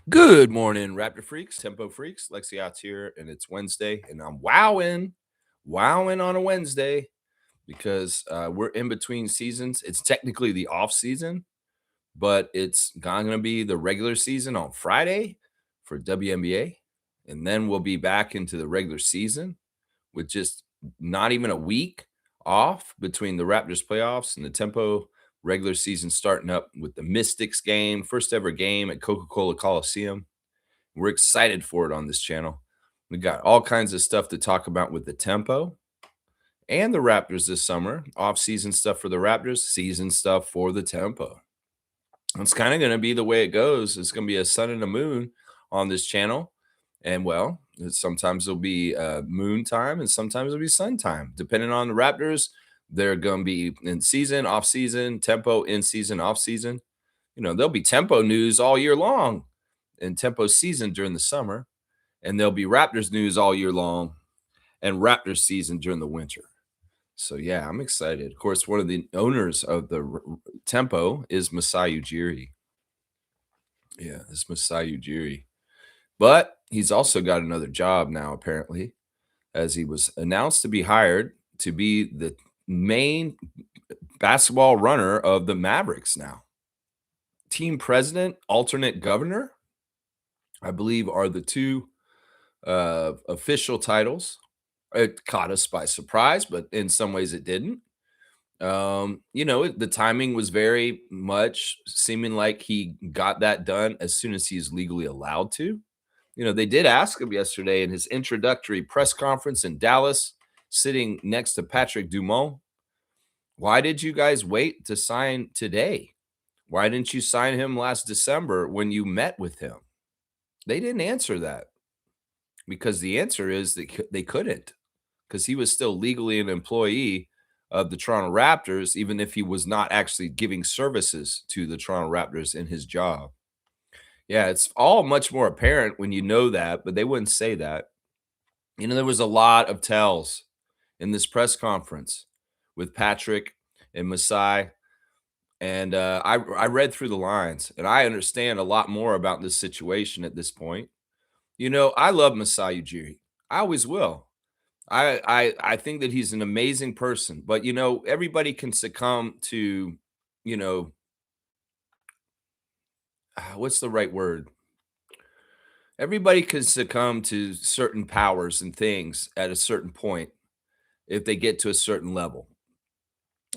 Good morning, Raptor Freaks, Tempo Freaks. Lexi out here, and it's Wednesday, and I'm wowing on a Wednesday because we're in between seasons. It's technically the off season, but it's going to be the regular season on Friday for WNBA, and then we'll be back into the regular season with just not even a week off between the Raptors playoffs and the Tempo regular season starting up with the Mystics game, first ever game at Coca-Cola Coliseum. We're excited for it on this channel. We got all kinds of stuff to talk about with the Tempo and the Raptors this summer. Off-season stuff for the Raptors, season stuff for the Tempo. It's kind of going to be the way it goes. It's going to be a sun and a moon on this channel. And, well, sometimes it'll be moon time and sometimes it'll be sun time. Depending on the Raptors, they're going to be in season, off-season, Tempo, in season, off-season. There'll be Tempo news all year long and Tempo season during the summer, and there'll be Raptors news all year long and Raptors season during the winter. So, yeah, I'm excited. Of course, one of the owners of the Tempo is Masai Ujiri. Yeah, it's Masai Ujiri. But he's also got another job now, apparently, as he was announced to be hired to be the main basketball runner of the Mavericks now. Team president, alternate governor, I believe, are the two official titles. It caught us by surprise, but in some ways it didn't. The timing was very much seeming like he got that done as soon as he's legally allowed to. They did ask him yesterday in his introductory press conference in Dallas, sitting next to Patrick Dumont, why did you guys wait to sign today? Why didn't you sign him last December when you met with him? They didn't answer that because the answer is that they couldn't, because he was still legally an employee of the Toronto Raptors, even if he was not actually giving services to the Toronto Raptors in his job. Yeah, it's all much more apparent when you know that, but they wouldn't say that. There was a lot of tells in this press conference with Patrick and Masai. And I read through the lines, and I understand a lot more about this situation at this point. I love Masai Ujiri. I always will. I think that he's an amazing person, but everybody can succumb to, what's the right word? Everybody can succumb to certain powers and things at a certain point if they get to a certain level.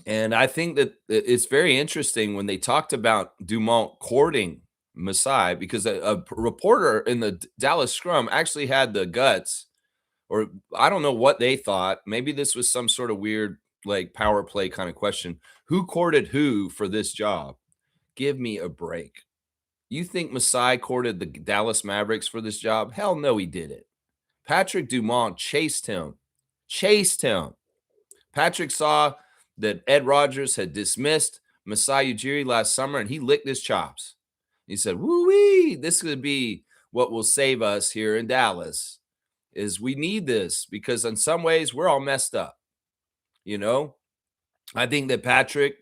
And I think that it's very interesting when they talked about Dumont courting Masai, because a reporter in the Dallas Scrum actually had the guts, or I don't know what they thought. Maybe this was some sort of weird, like, power play kind of question. Who courted who for this job? Give me a break. You think Masai courted the Dallas Mavericks for this job? Hell no, he didn't. Patrick Dumont chased him. Patrick saw that Ed Rogers had dismissed Masai Ujiri last summer, and he licked his chops. He said, woo-wee, this could be what will save us here in Dallas, is we need this because in some ways we're all messed up. I think that Patrick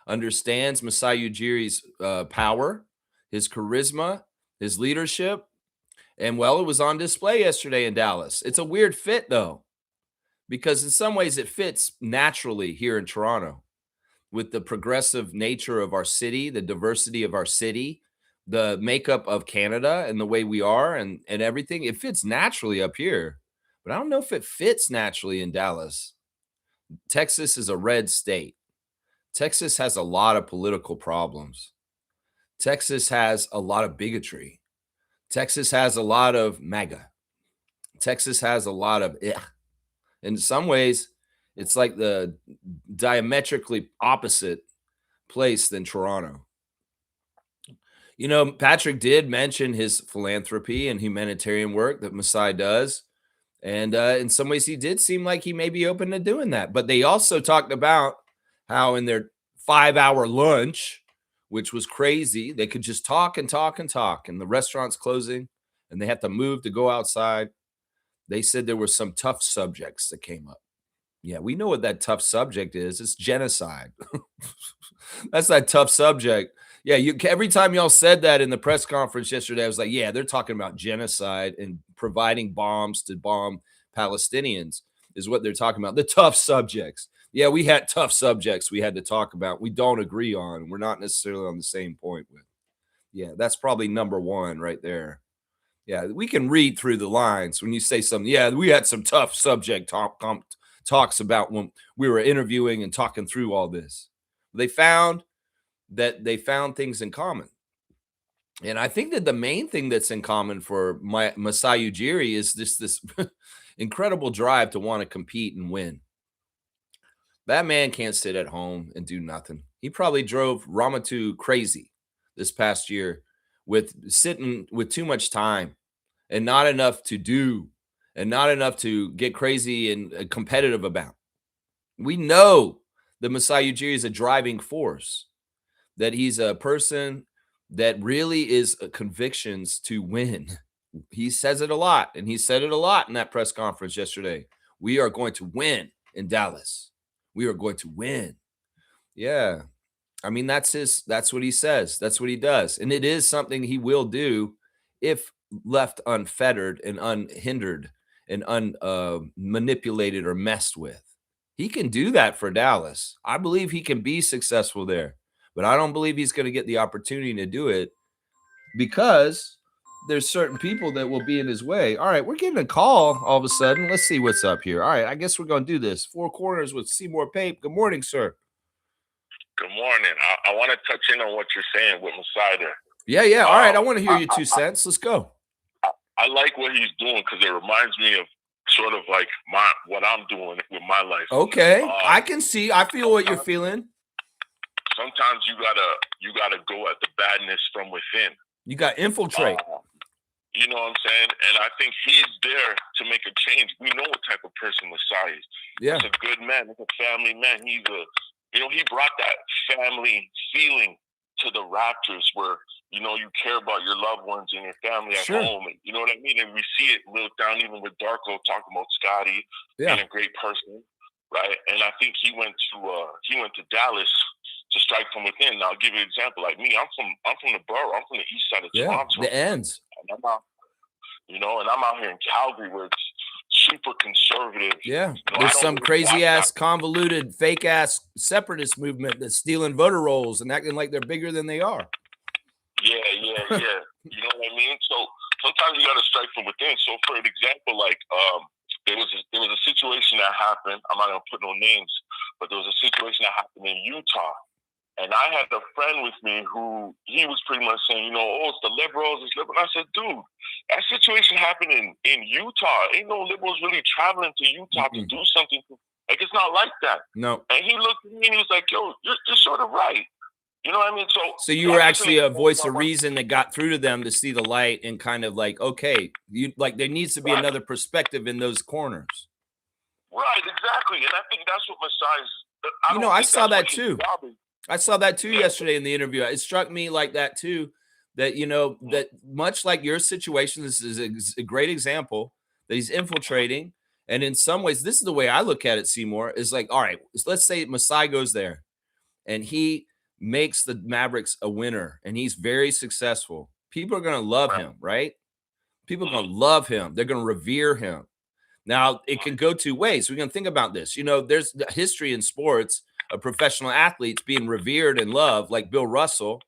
understands Masai Ujiri's power, his charisma, his leadership, and, well, it was on display yesterday in Dallas. It's a weird fit, though, because in some ways it fits naturally here in Toronto with the progressive nature of our city, the diversity of our city, the makeup of Canada and the way we are and everything. It fits naturally up here, but I don't know if it fits naturally in Dallas. Texas is a red state. Texas has a lot of political problems. Texas has a lot of bigotry. Texas has a lot of MAGA. Texas has a lot of In some ways, it's like the diametrically opposite place than Toronto. Patrick did mention his philanthropy and humanitarian work that Masai does. And in some ways, he did seem like he may be open to doing that. But they also talked about how in their 5-hour lunch, which was crazy, they could just talk and talk and talk. And the restaurant's closing, and they have to move to go outside. They said there were some tough subjects that came up. Yeah, we know what that tough subject is. It's genocide. That's that tough subject. Yeah, every time y'all said that in the press conference yesterday, I was like, yeah, they're talking about genocide and providing bombs to bomb Palestinians is what they're talking about. The tough subjects. Yeah, we had tough subjects we had to talk about. We don't agree on. We're not necessarily on the same point with. Yeah, that's probably number one right there. Yeah, we can read through the lines when you say something. Yeah, we had some tough subject talks about when we were interviewing and talking through all this. They found things in common. And I think that the main thing that's in common for Masai Ujiri is this incredible drive to want to compete and win. That man can't sit at home and do nothing. He probably drove Ramatu crazy this past year with sitting with too much time and not enough to do and not enough to get crazy and competitive about. We know that Masai Ujiri is a driving force, that he's a person that really is convictions to win. He says it a lot, and he said it a lot in that press conference yesterday. We are going to win in Dallas. We are going to win. Yeah. I mean, that's what he says. That's what he does. And it is something he will do if left unfettered and unhindered and unmanipulated or messed with. He can do that for Dallas. I believe he can be successful there, but I don't believe he's going to get the opportunity to do it because there's certain people that will be in his way. All right, we're getting a call all of a sudden. Let's see what's up here. All right, I guess we're going to do this. Four Corners with Seymour Pape. Good morning, sir. Good morning. I want to touch in on what you're saying with Masai there. Yeah. All right, I want to hear your 2 cents. Let's go. I like what he's doing because it reminds me of sort of like what I'm doing with my life. Okay, I feel what you're feeling. Sometimes you gotta go at the badness from within. You got to infiltrate. You know what I'm saying? And I think he's there to make a change. We know what type of person Masai is. Yeah, he's a good man. He's a family man. He brought that family feeling to the Raptors where, you care about your loved ones and your family at home. And, you know what I mean? And we see it lived down even with Darko talking about Scotty being a great person, right? And I think he went to Dallas to strike from within. Now, I'll give you an example. Like me, I'm from the borough. I'm from the east side of Toronto. The ends. And I'm out here in Calgary where it's super conservative. Yeah, there's some crazy-ass, convoluted, fake-ass separatist movement that's stealing voter rolls and acting like they're bigger than they are. Yeah. You know what I mean? So sometimes you got to strike from within. So for an example, like there was a situation that happened. I'm not gonna put no names, but there was a situation that happened in Utah, and I had a friend with me who he was pretty much saying, it's the liberals, it's liberal. And I said, dude, that situation happened in Utah. Ain't no liberals really traveling to Utah to do something. Like it's not like that. No. And he looked at me and he was like, yo, you're sort of right. You know what I mean? So you were actually a voice of reason that got through to them to see the light and kind of like, okay, there needs to be another perspective in those corners. Right, exactly. And I think that's what Masai's. I saw that too. I saw that too yesterday in the interview. It struck me like that too, that, that much like your situation, this is a great example that he's infiltrating. And in some ways, this is the way I look at it, Seymour, is like, all right, let's say Masai goes there and he makes the Mavericks a winner and he's very successful. People are going to love him, right? People are going to love him. They're going to revere him. Now, it can go two ways. We're going to think about this. There's the history in sports of professional athletes being revered and loved, like Bill Russell,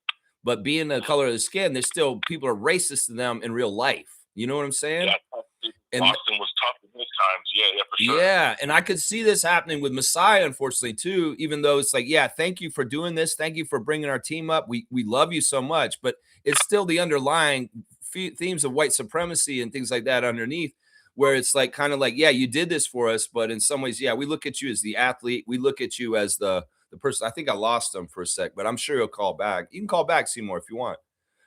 but being the color of the skin, there's still people are racist to them in real life. You know what I'm saying? Yeah, Boston was tough in those times. Yeah, for sure. Yeah, and I could see this happening with Masai, unfortunately, too, even though it's like, yeah, thank you for doing this. Thank you for bringing our team up. We love you so much, but it's still the underlying themes of white supremacy and things like that underneath, where it's like kind of like, yeah, you did this for us, but in some ways, yeah, we look at you as the athlete. We look at you as the person. I think I lost him for a sec, but I'm sure he'll call back. You can call back, Seymour, if you want.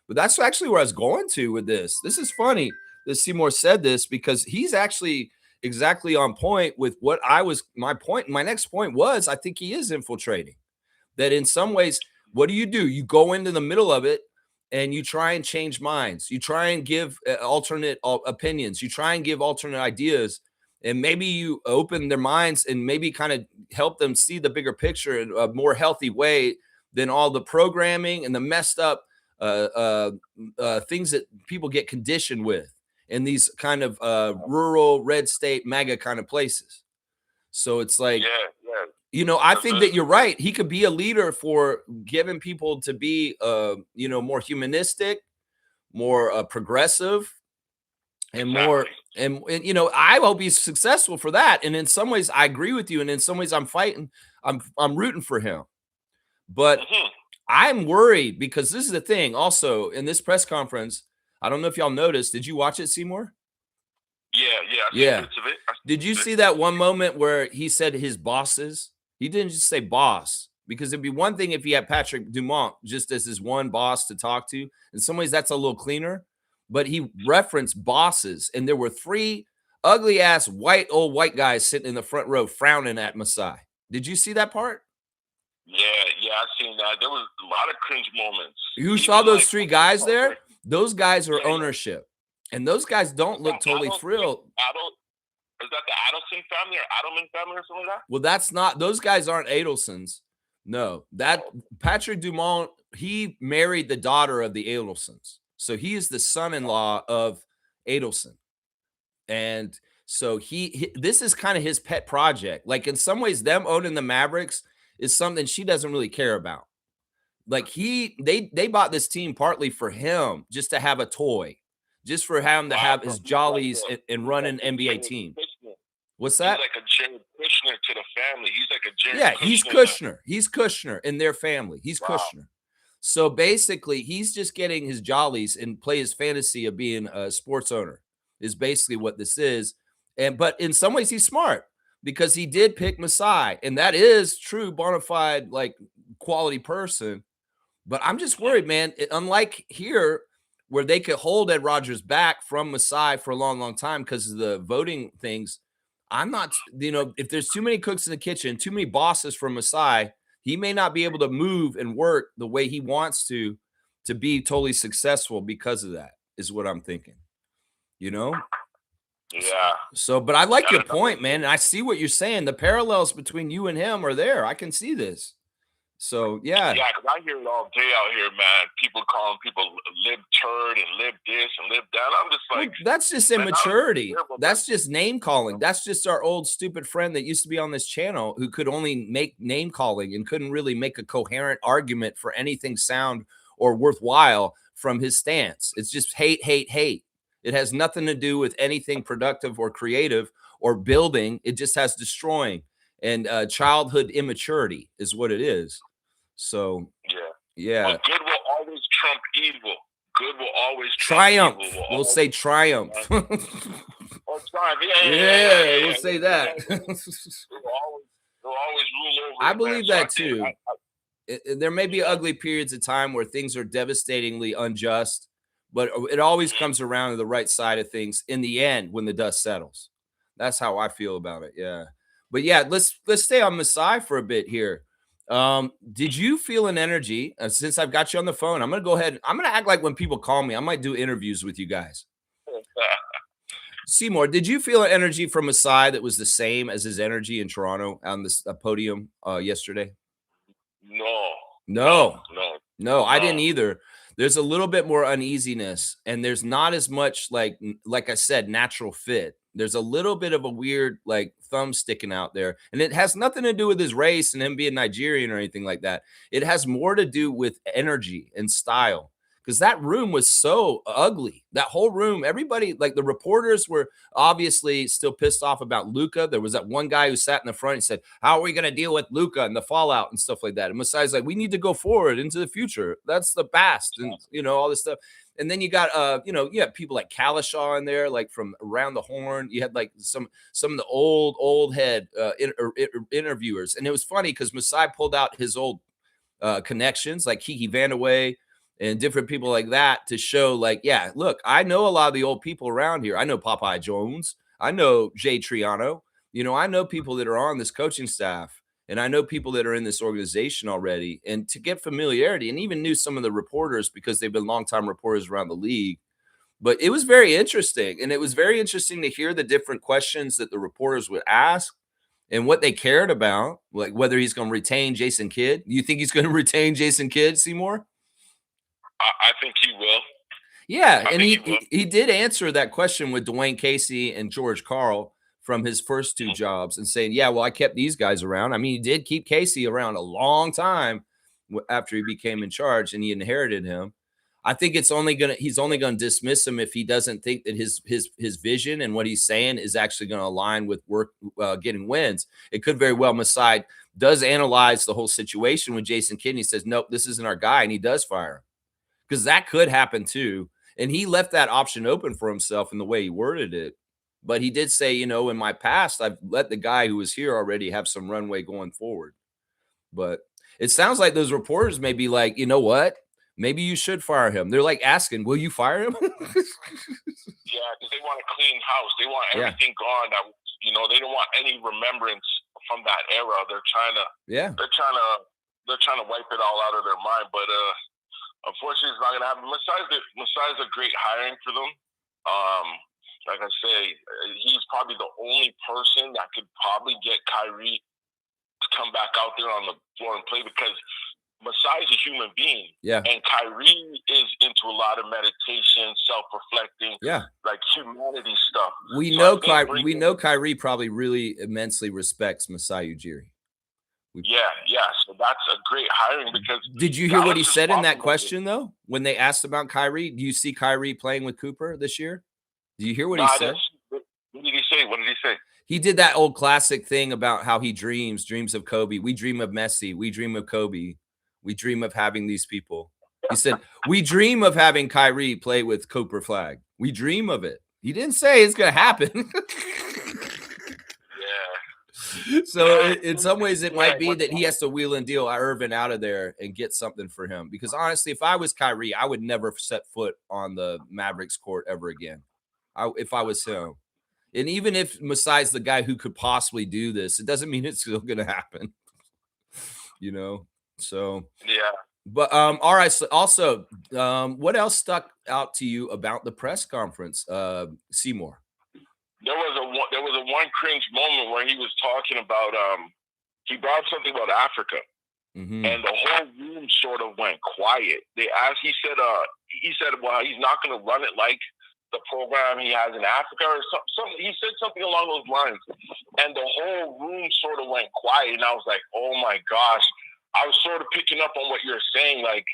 But that's actually where I was going to with this. This is funny that Seymour said this because he's actually exactly on point with what my point. My next point was, I think he is infiltrating. That in some ways, what do? You go into the middle of it and you try and change minds. You try and give alternate opinions. You try and give alternate ideas. And maybe you open their minds and maybe kind of help them see the bigger picture in a more healthy way than all the programming and the messed up things that people get conditioned with in these kind of rural red state mega kind of places. So it's like, I think that you're right. He could be a leader for giving people to be, more humanistic, more progressive, and more, and I hope he's successful for that. And in some ways, I agree with you, and in some ways, I'm rooting for him. But I'm worried because this is the thing. Also, in this press conference, I don't know if y'all noticed. Did you watch it, Seymour? Yeah. Did you see that one moment where he said his bosses? He didn't just say boss, because it'd be one thing if he had Patrick Dumont just as his one boss to talk to. In some ways, that's a little cleaner. But he referenced bosses, and there were 3 ugly ass old white guys sitting in the front row frowning at Masai. Did you see that part? Yeah, I've seen that. There was a lot of cringe moments. You saw those 3 guys there? Those guys are ownership. And those guys don't look totally thrilled. Is that the Adelson family or Adelman family or something like that? Well, that's not, those guys aren't Adelsons. No, Patrick Dumont, he married the daughter of the Adelsons. So he is the son-in-law of Adelson. And so this is kind of his pet project. Like, in some ways, them owning the Mavericks is something she doesn't really care about. Like, they bought this team partly for him, just to have a toy, just for him to have his jollies and run an NBA team. What's that? He's like a Jared Kushner to the family. He's like a Jared Kushner. He's Kushner. He's Kushner in their family. He's Kushner. So basically, he's just getting his jollies and play his fantasy of being a sports owner is basically what this is. But in some ways, he's smart because he did pick Masai, and that is true, bona fide, like, quality person. But I'm just worried, man. Unlike here, where they could hold Ed Rogers back from Masai for a long, long time because of the voting things, I'm not, if there's too many cooks in the kitchen, too many bosses from Masai, he may not be able to move and work the way he wants to be totally successful because of that, is what I'm thinking. Yeah. So, but I like your point, man. And I see what you're saying. The parallels between you and him are there. I can see this. So, yeah. Yeah, because I hear it all day out here, man. People calling people lib turd and lib this and lib that. I'm just like, well, that's just immaturity. That's just name calling. That's just our old stupid friend that used to be on this channel who could only make name calling and couldn't really make a coherent argument for anything sound or worthwhile from his stance. It's just hate, hate, hate. It has nothing to do with anything productive or creative or building. It just has destroying and childhood immaturity is what it is. So, yeah. But good will always trump evil. Good will always triumph. Evil. We'll say triumph. Or triumph. Yeah, we'll say that. They'll always rule over. I believe that too. There may be ugly periods of time where things are devastatingly unjust, but it always comes around to the right side of things in the end when the dust settles. That's how I feel about it. Yeah. But yeah, let's stay on Masai for a bit here. Did you feel an energy since I've got you on the phone? I'm going to go ahead. I'm going to act like when people call me, I might do interviews with you guys. Seymour, did you feel an energy from Masai that was the same as his energy in Toronto on this podium yesterday? No, I didn't either. There's a little bit more uneasiness, and there's not as much like I said, natural fit. There's a little bit of a weird like thumb sticking out there, and it has nothing to do with his race and him being Nigerian or anything like that. It has more to do with energy and style, because that room was so ugly. That whole room, everybody, like the reporters were obviously still pissed off about Luka. There was that one guy who sat in the front and said, how are we going to deal with Luka and the fallout and stuff like that? And Masai's like, we need to go forward into the future. That's the past. And, all this stuff. And then you got, you have people like Kalishaw in there, like from around the horn. You had like some of the old head interviewers. And it was funny because Masai pulled out his old connections like Kiki Vandeweghe and different people like that to show like, yeah, look, I know a lot of the old people around here. I know Popeye Jones. I know Jay Triano. I know people that are on this coaching staff. And I know people that are in this organization already, and to get familiarity, and even knew some of the reporters because they've been longtime reporters around the league. But it was very interesting. And it was very interesting to hear the different questions that the reporters would ask and what they cared about, like whether he's going to retain Jason Kidd. Do you think he's going to retain Jason Kidd, Seymour? I think he will. Yeah, and he did answer that question with Dwayne Casey and George Karl from his first two jobs and saying, yeah, well, I kept these guys around. I mean, he did keep Casey around a long time after he became in charge and he inherited him. I think he's only going to dismiss him if he doesn't think that his vision and what he's saying is actually going to align with getting wins. It could very well. Masai does analyze the whole situation with Jason Kidd. He says, nope, this isn't our guy, and he does fire him, because that could happen too. And he left that option open for himself in the way he worded it. But he did say, you know, in my past, I've let the guy who was here already have some runway going forward. But it sounds like those reporters may be like, you know what? Maybe you should fire him. They're like asking, will you fire him? Yeah, because they want a clean house. They want everything gone. That, you know, they don't want any remembrance from that era. They're trying to wipe it all out of their mind. But unfortunately, it's not going to happen. Masai's a great hiring for them. Like I say, he's probably the only person that could probably get Kyrie to come back out there on the floor and play, because Masai is a human being. Yeah. And Kyrie is into a lot of meditation, self-reflecting, like humanity stuff. We know Kyrie probably really immensely respects Masai Ujiri. So that's a great hiring, because did you hear what he said in that question though? When they asked about Kyrie, do you see Kyrie playing with Cooper this year? Do you hear what he said? What did he say? What did he say? He did that old classic thing about how he dreams of Kobe. We dream of Messi. We dream of Kobe. We dream of having these people. He said, we dream of having Kyrie play with Cooper Flag. We dream of it. He didn't say it's going to happen. So in some ways, it might be that he has to wheel and deal Irvin out of there and get something for him. Because honestly, if I was Kyrie, I would never set foot on the Mavericks court ever again. If I was him. And even if Masai's the guy who could possibly do this, it doesn't mean it's still going to happen. You know? So, But all right. So also, what else stuck out to you about the press conference, Seymour? There was a one cringe moment where he was talking about he brought up something about Africa, and the whole room sort of went quiet. He said, well, he's not going to run it like the program he has in Africa or something. He said something along those lines, and the whole room sort of went quiet. And I was like, oh my gosh. I was sort of picking up on what you're saying. Like,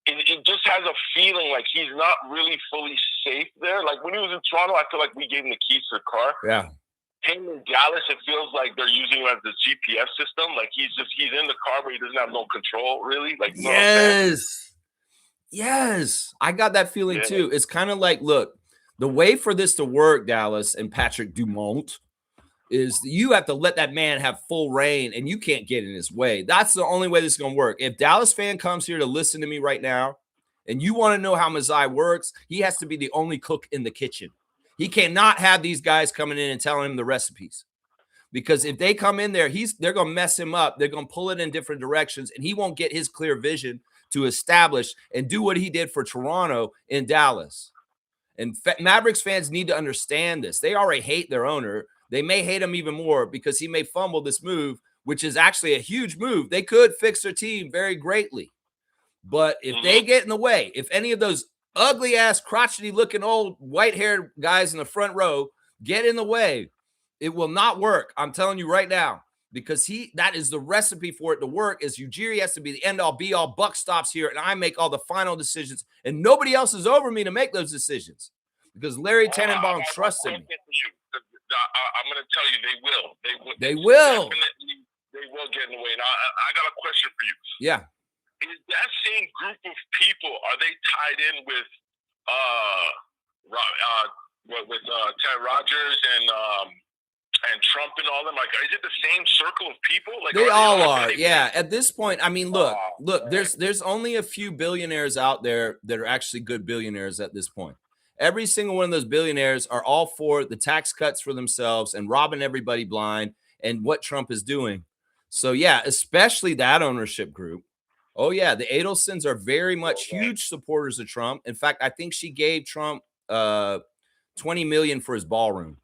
it just has a feeling like he's not really fully safe there. Like when he was in Toronto, I feel like we gave him the keys to the car. Yeah. Him in Dallas, it feels like they're using him as the GPS system. Like he's in the car, but he doesn't have no control, really. Like, Yes. I got that feeling too. It's kind of like, look, the way for this to work, Dallas and Patrick Dumont, is you have to let that man have full reign and you can't get in his way. That's the only way this is going to work. If Dallas fan comes here to listen to me right now and you want to know how Masai works, he has to be the only cook in the kitchen. He cannot have these guys coming in and telling him the recipes, because if they come in there, they're going to mess him up. They're going to pull it in different directions and he won't get his clear vision to establish and do what he did for Toronto in Dallas. And Mavericks fans need to understand this. They already hate their owner. They may hate him even more because he may fumble this move, which is actually a huge move. They could fix their team very greatly. But if they get in the way, if any of those ugly-ass, crotchety-looking old white-haired guys in the front row get in the way, it will not work. I'm telling you right now, because that is the recipe for it to work, is Ujiri has to be the end-all, be-all, buck stops here, and I make all the final decisions, and nobody else is over me to make those decisions because Larry Tannenbaum trusts in me. I'm going to tell you, they will. They will. Definitely, they will get in the way. And I got a question for you. Yeah. Is that same group of people, are they tied in with Ted Rogers and Trump and all them? Like, is it the same circle of people? Like, they all are. Yeah. At this point, I mean, look, there's only a few billionaires out there that are actually good billionaires at this point. Every single one of those billionaires are all for the tax cuts for themselves and robbing everybody blind and what Trump is doing. So, yeah, especially that ownership group. Oh, yeah, the Adelsons are very much huge supporters of Trump. In fact, I think she gave Trump $20 million for his ballroom.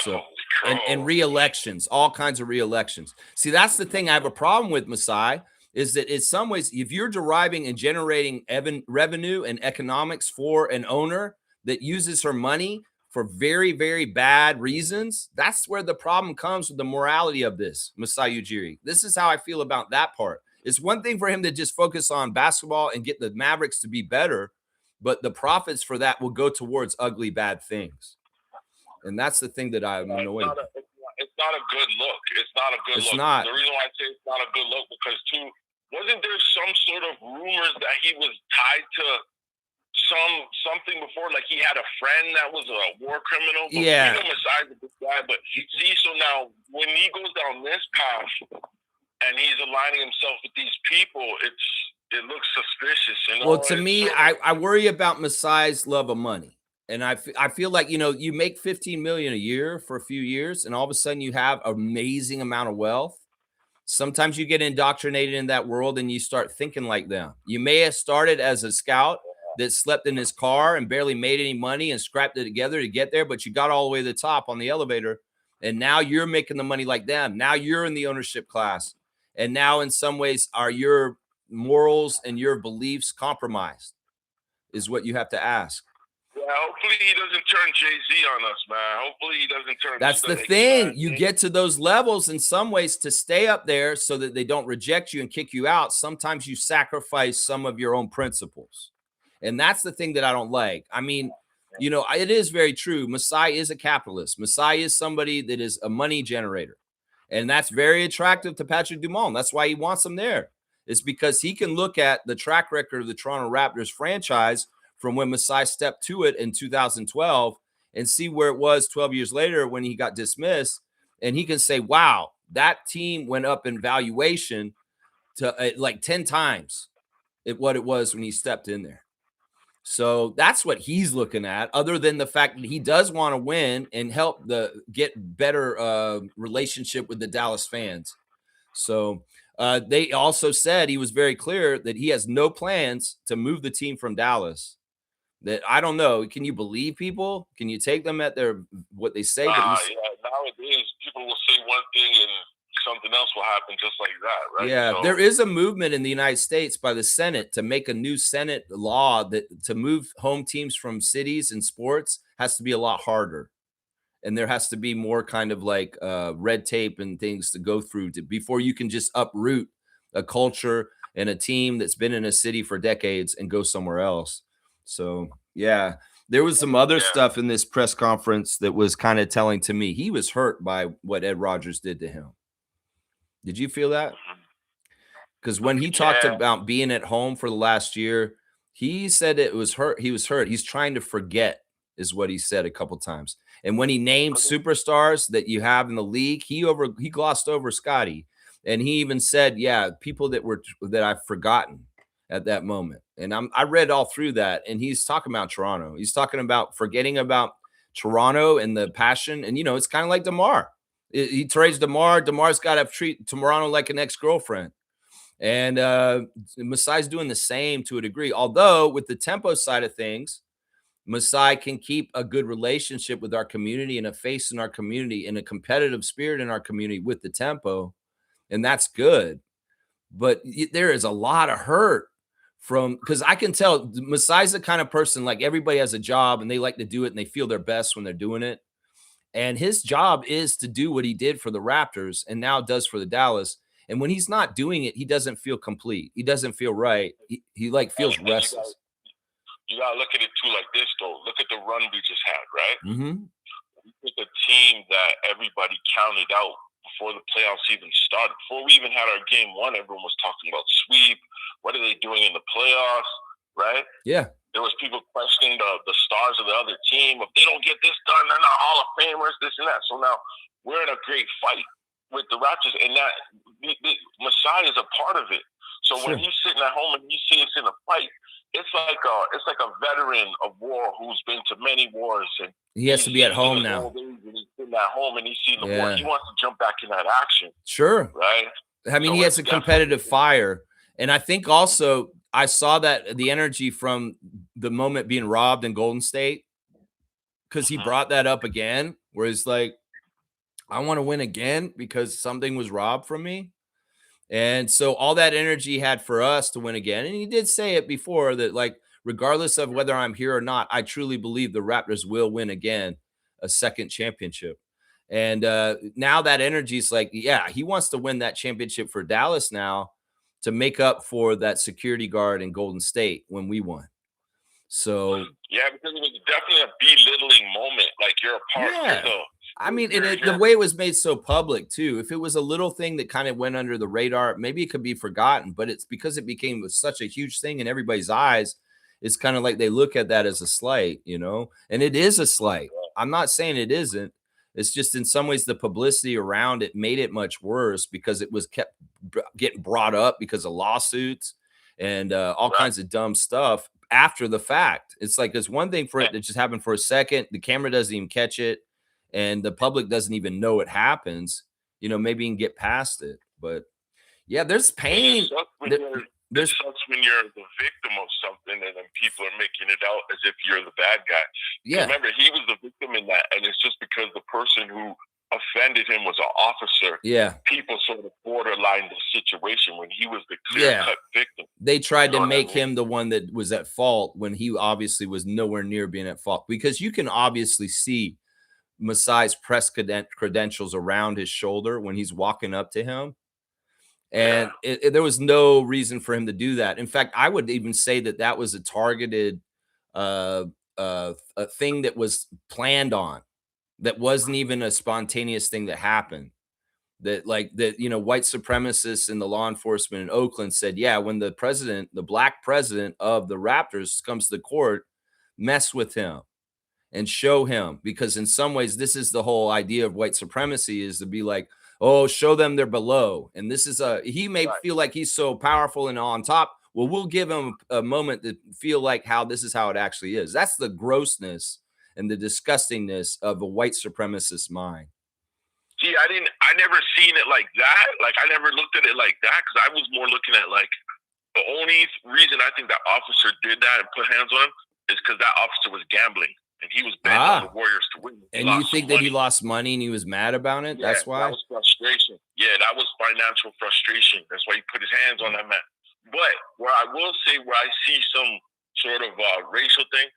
So and re-elections, all kinds of re-elections. See, that's the thing I have a problem with, Masai, is that in some ways, if you're deriving and generating revenue and economics for an owner that uses her money for very, very bad reasons, that's where the problem comes with the morality of this, Masai Ujiri. This is how I feel about that part. It's one thing for him to just focus on basketball and get the Mavericks to be better, but the profits for that will go towards ugly, bad things. And that's the thing that I'm annoyed. It's not a good look. It's not a good look. It's not. The reason why I say it's not a good look because too, wasn't there some sort of rumors that he was tied to something before? Like he had a friend that was a war criminal. But yeah. We know Masai's a good guy, but see, so now when he goes down this path and he's aligning himself with these people, it looks suspicious. You know? Well, to me, I worry about Masai's love of money. And I feel like, you know, you make 15 million a year for a few years and all of a sudden you have an amazing amount of wealth. Sometimes you get indoctrinated in that world and you start thinking like them. You may have started as a scout that slept in his car and barely made any money and scrapped it together to get there, but you got all the way to the top on the elevator. And now you're making the money like them. Now you're in the ownership class. And now in some ways are your morals and your beliefs compromised is what you have to ask. Yeah, hopefully he doesn't turn Jay-Z on us, man. Hopefully he doesn't turn. That's the thing. You get to those levels in some ways to stay up there so that they don't reject you and kick you out. Sometimes you sacrifice some of your own principles. And that's the thing that I don't like. I mean, you know, it is very true. Masai is a capitalist. Masai is somebody that is a money generator. And that's very attractive to Patrick Dumont. That's why he wants him there. It's because he can look at the track record of the Toronto Raptors franchise from when Masai stepped to it in 2012 and see where it was 12 years later when he got dismissed. And he can say, wow, that team went up in valuation to like 10 times what it was when he stepped in there. So that's what he's looking at, other than the fact that he does want to win and help get better relationship with the Dallas fans. So they also said he was very clear that he has no plans to move the team from Dallas. That I don't know. Can you believe people? Can you take them at what they say? Yeah, nowadays people will say one thing and something else will happen just like that, right? Yeah, so there is a movement in the United States by the Senate to make a new Senate law that to move home teams from cities and sports has to be a lot harder. And there has to be more kind of like red tape and things to go through before you can just uproot a culture and a team that's been in a city for decades and go somewhere else. So, yeah, there was some other stuff in this press conference that was kind of telling to me. He was hurt by what Ed Rogers did to him. Did you feel that? Because when he talked about being at home for the last year, he said it was hurt. He was hurt. He's trying to forget is what he said a couple times. And when he named superstars that you have in the league, he glossed over Scotty. And he even said, yeah, people that I've forgotten at that moment. And I read all through that. And he's talking about Toronto. He's talking about forgetting about Toronto and the passion. And, you know, it's kind of like DeMar. He trades DeMar. DeMar's got to treat Toronto like an ex-girlfriend. And Masai's doing the same to a degree. Although with the tempo side of things, Masai can keep a good relationship with our community and a face in our community and a competitive spirit in our community with the tempo. And that's good. But there is a lot of hurt because I can tell Masai's the kind of person, like everybody has a job and they like to do it and they feel their best when they're doing it. And his job is to do what he did for the Raptors and now does for the Dallas. And when he's not doing it, he doesn't feel complete. He doesn't feel right. He like feels restless. You gotta look at it too like this though. Look at the run we just had, right? Mm-hmm. It's a team that everybody counted out before the playoffs even started. Before we even had our game one, everyone was talking about sweep. What are they doing in the playoffs, right? Yeah. There was people questioning the stars of the other team. If they don't get this done, they're not Hall of Famers, this and that. So now we're in a great fight with the Raptors, and that Masai is a part of it. So when he's sitting at home and you see us in a fight, it's like a veteran of war who's been to many wars, and he has to be at home now. He's been at home and he's seen the war. He wants to jump back in that action. Sure, right? I mean, he has a competitive fire, and I think also I saw that the energy from the moment being robbed in Golden State, because he brought that up again, where it's like, I want to win again because something was robbed from me. And so all that energy he had for us to win again. And he did say it before that, like, regardless of whether I'm here or not, I truly believe the Raptors will win again a second championship. And now that energy is like, yeah, he wants to win that championship for Dallas now to make up for that security guard in Golden State when we won. So yeah, because it was definitely a belittling moment. Like you're a part. yeah. I mean, you're the way it was made so public too. If it was a little thing that kind of went under the radar, maybe it could be forgotten. But it's because it became such a huge thing in everybody's eyes. It's kind of like they look at that as a slight, you know, and it is a slight. I'm not saying it isn't. It's just in some ways the publicity around it made it much worse because it was kept getting brought up because of lawsuits and all kinds of dumb stuff after the fact. It's like it's one thing for it to just happen for a second. The camera doesn't even catch it. And the public doesn't even know it happens, you know, maybe you can get past it. But yeah, there's pain. It sucks when you're the victim of something and then people are making it out as if you're the bad guy. Yeah. Remember, he was the victim in that, and it's just because the person who offended him was an officer. Yeah. People sort of borderline the situation when he was the clear-cut victim. They tried to make him the one that was at fault when he obviously was nowhere near being at fault, because you can obviously see Masai's press credentials around his shoulder when he's walking up to him. And there was no reason for him to do that. In fact, I would even say that that was a targeted a thing that was planned on, that wasn't even a spontaneous thing that happened. That you know, white supremacists in the law enforcement in Oakland said, yeah, when the president, the black president of the Raptors comes to the court, mess with him and show him, because in some ways, this is the whole idea of white supremacy, is to be like, oh, show them they're below. And this is he may feel like he's so powerful and on top. Well, we'll give him a moment to feel like how this is how it actually is. That's the grossness and the disgustingness of a white supremacist mind. See, I never seen it like that. Like, I never looked at it like that, because I was more looking at, like, the only reason I think that officer did that and put hands on him is because that officer was gambling. And he was betting on the Warriors to win. And you think that he lost money and he was mad about it? Yeah, that's why? That was frustration. Yeah, that was financial frustration. That's why he put his hands on that man. But where I will say where I see some sort of racial thing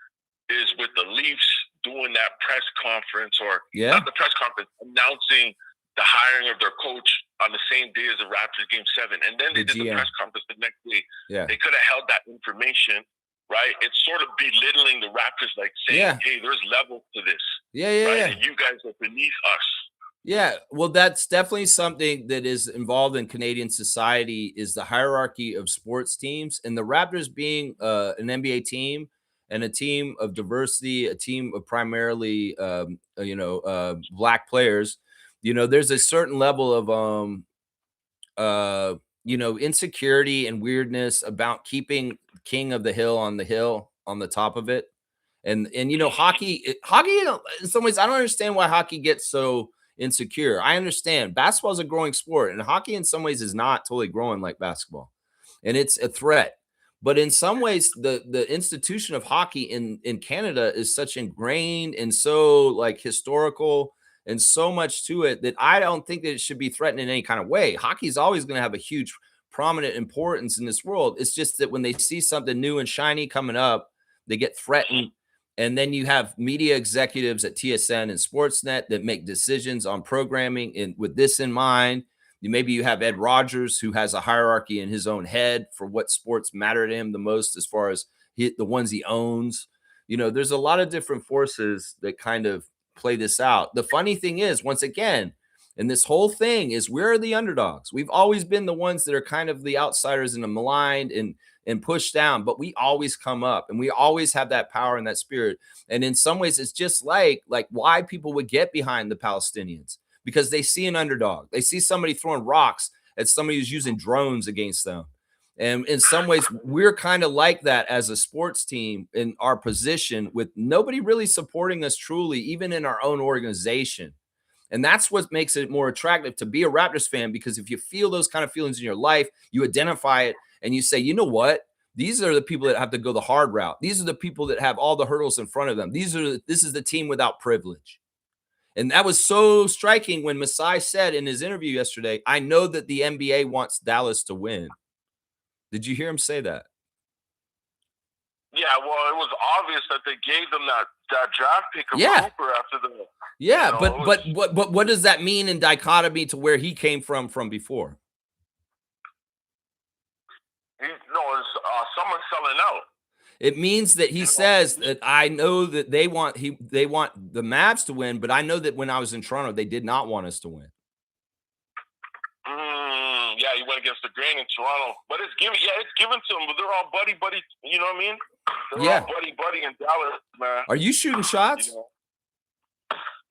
is with the Leafs doing that press conference, or not the press conference, announcing the hiring of their coach on the same day as the Raptors Game 7. And then they did the press conference the next day. Yeah. They could have held that information. Right, it's sort of belittling the Raptors, like saying, "Hey, there's levels to this." Yeah. And you guys are beneath us. Yeah, well, that's definitely something that is involved in Canadian society, is the hierarchy of sports teams, and the Raptors being an NBA team and a team of diversity, a team of primarily, black players. You know, there's a certain level of insecurity and weirdness about keeping king of the hill on the top of it. And you know, hockey in some ways, I don't understand why hockey gets so insecure. I understand basketball is a growing sport, and hockey in some ways is not totally growing like basketball, and it's a threat. But in some ways, the institution of hockey in Canada is such ingrained and so like historical and so much to it that I don't think that it should be threatened in any kind of way. Hockey is always going to have a huge prominent importance in this world. It's just that when they see something new and shiny coming up, they get threatened. And then you have media executives at TSN and Sportsnet that make decisions on programming with this in mind. Maybe you have Ed Rogers, who has a hierarchy in his own head for what sports matter to him the most, as far as the ones he owns. You know, there's a lot of different forces that kind of play this out. The funny thing is, once again, and this whole thing is, we're the underdogs. We've always been the ones that are kind of the outsiders and the maligned and pushed down, but we always come up, and we always have that power and that spirit. And in some ways, it's just like why people would get behind the Palestinians, because they see an underdog. They see somebody throwing rocks at somebody who's using drones against them. And in some ways, we're kind of like that as a sports team in our position, with nobody really supporting us truly, even in our own organization. And that's what makes it more attractive to be a Raptors fan, because if you feel those kind of feelings in your life, you identify it and you say, you know what? These are the people that have to go the hard route. These are the people that have all the hurdles in front of them. This is the team without privilege. And that was so striking when Masai said in his interview yesterday, I know that the NBA wants Dallas to win. Did you hear him say that? Yeah, well, it was obvious that they gave them that draft pick of Cooper after the. Yeah, but what does that mean in dichotomy to where he came from before? It's someone selling out. It means that he says that I know that they want the Mavs to win, but I know that when I was in Toronto, they did not want us to win. Yeah, he went against the grain in Toronto, but it's given to them. But they're all buddy. You know what I mean? They're all buddy in Dallas, man. Are you shooting shots? You know?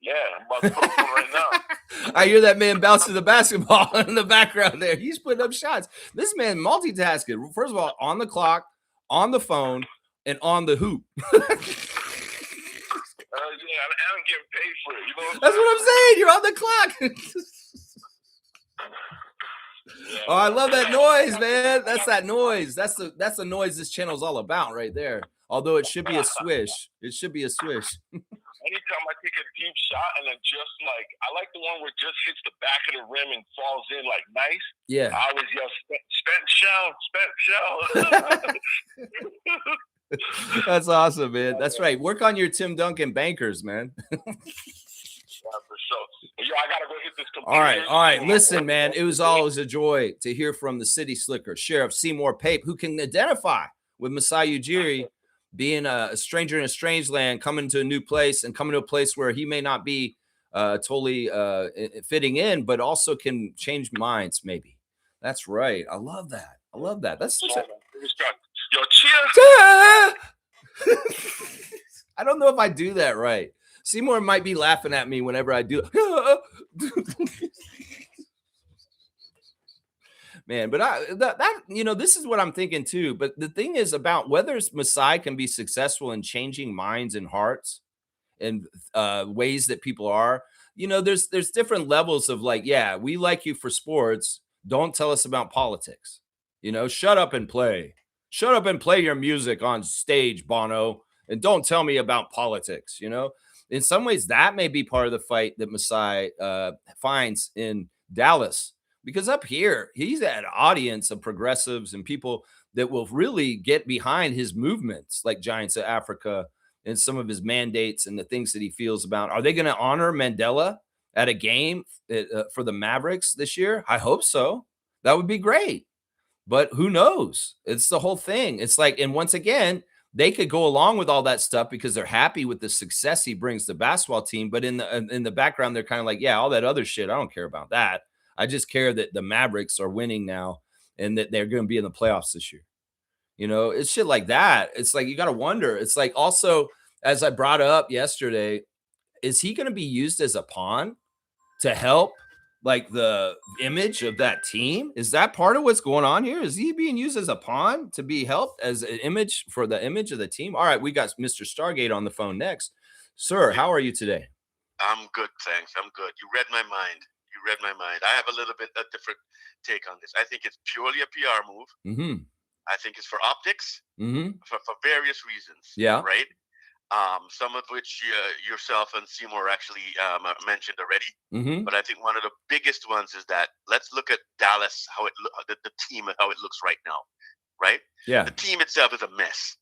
Yeah, I'm about to put up one right now. I hear that man bouncing the basketball in the background there. He's putting up shots. This man multitasking. First of all, on the clock, on the phone, and on the hoop. Yeah, I'm getting paid for it. You know That's what I'm saying. You're on the clock. Oh, I love that noise, man. That's that noise. That's the noise this channel's all about right there. Although it should be a swish. It should be a swish. Anytime I take a deep shot and then just like, I like the one where it just hits the back of the rim and falls in like nice. Yeah. I always yell, spent shell. That's awesome, man. That's right. Work on your Tim Duncan bankers, man. Yeah, for sure. Yo, I gotta go hit this computer. All right. Listen, man, it was always a joy to hear from the city slicker, Sheriff Seymour Pape, who can identify with Masai Ujiri, being a stranger in a strange land, coming to a new place and coming to a place where he may not be totally fitting in, but also can change minds, maybe. That's right. I love that. That's such a... Yo, cheers. I don't know if I do that right. Seymour might be laughing at me whenever I do. Man, but this is what I'm thinking too. But the thing is about whether Masai can be successful in changing minds and hearts and ways that people are. There's different levels of like, yeah, we like you for sports. Don't tell us about politics. Shut up and play. Shut up and play your music on stage, Bono, and don't tell me about politics. In some ways, that may be part of the fight that Masai finds in Dallas. Because up here, he's at an audience of progressives and people that will really get behind his movements, like Giants of Africa and some of his mandates and the things that he feels about. Are they going to honor Mandela at a game for the Mavericks this year? I hope so. That would be great. But who knows? It's the whole thing. It's like, and once again, they could go along with all that stuff because they're happy with the success he brings to the basketball team. But in the background, they're kind of like, yeah, all that other shit, I don't care about that. I just care that the Mavericks are winning now and that they're going to be in the playoffs this year. It's shit like that. It's like, you got to wonder. It's like, also, as I brought up yesterday, is he going to be used as a pawn to help like the image of that team? Is that part of what's going on here? Is he being used as a pawn to be helped as an image for the image of the team? All right, we got Mr. Stargate on the phone next. Sir, how are you today? I'm good, thanks. I'm good. You read my mind. I have a little bit a different take on this. I think it's purely a PR move. Mm-hmm. I think it's for optics, for various reasons. Yeah. Right? Some of which yourself and Seymour actually mentioned already. Mm-hmm. But I think one of the biggest ones is that let's look at Dallas, how the team, how it looks right now. Right? Yeah. The team itself is a mess.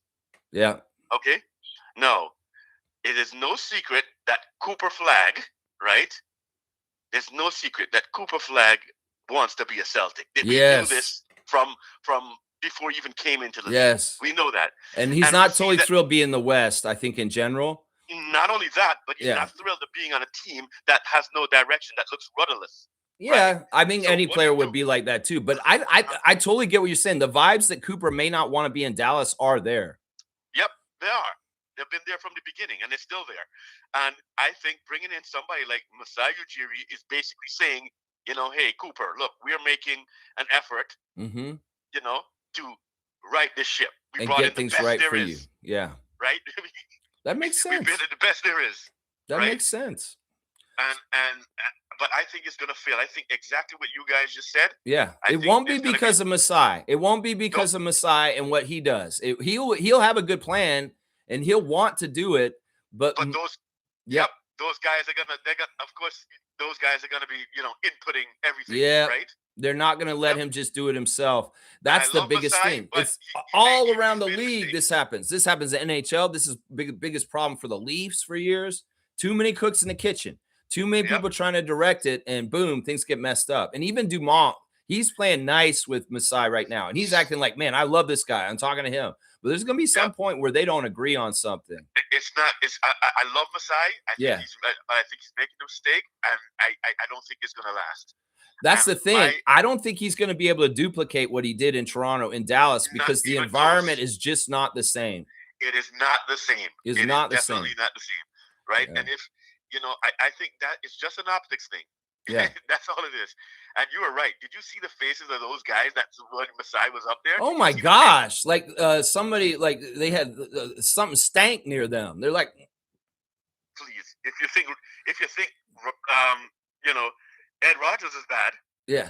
Yeah. Okay? No. It is no secret that Cooper Flag, right? There's no secret that Cooper Flag wants to be a Celtic. We knew this from before he even came into the league. We know that. And he's not totally thrilled being in the West, I think, in general. Not only that, but he's not thrilled of being on a team that has no direction, that looks rudderless. Yeah, right? I mean, any player would be like that too. But I totally get what you're saying. The vibes that Cooper may not want to be in Dallas are there. Yep, they are. They've been there from the beginning, and they're still there. And I think bringing in somebody like Masai Ujiri is basically saying, hey, Cooper, look, we're making an effort, to right this ship. We and brought get in things the best right there for is, you. Yeah. Right? That makes sense. We've been in the best there is. That makes sense. But I think it's going to fail. I think exactly what you guys just said. Yeah. It won't be because of Masai. It won't be because of Masai and what he does. He'll have a good plan and he'll want to do it. But those, those guys are gonna. Of course, those guys are gonna be, inputting everything, Yeah. right? They're not going to let him just do it himself. And I That's the love biggest Masai, thing. but It's all around he's the made league. mistakes. This happens. This happens in NHL. This is biggest problem for the Leafs for years. Too many cooks in the kitchen. Too many people trying to direct it, and boom, things get messed up. And even Dumont, he's playing nice with Masai right now, and he's acting like, man, I love this guy. I'm talking to him. But there's going to be some point where they don't agree on something. It's not. I love Masai. I think he's making a mistake, and I don't think it's going to last. That's the thing. I don't think he's going to be able to duplicate what he did in Toronto and Dallas because the environment is just not the same. It is not the same. It is definitely not the same, right? Yeah. And if I think that it's just an optics thing. Yeah, that's all it is. And you were right. Did you see the faces of those guys that when Masai was up there? Oh my gosh! Like somebody, like they had something stank near them. They're like, please, if you think Ed Rogers is bad. Yeah.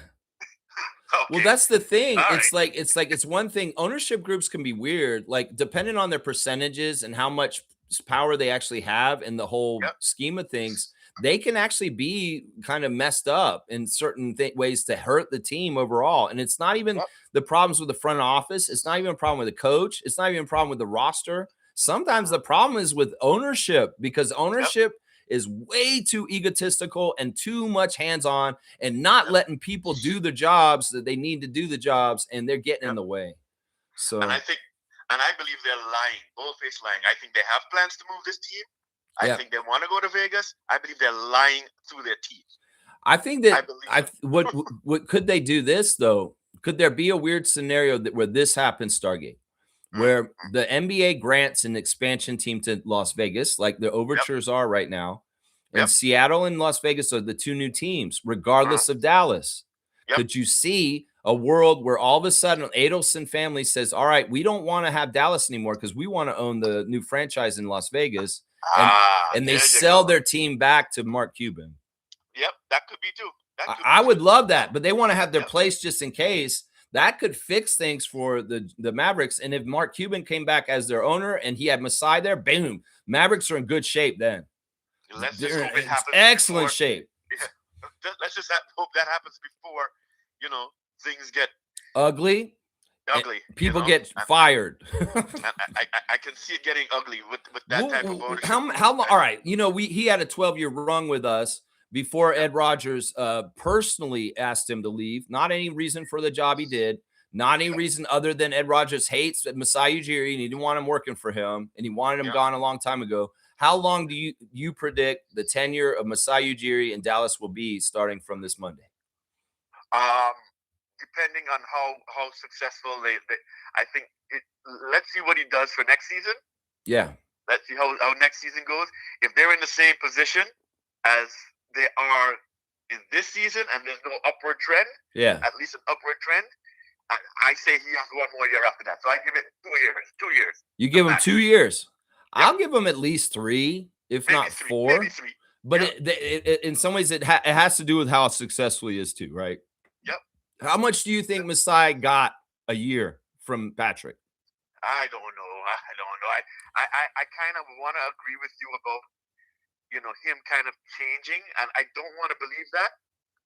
Okay. Well, that's the thing. It's one thing. Ownership groups can be weird, like depending on their percentages and how much power they actually have in the whole scheme of things. They can actually be kind of messed up in certain ways to hurt the team overall. And it's not even the problems with the front office. It's not even a problem with the coach. It's not even a problem with the roster. Sometimes the problem is with ownership because ownership is way too egotistical and too much hands-on and not letting people do the jobs that they need to do the jobs, and they're getting in the way. So, and I believe they're lying, bold-faced lying. I think they have plans to move this team. I think they want to go to Vegas. I believe they're lying through their teeth. I think that what could they do this though? Could there be a weird scenario where this happens, Stargate? Where the NBA grants an expansion team to Las Vegas, like the overtures are right now. And Seattle and Las Vegas are the two new teams, regardless of Dallas. Could you see a world where all of a sudden Adelson family says, all right, we don't want to have Dallas anymore because we want to own the new franchise in Las Vegas. And they sell their team back to Mark Cuban. Yep, that could be too. I would love that, but they want to have their place just in case. That could fix things for the Mavericks. And if Mark Cuban came back as their owner and he had Masai there, boom, Mavericks are in good shape then. Let's just hope it happens. Excellent shape. Yeah. Let's just hope that happens before, things get ugly. People get fired. I can see it getting ugly with that type of ownership. How long? All right. He had a 12-year run with us before Ed Rogers personally asked him to leave. Not any reason for the job he did. Not any reason other than Ed Rogers hates Masai Ujiri and he didn't want him working for him and he wanted him gone a long time ago. How long do you predict the tenure of Masai Ujiri in Dallas will be starting from this Monday? Depending on how successful I think let's see what he does for next season. Yeah. Let's see how next season goes. If they're in the same position as they are in this season and there's no upward trend, at least an upward trend, I say he has one more year after that. So I give it 2 years. 2 years. You give him 2 years. Yeah. I'll give him at least 3, if maybe not 4. Maybe 3. But it in some ways, it has to do with how successful he is too, right? Yep. How much do you think Masai got a year from Patrick? I don't know. I kind of want to agree with you about, him kind of changing, and I don't want to believe that,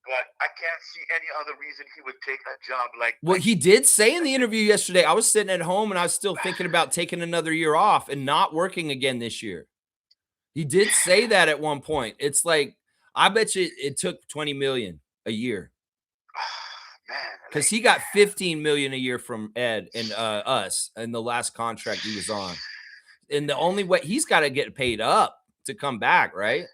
but I can't see any other reason he would take a job like that. Well, he did say in the interview yesterday, I was sitting at home and I was still thinking about taking another year off and not working again this year. He did say that at one point. It's like, I bet you it took $20 million a year. Because he got $15 million a year from Ed and us in the last contract he was on. And the only way he's got to get paid up to come back, right?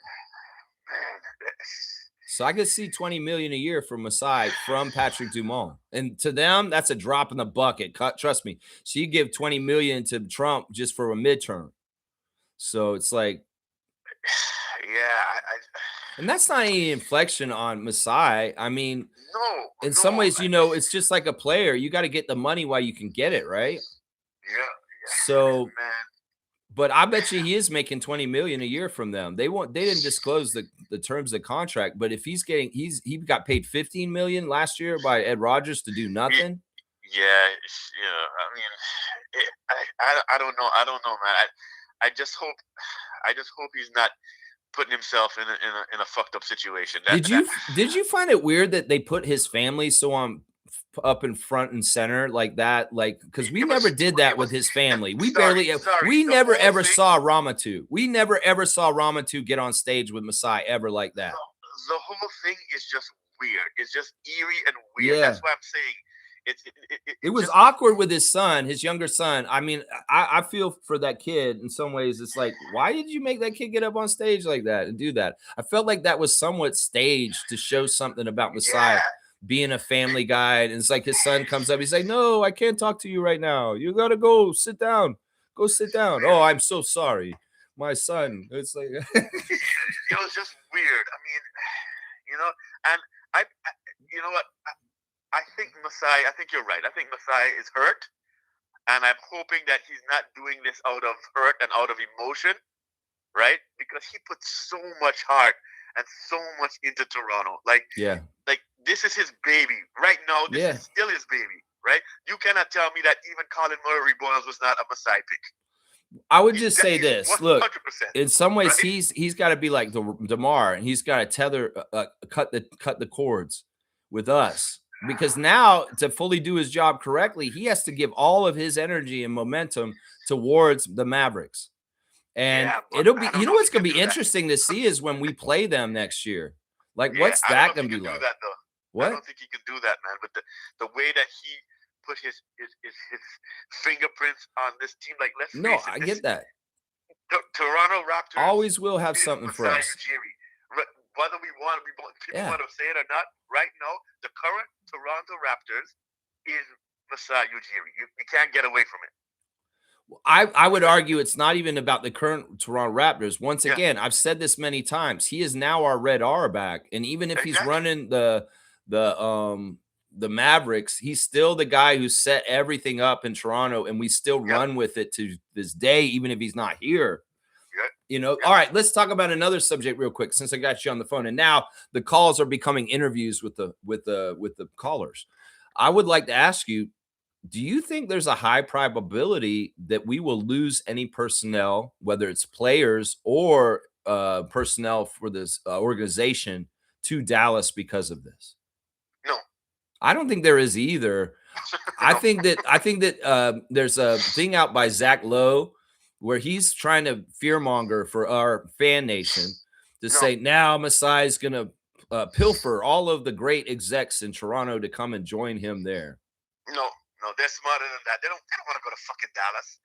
So I could see $20 million a year from Masai from Patrick Dumont. And to them, that's a drop in the bucket. Trust me. So you give $20 million to Trump just for a midterm. So it's like, and that's not any inflection on Masai. I mean, in some ways, it's just like a player. You got to get the money while you can get it, right? Yeah. So, but I bet you he is making $20 million a year from them. They didn't disclose the terms of the contract, but if he got paid $15 million last year by Ed Rogers to do nothing. Yeah. I mean, I don't know. I don't know, man. I just hope he's not putting himself in a fucked up situation. Did you find it weird that they put his family so on up in front and center like that? Like, because we never did that with his family. We never ever saw Ramatu. We never ever saw Ramatu get on stage with Masai ever like that. The whole thing is just weird. It's just eerie and weird. That's why I'm saying it was awkward with his son, his younger son. I mean, I feel for that kid in some ways. It's like, why did you make that kid get up on stage like that and do that? I felt like that was somewhat staged to show something about Masai being a family guy. And it's like his son comes up. He's like, no, I can't talk to you right now. You got to go sit down. Go sit down. Oh, I'm so sorry. My son. It's like, it was just weird. I mean, and you know what? I think Masai, I think you're right. I think Masai is hurt. And I'm hoping that he's not doing this out of hurt and out of emotion, right? Because he put so much heart and so much into Toronto. Like this is his baby. Right now, this is still his baby, right? You cannot tell me that even Colin Murray-Boyles was not a Masai pick. I would just say this. 100%. Look, in some ways, right? he's got to be like DeMar, and he's got to tether, cut the cords with us. Because now, to fully do his job correctly, he has to give all of his energy and momentum towards the Mavericks. And it'll be, what's going to be interesting to see is when we play them next year. Like, what's that going to be like? What? I don't think he can do that, man. But the way that he put his fingerprints on this team, like, let's face it, I get that. Toronto Raptors always will have something for us. Ujiri. Whether people want to say it or not, right now, the current Toronto Raptors is Masai Ujiri. You can't get away from it. I would argue it's not even about the current Toronto Raptors. Once again, I've said this many times. He is now our Red R back, and even if he's running the Mavericks, he's still the guy who set everything up in Toronto, and we still run with it to this day, even if he's not here. All right, let's talk about another subject real quick since I got you on the phone. And now the calls are becoming interviews with the callers. I would like to ask you, do you think there's a high probability that we will lose any personnel, whether it's players or personnel for this organization, to Dallas because of this? No. I don't think there is either. I think that there's a thing out by Zach Lowe where he's trying to fearmonger for our fan nation to say now Masai is going to pilfer all of the great execs in Toronto to come and join him there. No, they're smarter than that. They don't want to go to fucking Dallas.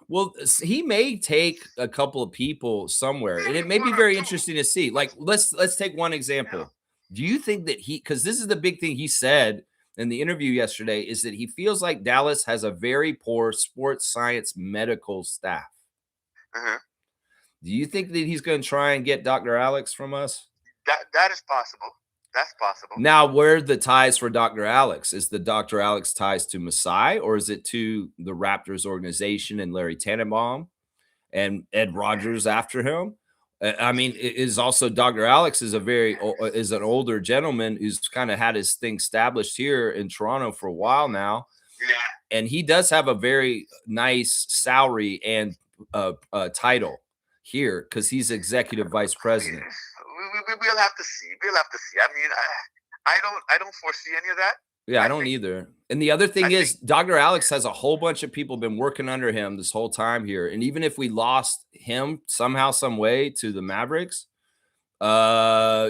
Well, he may take a couple of people somewhere, and it may be very interesting to see. Like, let's take one example. Do you think that because this is the big thing he said in the interview yesterday, is that he feels like Dallas has a very poor sports science medical staff. Do you think that he's going to try and get Dr. Alex from us? That is possible. That's possible. Now, where are the ties for Dr. Alex? Is the Dr. Alex ties to Masai, or is it to the Raptors organization and Larry Tannenbaum and Ed Rogers after him? I mean, it is also Dr. Alex is an older gentleman who's kind of had his thing established here in Toronto for a while now. Yeah. And he does have a very nice salary and title here because he's executive vice president. We'll have to see. I mean, I don't foresee any of that. Yeah, I don't either. And the other thing is, Dr. Alex has a whole bunch of people been working under him this whole time here. And even if we lost him somehow, some way to the Mavericks, I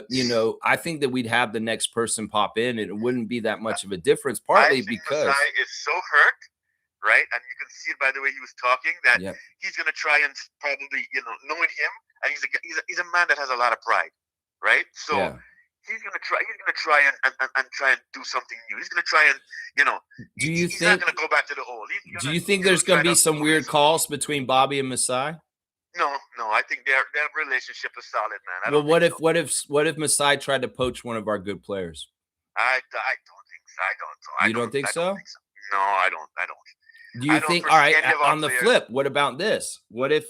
think that we'd have the next person pop in, and it wouldn't be that much of a difference. Partly because Masai is so hurt, right? And you can see it by the way he was talking that he's going to try and probably, knowing him, and he's a man that has a lot of pride, right? So. He's gonna try and try and do something new. He's gonna try and he's not gonna go back to the old. Do you think there's gonna be some weird calls between Bobby and Masai? No. I think their relationship is solid, man. Well, what if Masai tried to poach one of our good players? I don't think so. You don't think so? No, I don't. Do you think? All right. On the flip, what about this? What if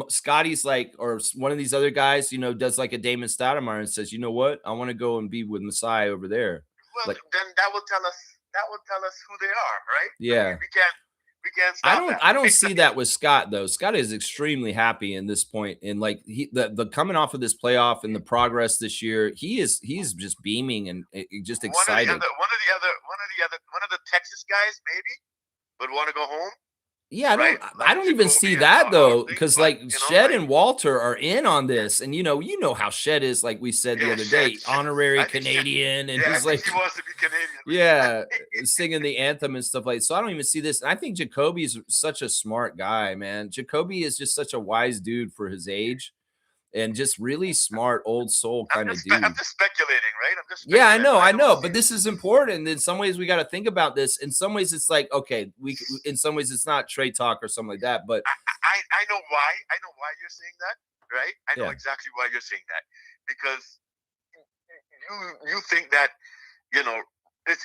Scotty's like, or one of these other guys, does like a Damon Stoudemire and says, you know what, I want to go and be with Masai over there. Well, then that will tell us who they are, right? Yeah. We We can't stop that. I don't see that with Scott though. Scott is extremely happy in this point, and like the coming off of this playoff and the progress this year, he's just beaming and just excited. One of the Texas guys maybe would want to go home. Yeah, right? I don't even see Jacoby that and though, things, because but, like you know, Shed like- and Walter are in on this, and you know how Shed is. Like we said the Yeah, other day, Shed. honorary I think Shed- Canadian, and Yeah, I he's think like, he wants to be Canadian. yeah, singing the anthem and stuff like. So I don't even see this. And I think Jacoby's such a smart guy, man. Jacoby is just such a wise dude for his age, and just really smart, old soul kind of dude. I'm just speculating, right? I'm just Yeah, I speculating. know, don't but see- this is important. In some ways, we got to think about this. In some ways, it's like, okay, in some ways, it's not trade talk or something like that. But I know why. I know why you're saying that, right? I know Yeah. exactly why you're saying that because you think that it's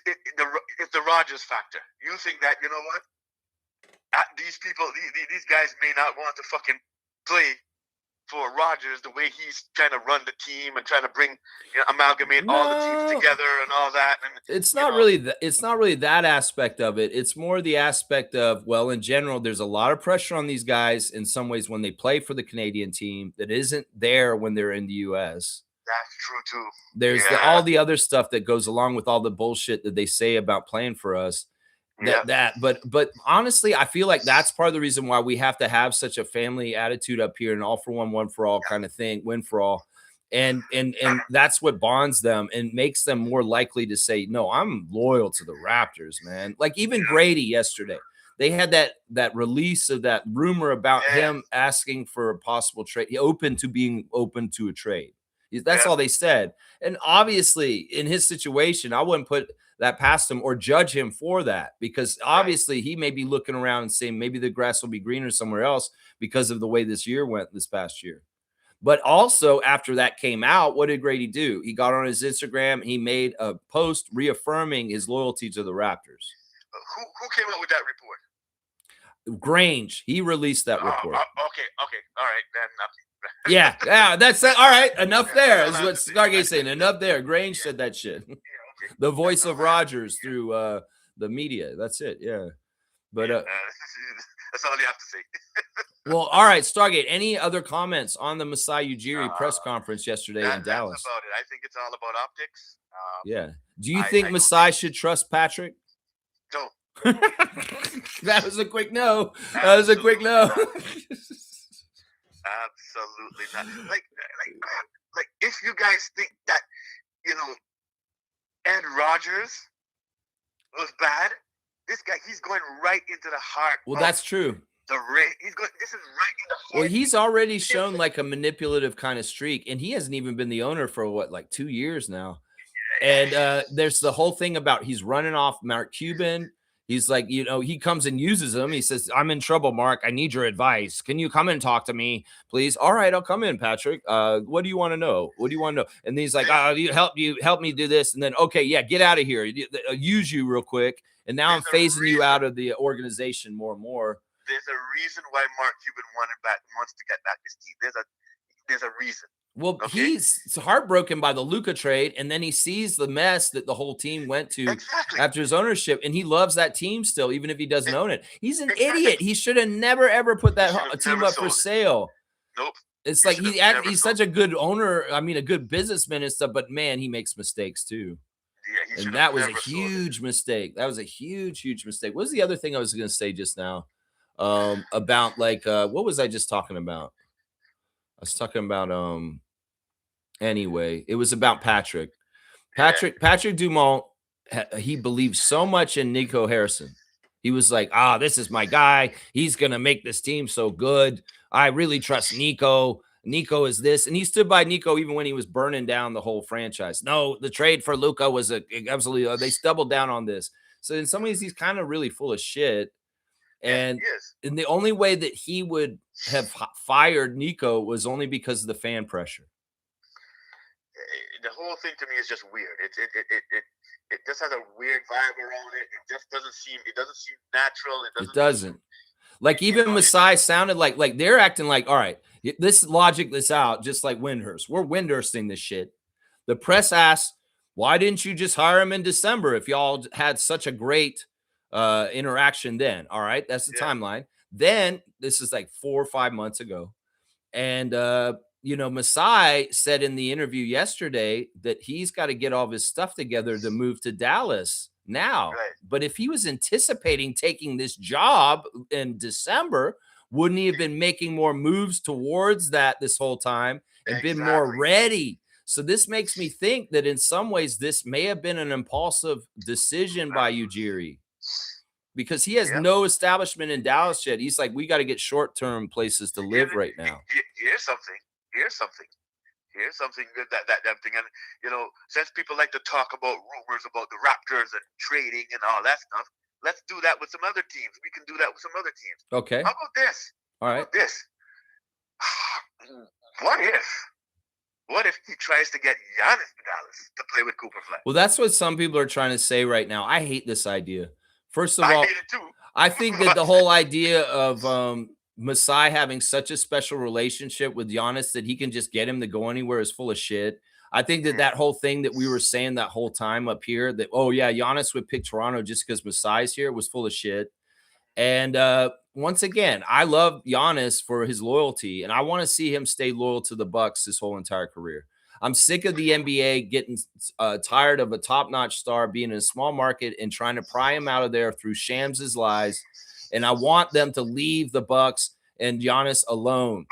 the Rodgers factor. You think that what these people, these guys may not want to fucking play for Rodgers the way he's trying to run the team and trying to bring amalgamate all the No. teams together and all that. And it's not really that aspect of it. It's more the aspect of, well, in general, there's a lot of pressure on these guys in some ways when they play for the Canadian team that isn't there when they're in the U.S. that's true too. There's all the other stuff that goes along with all the bullshit that they say about playing for us. But honestly, I feel like that's part of the reason why we have to have such a family attitude up here, and all for one for all kind of thing, win for all. And that's what bonds them and makes them more likely to say, no, I'm loyal to the Raptors, man. Like even Grady yesterday, they had that release of that rumor about him asking for a possible trade. Being open to a trade. That's all they said. And obviously in his situation, I wouldn't put that past him or judge him for that, because obviously he may be looking around and saying maybe the grass will be greener somewhere else because of the way this year went this past year. But also after that came out, what did Grady do? He got on his Instagram. He made a post reaffirming his loyalty to the Raptors. Who came up with that report? Grange. He released that report. Okay. All right. Then. Yeah. That's it. All right. Enough there is what Stargate's saying. Enough there. Grange said that shit. Okay. The voice of Rodgers through the media. That's it. Yeah. But that's all you have to say. well, all right, Stargate. Any other comments on the Masai Ujiri press conference yesterday in Dallas? That's about it. I think it's all about optics. Yeah. Do you think Masai should trust Patrick? No. That was a quick no. That was a quick no. Absolutely not. Like if you guys think that Ed Rodgers was bad, this guy, he's going right into the heart. Well, that's true. The ring. This is right in the heart. Well, he's already shown like a manipulative kind of streak, and he hasn't even been the owner for like 2 years now. And there's the whole thing about he's running off Mark Cuban. He's like, he comes and uses him. He says, I'm in trouble, Mark. I need your advice. Can you come and talk to me, please? All right, I'll come in, Patrick. What do you want to know? What do you want to know? And he's like, you help me do this. And then, okay, yeah, get out of here. I'll use you real quick. And now I'm phasing you out of the organization more and more. There's a reason why Mark Cuban wants to get back his team. There's a reason. Well, he's heartbroken by the Luka trade, and then he sees the mess that the whole team went to after his ownership, and he loves that team still, even if he doesn't own it. He's an idiot. He should have never, ever put that team up for sale. Nope. It's like he's such a good owner. I mean, a good businessman and stuff, but man, he makes mistakes too. Yeah, and that was a huge mistake. That was a huge mistake. What was the other thing I was going to say just now? About like, what was I just talking about? I was talking about, anyway, it was about Patrick Dumont. He believed so much in Nico Harrison. He was like, this is my guy. He's going to make this team so good. I really trust Nico. Nico is this. And he stood by Nico even when he was burning down the whole franchise. No, the trade for Luka was absolutely, they doubled down on this. So in some ways, he's kind of really full of shit. And the only way that he would have fired Nico was only because of the fan pressure. The whole thing to me is just weird. It just has a weird vibe around it. It just doesn't seem natural. It doesn't. Like even Masai sounded like they're acting like, all right, this logic this out, just like Windhurst. We're Windhursting this shit. The press asked, why didn't you just hire him in December if y'all had such a great interaction then. All right, that's the timeline. Then this is like 4 or 5 months ago. And Masai said in the interview yesterday that he's got to get all of his stuff together to move to Dallas now. Right. But if he was anticipating taking this job in December, wouldn't he have been making more moves towards that this whole time and been more ready? So this makes me think that in some ways this may have been an impulsive decision by Ujiri, because he has no establishment in Dallas yet. He's like, we got to get short-term places to live right now. Here's something good that damn thing. And since people like to talk about rumors about the Raptors and trading and all that stuff, let's do that with some other teams. We can do that with some other teams. Okay. How about this? All right. How about this? What if he tries to get Giannis to Dallas to play with Cooper Flag? Well, that's what some people are trying to say right now. I hate this idea. First of all, I hate it too. I think that the whole idea of Masai having such a special relationship with Giannis that he can just get him to go anywhere is full of shit. I think that whole thing that we were saying that whole time up here that, oh yeah, Giannis would pick Toronto just because Masai's here was full of shit. And once again, I love Giannis for his loyalty, and I want to see him stay loyal to the Bucks his whole entire career. I'm sick of the NBA getting tired of a top-notch star being in a small market and trying to pry him out of there through Shams' lies. And I want them to leave the Bucks and Giannis alone.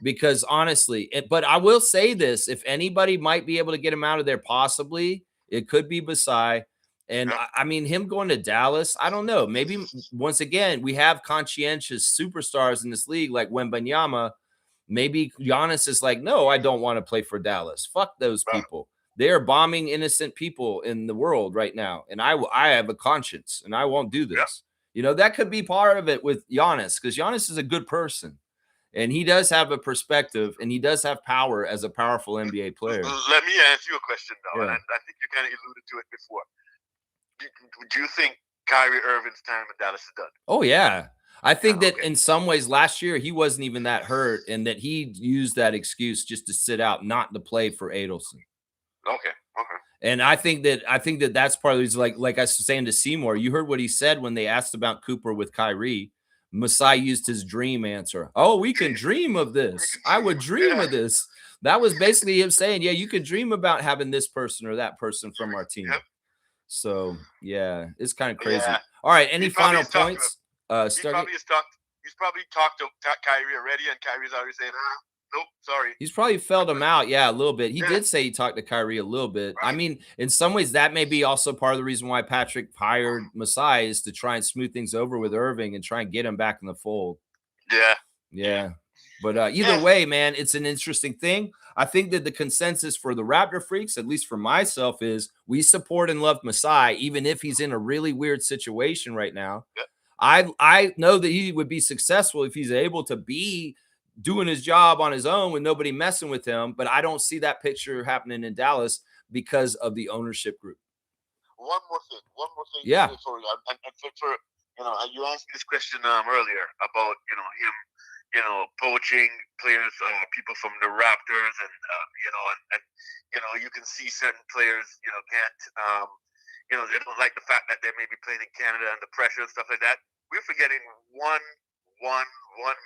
Because honestly, but I will say this, if anybody might be able to get him out of there, possibly, it could be Masai. And I mean, him going to Dallas, I don't know. Maybe once again, we have conscientious superstars in this league like Wembanyama. Maybe Giannis is like, no, I don't want to play for Dallas. Fuck those people. They are bombing innocent people in the world right now. And I have a conscience and I won't do this. That could be part of it with Giannis, because Giannis is a good person. And he does have a perspective, and he does have power as a powerful NBA player. Let me ask you a question, though, and I think you kind of alluded to it before. Do you think Kyrie Irving's time in Dallas is done? Oh, yeah. I think that in some ways last year he wasn't even that hurt, and that he used that excuse just to sit out, not to play for Adelson. Okay. And I think that that's part of the reason, like I was saying to Seymour, you heard what he said when they asked about Cooper with Kyrie. Masai used his dream answer. Oh, we can dream of this. I would dream of this. That was basically him saying, yeah, you could dream about having this person or that person from our team. So, yeah, it's kind of crazy. Yeah. All right, any final points? He's probably talked to Kyrie already, and Kyrie's already saying, nope, sorry. He's probably felt him out, a little bit. He did say he talked to Kyrie a little bit. Right. I mean, in some ways, that may be also part of the reason why Patrick hired Masai, is to try and smooth things over with Irving and try and get him back in the fold. Yeah. But either way, man, it's an interesting thing. I think that the consensus for the Raptor freaks, at least for myself, is we support and love Masai, even if he's in a really weird situation right now. Yep. I know that he would be successful if he's able to be doing his job on his own with nobody messing with him, but I don't see that picture happening in Dallas because of the ownership group. One more thing. Yeah. For you asked me this question earlier about him, poaching players, people from the Raptors, and you can see certain players, can't, they don't like the fact that they may be playing in Canada and the pressure and stuff like that. We're forgetting one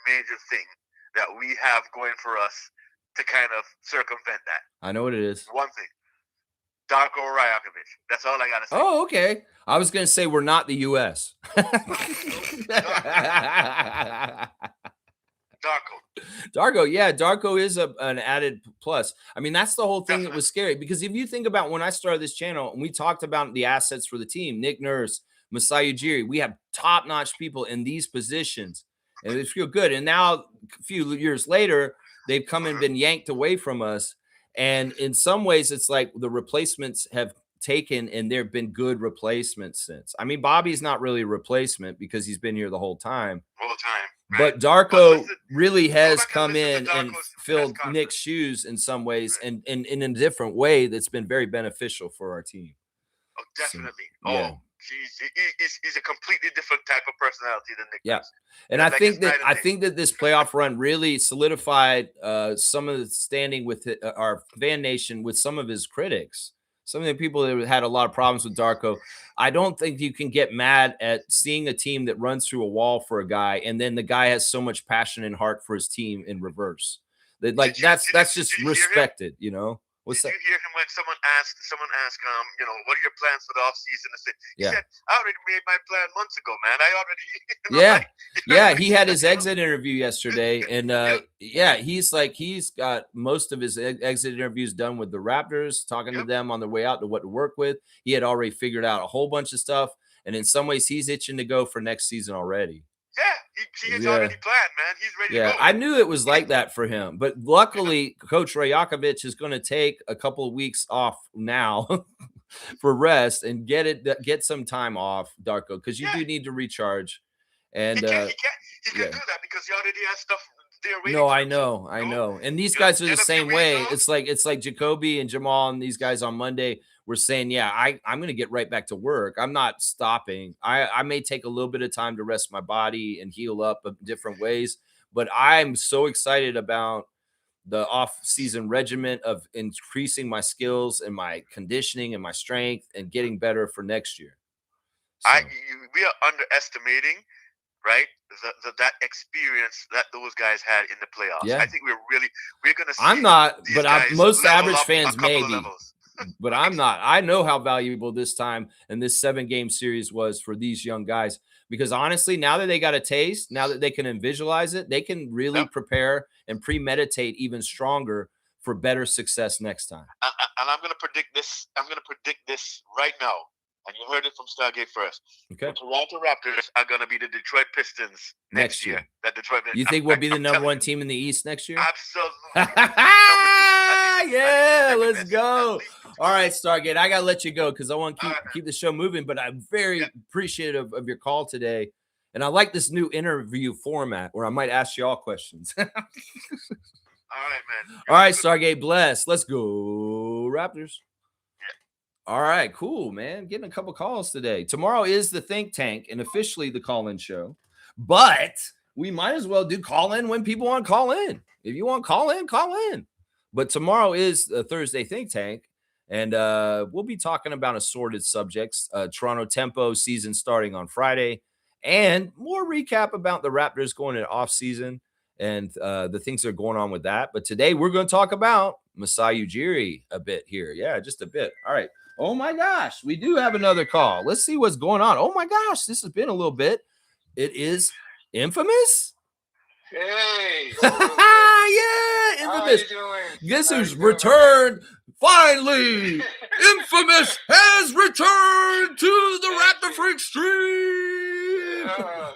major thing that we have going for us to kind of circumvent that. I know what it is. One thing. Darko Rajakovic. That's all I got to say. Oh, okay. I was going to say we're not the U.S. Darko, yeah, Darko is an added plus. I mean, that's the whole thing that was scary, because if you think about when I started this channel and we talked about the assets for the team, Nick Nurse, Masai Ujiri, we have top-notch people in these positions, and they feel good. And now, a few years later, they've come and been yanked away from us. And in some ways, it's like the replacements have taken, and there have been good replacements since. I mean, Bobby's not really a replacement because he's been here the whole time. Right. But Darko really has come in and filled Nick's shoes in some ways, and in a different way that's been very beneficial for our team. Oh, definitely. So, yeah. He's a completely different type of personality than Nick. Yeah. And I think that this playoff run really solidified some of the standing with our fan nation with some of his critics. Some of the people that had a lot of problems with Darko. I don't think you can get mad at seeing a team that runs through a wall for a guy, and then the guy has so much passion and heart for his team in reverse. That like that's just respected, you know. What's Did that? you hear him when someone asked, what are your plans for the off season? He Yeah. said, I already made my plan months ago, man. I already, Yeah. like, Yeah, he had his exit interview yesterday, and yeah, he's got most of his exit interviews done with the Raptors, talking to them on their way out to what to work with. He had already figured out a whole bunch of stuff, and in some ways, he's itching to go for next season already. Yeah, he is already planned, man. He's ready to go. I knew it was like that for him, but luckily, Coach Rajakovic is going to take a couple of weeks off now for rest and get some time off, Darko, because you do need to recharge. And he can do that because he already has stuff there waiting. No, I know. And these guys are the same way. It's like Jacoby and Jamal and these guys on Monday were saying, yeah, I'm going to get right back to work. I'm not stopping. I may take a little bit of time to rest my body and heal up in different ways, but I'm so excited about the off-season regimen of increasing my skills and my conditioning and my strength and getting better for next year. So. We are underestimating, right, that experience that those guys had in the playoffs. Yeah. I think we're going to see. I'm not, but most average fans may be. But I'm not. I know how valuable this time and this 7-game series was for these young guys, because honestly, now that they got a taste, now that they can visualize it, they can really prepare and premeditate even stronger for better success next time. And I'm going to predict this. I'm going to predict this right now. And you heard it from Stargate first. Okay. The Toronto Raptors are going to be the Detroit Pistons next year. You think we'll be the number one team in the East next year? Absolutely. Yeah, let's go. All right, Stargate, I got to let you go because I want to keep the show moving, but I'm very appreciative of your call today. And I like this new interview format where I might ask you all questions. All right, man. All right, Stargate, bless. Let's go, Raptors. All right, cool, man. Getting a couple calls today. Tomorrow is the Think Tank and officially the call-in show, but we might as well do call-in when people want to call in. If you want to call in, call in. But tomorrow is the Thursday Think Tank, and we'll be talking about assorted subjects. Toronto Tempo season starting on Friday, and more recap about the Raptors going into off-season and the things that are going on with that. But today we're going to talk about Masai Ujiri a bit here. Yeah, just a bit. All right. Oh, my gosh. We do have another call. Let's see what's going on. Oh, my gosh. This has been a little bit. It is Infamous. Hey. Yeah, Infamous. Guess who's returned? Finally, Infamous has returned to the Raptor Freak stream. I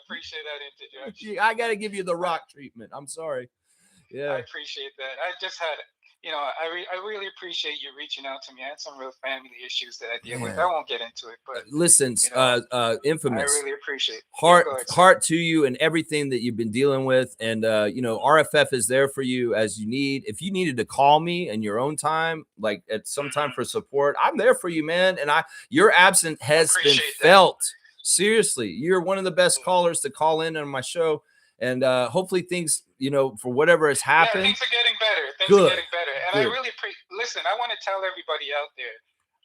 appreciate that interjection. I got to give you the rock treatment. I'm sorry. Yeah. I appreciate that. I just had I really appreciate you reaching out to me. I had some real family issues that I deal with. I won't get into it, but listen, Infamous. I really appreciate heart to you and everything that you've been dealing with. And RFF is there for you as you need. If you needed to call me in your own time, like at some time for support, I'm there for you, man. And your absence has been felt. Seriously, you're one of the best callers to call in on my show. And hopefully things, for whatever has happened. Yeah, things are getting better. Things are getting better. And I really listen, I want to tell everybody out there,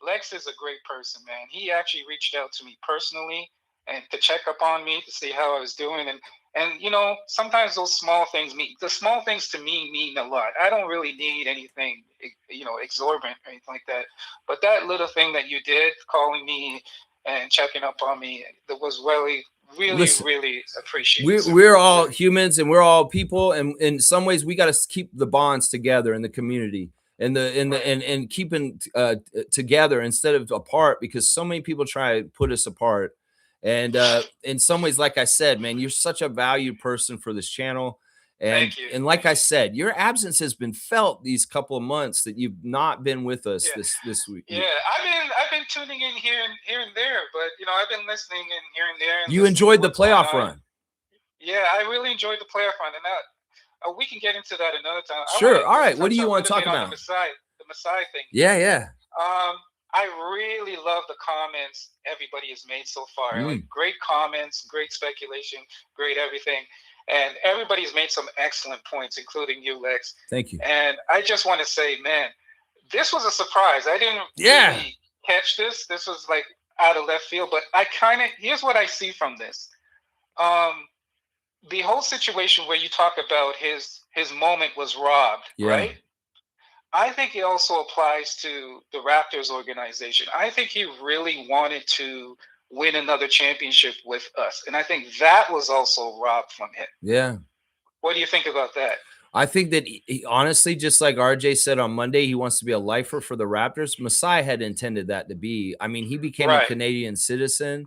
Lex is a great person, man. He actually reached out to me personally and to check up on me, to see how I was doing. And sometimes those small things to me mean a lot. I don't really need anything, exorbitant or anything like that. But that little thing that you did, calling me and checking up on me, that was really appreciate it. We're all humans and we're all people, and in some ways we got to keep the bonds together in the community and keeping together instead of apart, because so many people try to put us apart. And in some ways, like I said, man, you're such a valued person for this channel. Thank you. And like I said, your absence has been felt these couple of months that you've not been with us this week. Yeah, I've been tuning in here and there, but I've been listening in here and there. And you enjoyed the playoff run. Yeah, I really enjoyed the playoff run, and we can get into that another time. Sure. All right. What do you want to talk about? The Masai thing. Yeah. I really love the comments everybody has made so far. Like, great comments, great speculation, great everything. And everybody's made some excellent points, including you, Lex. Thank you. And I just want to say, man, this was a surprise. I didn't really catch this. This was like out of left field, but here's what I see from this. The whole situation where you talk about his moment was robbed, right? I think it also applies to the Raptors organization. I think he really wanted to win another championship with us, and I think that was also robbed from him. Yeah. What do you think about that? I think that he, honestly, just like RJ said on Monday, he wants to be a lifer for the Raptors. Masai had intended that to be. I mean, he became a Canadian citizen.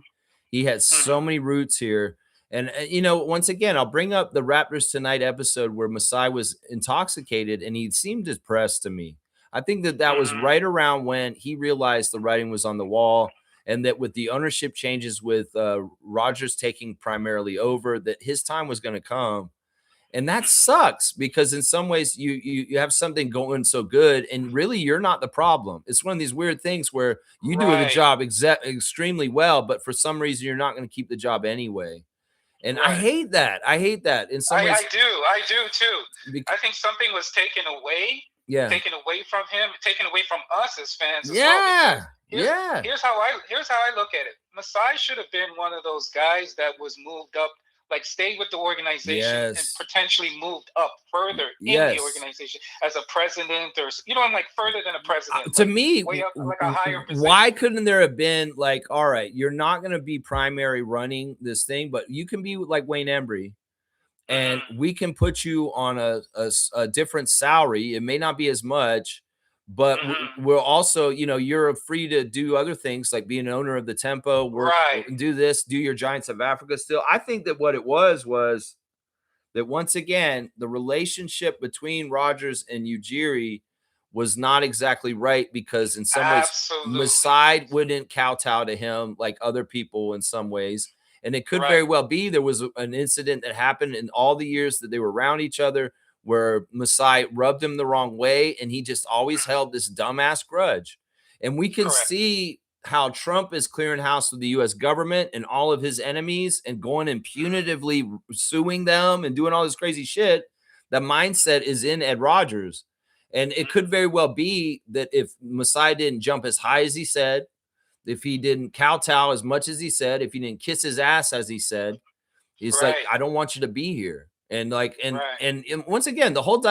He had so many roots here. And, you know, once again, I'll bring up the Raptors Tonight episode where Masai was intoxicated and he seemed depressed to me. I think that was right around when he realized the writing was on the wall, and that with the ownership changes with Rodgers taking primarily over, that his time was going to come. And that sucks because in some ways you have something going so good and really you're not the problem. It's one of these weird things where you do the job extremely well, but for some reason you're not going to keep the job anyway. And I hate that. I hate that. In some ways, I do too. I think something was taken away. Taken away from him, taken away from us as fans. As well. Here's how I look at it. Masai should have been one of those guys that was moved up, like stayed with the organization and potentially moved up further in the organization as a president, or I'm like further than a president. To like me, way up, like a higher position. Why couldn't there have been like, all right, you're not going to be primary running this thing, but you can be like Wayne Embry, and we can put you on a different salary. It may not be as much, but we're also, you're free to do other things like be an owner of the Tempo, work, do this, do your Giants of Africa still. I think that what it was that once again, the relationship between Rodgers and Ujiri was not exactly right because in some ways, Masai wouldn't kowtow to him like other people in some ways. And it could very well be there was an incident that happened in all the years that they were around each other where Masai rubbed him the wrong way, and he just always held this dumbass grudge. And we can see how Trump is clearing house with the U.S. government and all of his enemies and going and punitively suing them and doing all this crazy shit. The mindset is in Ed Rodgers. And it could very well be that if Masai didn't jump as high as he said, if he didn't kowtow as much as he said, if he didn't kiss his ass as he said, he's like, I don't want you to be here. And like, and once again, the whole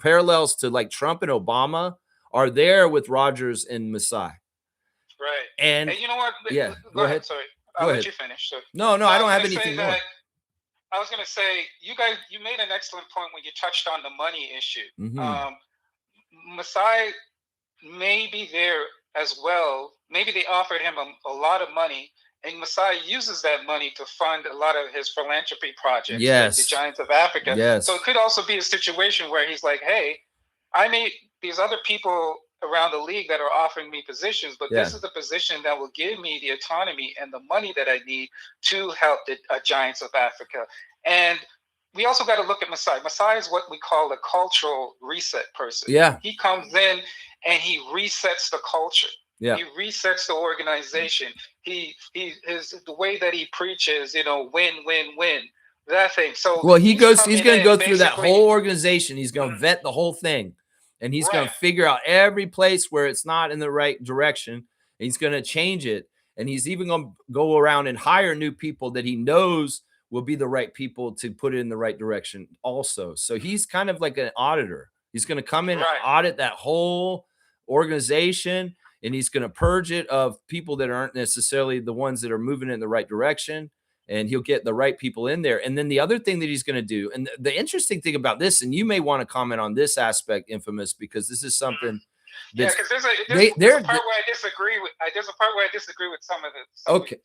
parallels to like Trump and Obama are there with Rodgers and Masai. Right. And you know what? Go ahead. Sorry. I'll let you finish. So, no, I don't have anything more. I was going to say, you made an excellent point when you touched on the money issue. Masai may be there as well. Maybe they offered him a lot of money, and Masai uses that money to fund a lot of his philanthropy projects, like the Giants of Africa. So it could also be a situation where he's like, hey, I made these other people around the league that are offering me positions, but this is the position that will give me the autonomy and the money that I need to help the Giants of Africa. And we also got to look at Masai. Masai is what we call a cultural reset person. He comes in and he resets the culture. He resets the organization. The way that he preaches, win, win, win, that thing. So he's going to go through that whole organization. He's going to vet the whole thing, and he's going to figure out every place where it's not in the right direction. He's going to change it, and he's even going to go around and hire new people that he knows will be the right people to put it in the right direction also. So he's kind of like an auditor. He's going to come in and audit that whole organization, and he's going to purge it of people that aren't necessarily the ones that are moving in the right direction, and he'll get the right people in there. And then the other thing that he's going to do, and the interesting thing about this, and you may want to comment on this aspect, Infamous, because this is something because there's a part where I disagree with. There's a part where I disagree with some of it.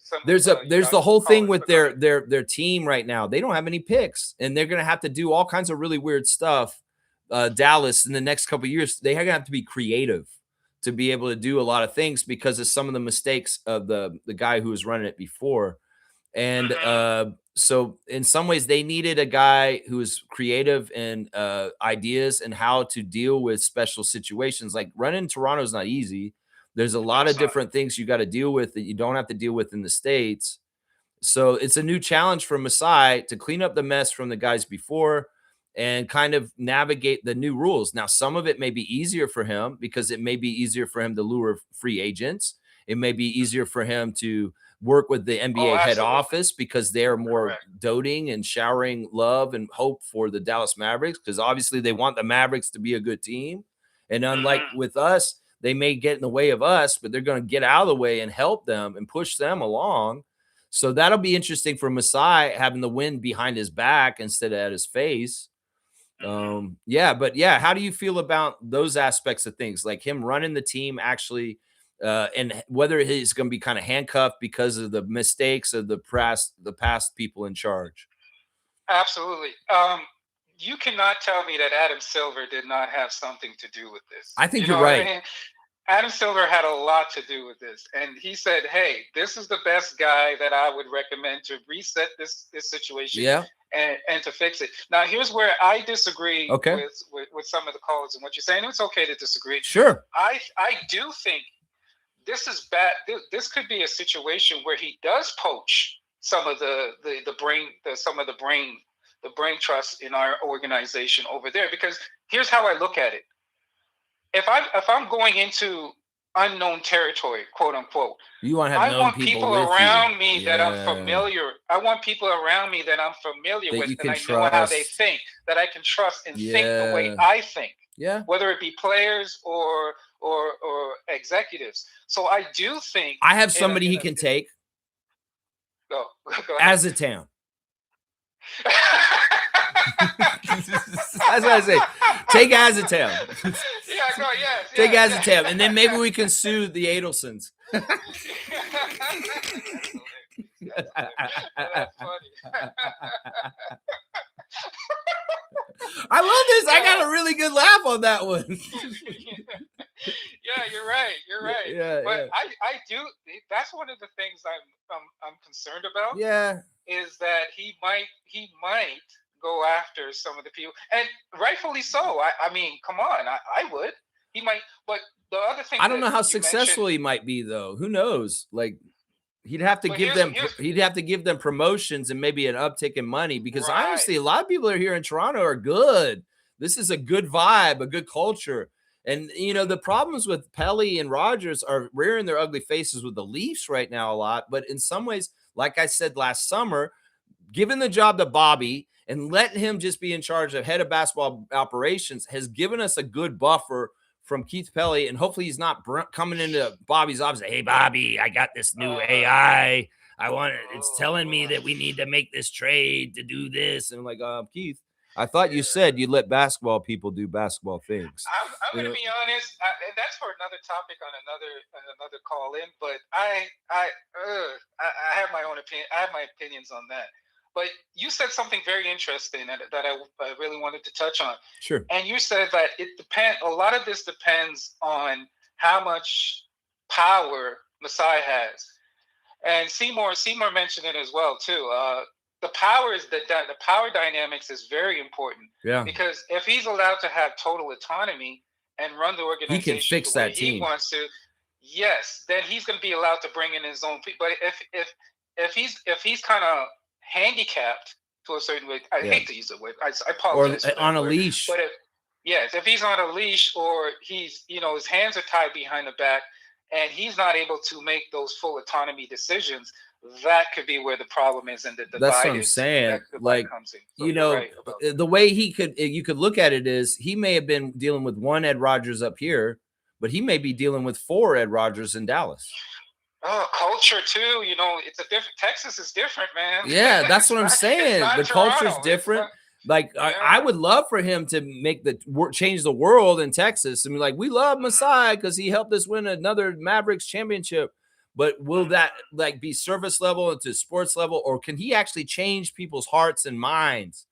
There's the whole thing with their team right now. They don't have any picks, and they're going to have to do all kinds of really weird stuff. Dallas in the next couple of years, they're going to have to be creative to be able to do a lot of things because of some of the mistakes of the guy who was running it before. And so in some ways they needed a guy who was creative and ideas and how to deal with special situations. Like running Toronto is not easy. There's a lot of different things you got to deal with that you don't have to deal with in the States. So it's a new challenge for Masai to clean up the mess from the guys before. and kind of navigate the new rules. Now, some of it may be easier for him because it may be easier for him to lure free agents. It may be easier for him to work with the NBA head office because they're more doting and showering love and hope for the Dallas Mavericks, because obviously they want the Mavericks to be a good team. And unlike with us, they may get in the way of us, but they're going to get out of the way and help them and push them along. So that'll be interesting for Masai, having the wind behind his back instead of at his face. How do you feel about those aspects of things, like him running the team actually, and whether he's going to be kind of handcuffed because of the mistakes of the past people in charge? Absolutely. You cannot tell me that Adam Silver did not have something to do with this. I think you're right. I mean? Adam Silver had a lot to do with this. And he said, hey, this is the best guy that I would recommend to reset this situation and to fix it. Now, here's where I disagree with some of the callers and what you're saying. It's okay to disagree. Sure. I do think this is bad. This could be a situation where he does poach some of the brain trust in our organization over there, because here's how I look at it. If I'm going into unknown territory, quote unquote, you want to have known people around me that I'm familiar. I want people around me that I'm familiar with, and I know how they think, that I can trust and think the way I think. Yeah. Whether it be players or executives. So I do think I have somebody he can take. Go ahead. Azatown. That's what I say. Take Azatown. Take Azatown, and then maybe we can sue the Adelsons. That's funny. I love this. I got a really good laugh on that one. Yeah, you're right. Yeah, but I do. That's one of the things I'm concerned about. Yeah, is that he might go after some of the people, and rightfully so. I mean, come on, I would. He might, but the other thing, I don't know how successful he might be, though. Who knows? Like, he'd have to give them promotions and maybe an uptick in money, because honestly, a lot of people here in Toronto are good. This is a good vibe, a good culture. And, the problems with Pelly and Rogers are rearing their ugly faces with the Leafs right now a lot. But in some ways, like I said last summer, giving the job to Bobby and letting him just be in charge of head of basketball operations has given us a good buffer from Keith Pelly. And hopefully he's not coming into Bobby's office. Hey, Bobby, I got this new AI. It's telling me that we need to make this trade to do this. And I'm like, Keith, I thought you said you let basketball people do basketball things. I'm going to be honest, and that's for another topic on another call in. But I have my own opinion. I have my opinions on that. But you said something very interesting that I really wanted to touch on. Sure. And you said that a lot of this depends on how much power Masai has. And Seymour mentioned it as well too. The power dynamics is very important. Yeah. Because if he's allowed to have total autonomy and run the organization, he can fix that team. He wants to. Yes, then he's going to be allowed to bring in his own people. But if he's kind of handicapped to a certain way, I hate to use the word. I apologize. Or on a leash. But if he's on a leash, or he's his hands are tied behind the back, and he's not able to make those full autonomy decisions, that could be where the problem is, and the divide. That's what I'm saying. Like, so the way you could look at it is, he may have been dealing with one Ed Rogers up here, but he may be dealing with 4 Ed Rogers in Dallas. Oh, culture too. It's a different. Texas is different, man. Yeah, that's what I'm saying. The culture's different. I would love for him to make change the world in Texas. I mean, like, we love Masai because he helped us win another Mavericks championship. But will that be service level into sports level, or can he actually change people's hearts and minds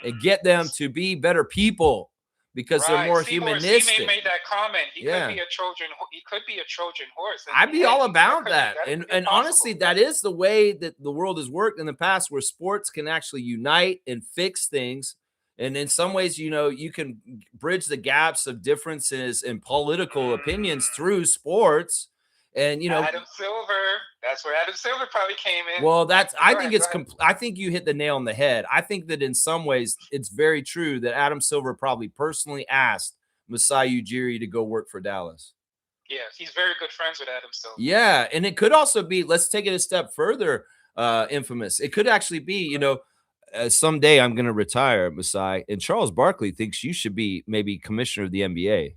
and get them to be better people because they're more humanistic? He made that comment. He could be a Trojan. He could be a Trojan horse. I'd be all about that. And honestly, that is the way that the world has worked in the past, where sports can actually unite and fix things. And in some ways, you can bridge the gaps of differences in political opinions through sports. And Adam Silver. That's where Adam Silver probably came in. Well, I think you hit the nail on the head. I think that in some ways it's very true that Adam Silver probably personally asked Masai Ujiri to go work for Dallas. Yeah, he's very good friends with Adam Silver. Yeah, and it could also be, let's take it a step further, infamous. It could actually be, someday I'm going to retire, Masai, and Charles Barkley thinks you should be maybe commissioner of the NBA.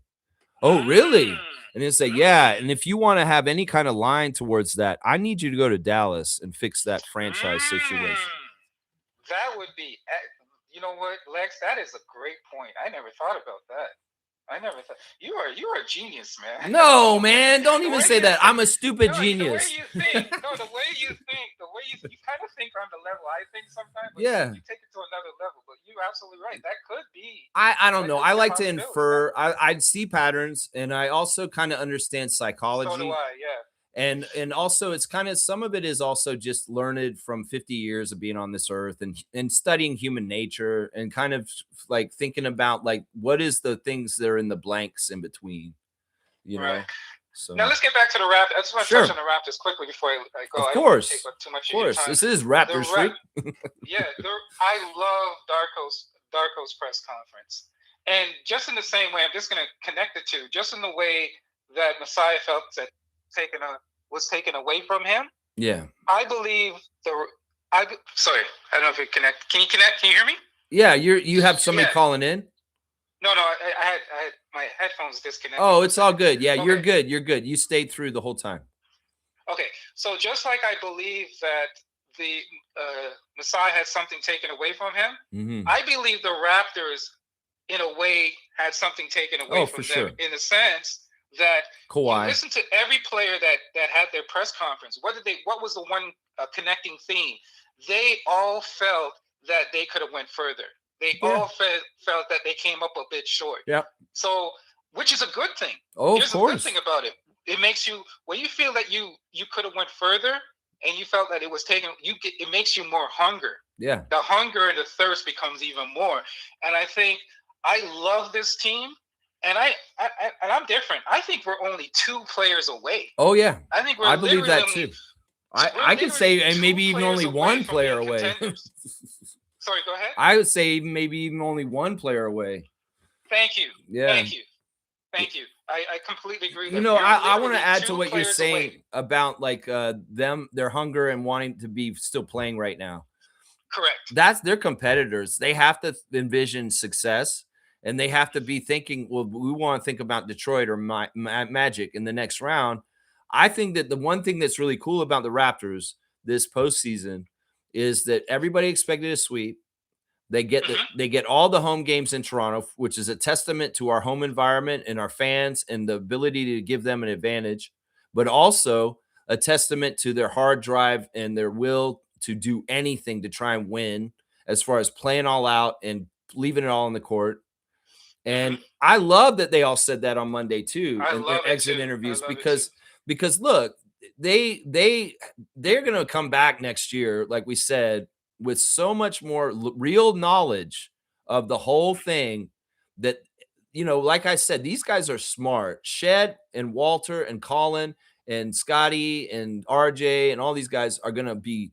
Oh, really? And then say, yeah, and if you want to have any kind of line towards that, I need you to go to Dallas and fix that franchise situation. That would be, you know what, Lex? That is a great point. I never thought about that. I never thought you are a genius, man. No, man, don't even say that. I'm a stupid genius. The way you think, you kind of think on the level I think sometimes. But yeah, you take it to another level. But you're absolutely right. That could be. I don't know. I like to infer. I see patterns, and I also kind of understand psychology. So do I. Yeah. And also it's kind of, some of it is also just learned from 50 years of being on this earth and studying human nature and kind of like thinking about like what is the things that are in the blanks in between, right. So now let's get back to the Raptors. I just want to touch on the Raptors quickly before I go. Of course. I don't take too much of course. Of your time. This is Raptors Freak. Yeah, I love Darko's press conference. And just in the same way, I'm just going to connect the two, just in the way that Masai felt that was taken away from him. Yeah. I believe sorry, I don't know if you connect. Can you connect? Can you hear me? Yeah, you have somebody calling in? No, I had my headphones disconnected. Oh, it's all good. Yeah, okay. You're good. You stayed through the whole time. Okay. So just like I believe that the Masai had something taken away from him, I believe the Raptors in a way had something taken away from them in the sense that Kawhi. You listen to every player that had their press conference. What was the one connecting theme? They all felt that they could have went further. They all felt that they came up a bit short. Yeah. So, which is a good thing. Oh, Here's of course. a good thing about it. It makes you, when you feel that you could have went further and you felt that it was taken, it makes you more hunger. Yeah. The hunger and the thirst becomes even more. And I think I love this team. And I'm different. I think we're only 2 players away. Oh yeah, I believe that too. I could say, and maybe even only one player away. Sorry, go ahead. I would say maybe even only one player away. Thank you. Yeah. Thank you. I completely agree. I want to add to what you're saying about like their hunger and wanting to be still playing right now. Correct. They're competitors. They have to envision success. And they have to be thinking, well, we want to think about Detroit or Magic in the next round. I think that the one thing that's really cool about the Raptors this postseason is that everybody expected a sweep. They get all the home games in Toronto, which is a testament to our home environment and our fans and the ability to give them an advantage, but also a testament to their hard drive and their will to do anything to try and win as far as playing all out and leaving it all on the court. And I love that they all said that on Monday too in their exit interviews because look, they're going to come back next year, like we said, with so much more real knowledge of the whole thing that, like I said, these guys are smart. Shed and Walter and Colin and Scotty and RJ and all these guys are going to be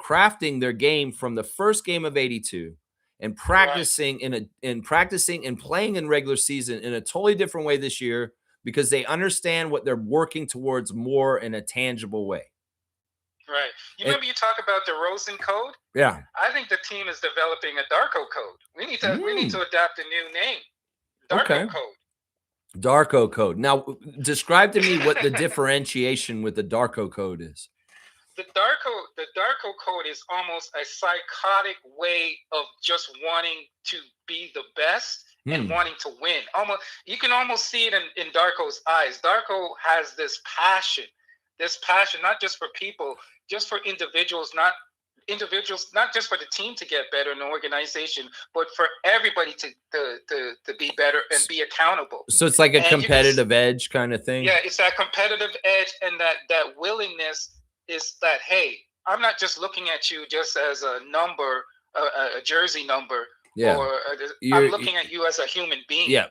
crafting their game from the first game of 82. And practicing practicing and playing in regular season in a totally different way this year because they understand what they're working towards more in a tangible way. Right. Remember you talk about the Rosen code? Yeah. I think the team is developing a Darko code. We need to adapt a new name. Darko code. Darko code. Now, describe to me what the differentiation with the Darko code is. The Darko code is almost a psychotic way of just wanting to be the best and wanting to win. You can almost see it in Darko's eyes. Darko has this passion, not just for people, just for individuals, not just for the team to get better in the organization, but for everybody to be better and be accountable. So it's like a competitive edge kind of thing. Yeah, it's that competitive edge and that willingness. Is that, hey, I'm not just looking at you just as a number, a jersey number, or I'm looking at you as a human being. Yeah.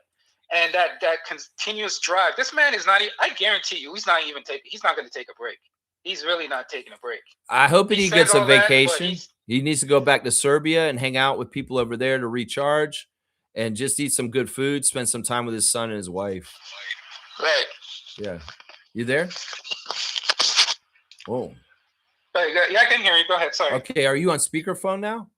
And that continuous drive. This man is not. I guarantee you, he's not going to take a break. He's really not taking a break. I hope he gets a vacation. He needs to go back to Serbia and hang out with people over there to recharge and just eat some good food, spend some time with his son and his wife. Right. Yeah. You there? Oh. Yeah, I can hear you. Go ahead. Sorry. Okay. Are you on speakerphone now?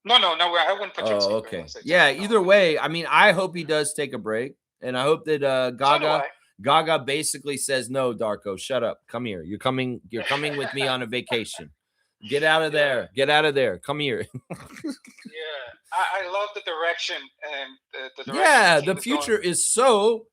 No. I wouldn't put you on speakerphone. Okay. Yeah. Either way, I mean, I hope he does take a break, and I hope that Gaga basically says, "No, Darko, shut up. Come here. You're coming with me on a vacation. Get out of there. Get out of there. Come here." I love the direction and the direction. Yeah, the future is so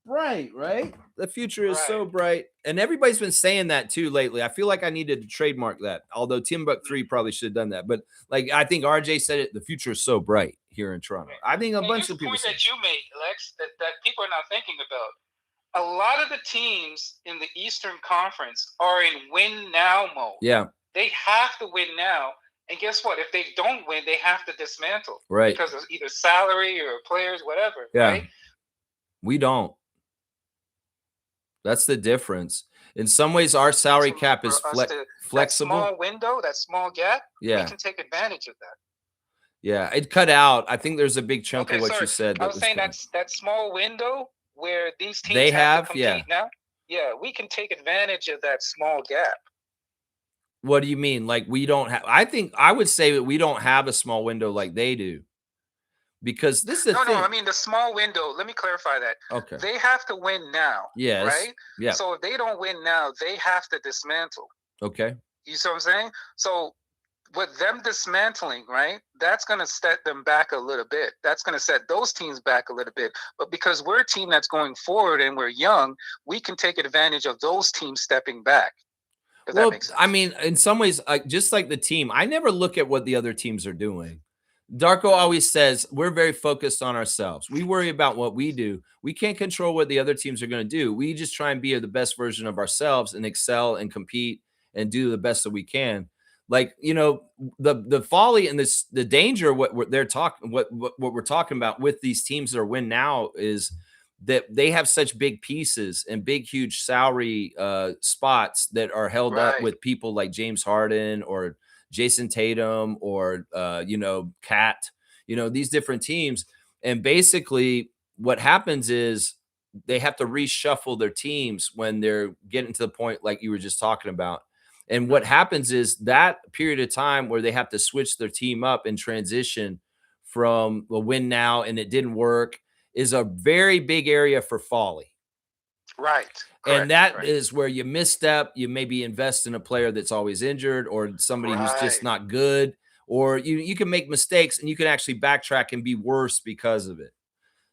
bright, right? The future is so bright. And everybody's been saying that too lately. I feel like I needed to trademark that. Although Timbuk3 probably should have done that. But like I think RJ said it, the future is so bright here in Toronto. I think a bunch of people point that you made, Lex, that people are not thinking about. A lot of the teams in the Eastern Conference are in win now mode. Yeah. They have to win now. And guess what? If they don't win, they have to dismantle. Right. Because of either salary or players, whatever. Yeah. Right? We don't. That's the difference. In some ways, our salary cap is flexible. That small window, that small gap, we can take advantage of that. Yeah, it cut out. I think there's a big chunk of what you said. I was saying that small window where these teams have to compete now. Yeah, we can take advantage of that small gap. What do you mean? Like we don't have? I would say that we don't have a small window like they do. Because this is the thing. No, I mean the small window. Let me clarify that. Okay. They have to win now. Yes. Right? Yeah. So if they don't win now, they have to dismantle. Okay. You see what I'm saying? So with them dismantling, right, that's going to set them back a little bit. That's going to set those teams back a little bit. But because we're a team that's going forward and we're young, we can take advantage of those teams stepping back. Well, I mean, in some ways, just like the team, I never look at what the other teams are doing. Darko always says we're very focused on ourselves. We worry about what we do. We can't control what the other teams are going to do. We just try and be the best version of ourselves and excel and compete and do the best that we can. Like, you know, the folly and the danger, what we're talking about with these teams that are win now is that they have such big pieces and big, huge salary spots that are held up with people like James Harden or Jason Tatum or, Cat, these different teams. And basically what happens is they have to reshuffle their teams when they're getting to the point like you were just talking about. And what happens is that period of time where they have to switch their team up and transition from a win now and it didn't work is a very big area for folly. Right. And that is where you misstep. You maybe invest in a player that's always injured or somebody who's just not good, or you can make mistakes and you can actually backtrack and be worse because of it.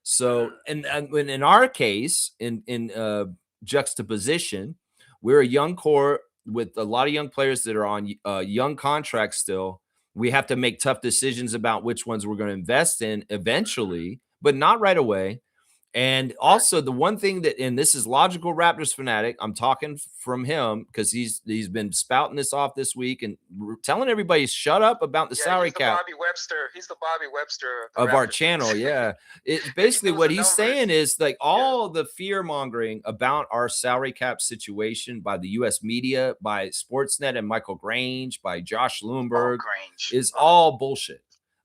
So, and in our case, in juxtaposition, we're a young core with a lot of young players that are on young contracts still. We have to make tough decisions about which ones we're going to invest in eventually, but not right away. And also the one thing that, and this is logical Raptors fanatic, I'm talking from him because he's been spouting this off this week and telling everybody shut up about the salary cap. He's the Bobby Webster of our channel. Yeah. It's basically what he's saying is like all the fear mongering about our salary cap situation by the US media, by Sportsnet and Michael Grange, by Josh Loomberg is all bullshit.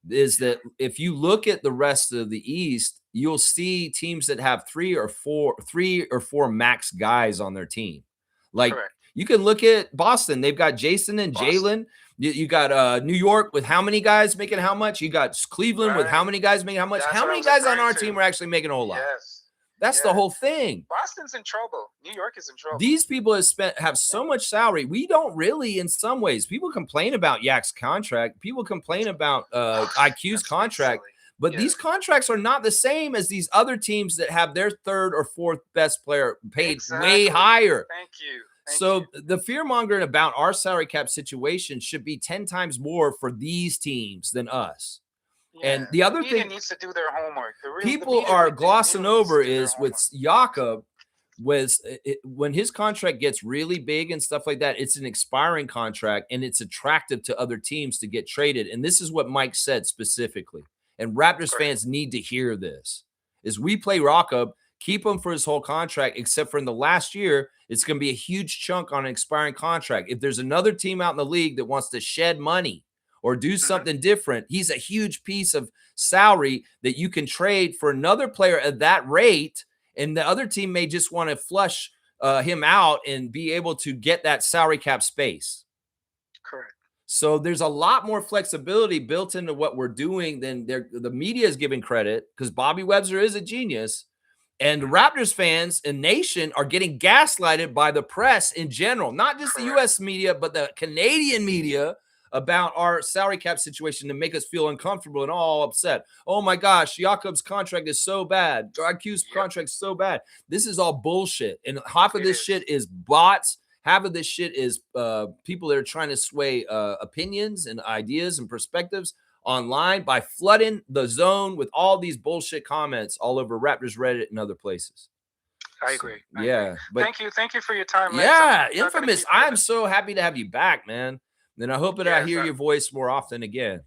Is that if you look at the rest of the East, you'll see teams that have three or four max guys on their team. Like you can look at Boston. They've got Jason and Jalen. You got New York with how many guys making how much? You got Cleveland with how many guys making how much? How many guys on our team are actually making a whole lot? That's the whole thing. Boston's in trouble. New York is in trouble. These people have so much salary. We don't really, in some ways, people complain about Yak's contract. People complain about IQ's contract. But these contracts are not the same as these other teams that have their third or fourth best player paid way higher. Thank you. So the fear mongering about our salary cap situation should be 10 times more for these teams than us. Yeah. And the other thing needs to do their homework. People are glossing over is with Jakob when his contract gets really big and stuff like that, it's an expiring contract and it's attractive to other teams to get traded. And this is what Mike said specifically. And Raptors fans need to hear this. is we play Rockab, keep him for his whole contract, except for in the last year, it's going to be a huge chunk on an expiring contract. If there's another team out in the league that wants to shed money or do something different, he's a huge piece of salary that you can trade for another player at that rate. And the other team may just want to flush him out and be able to get that salary cap space. Correct. So there's a lot more flexibility built into what we're doing than the media is giving credit, because Bobby Webster is a genius. And the Raptors fans and nation are getting gaslighted by the press in general, not just the U.S. media, but the Canadian media, about our salary cap situation to make us feel uncomfortable and all upset. Oh my gosh, Jakob's contract is so bad. IQ's contract is so bad. This is all bullshit. And half of this shit is bots. Half of this shit is people that are trying to sway opinions and ideas and perspectives online by flooding the zone with all these bullshit comments all over Raptors Reddit and other places. I agree. But thank you for your time. Yeah, Infamous. I'm so happy to have you back, man. And I hope that I hear your voice more often again.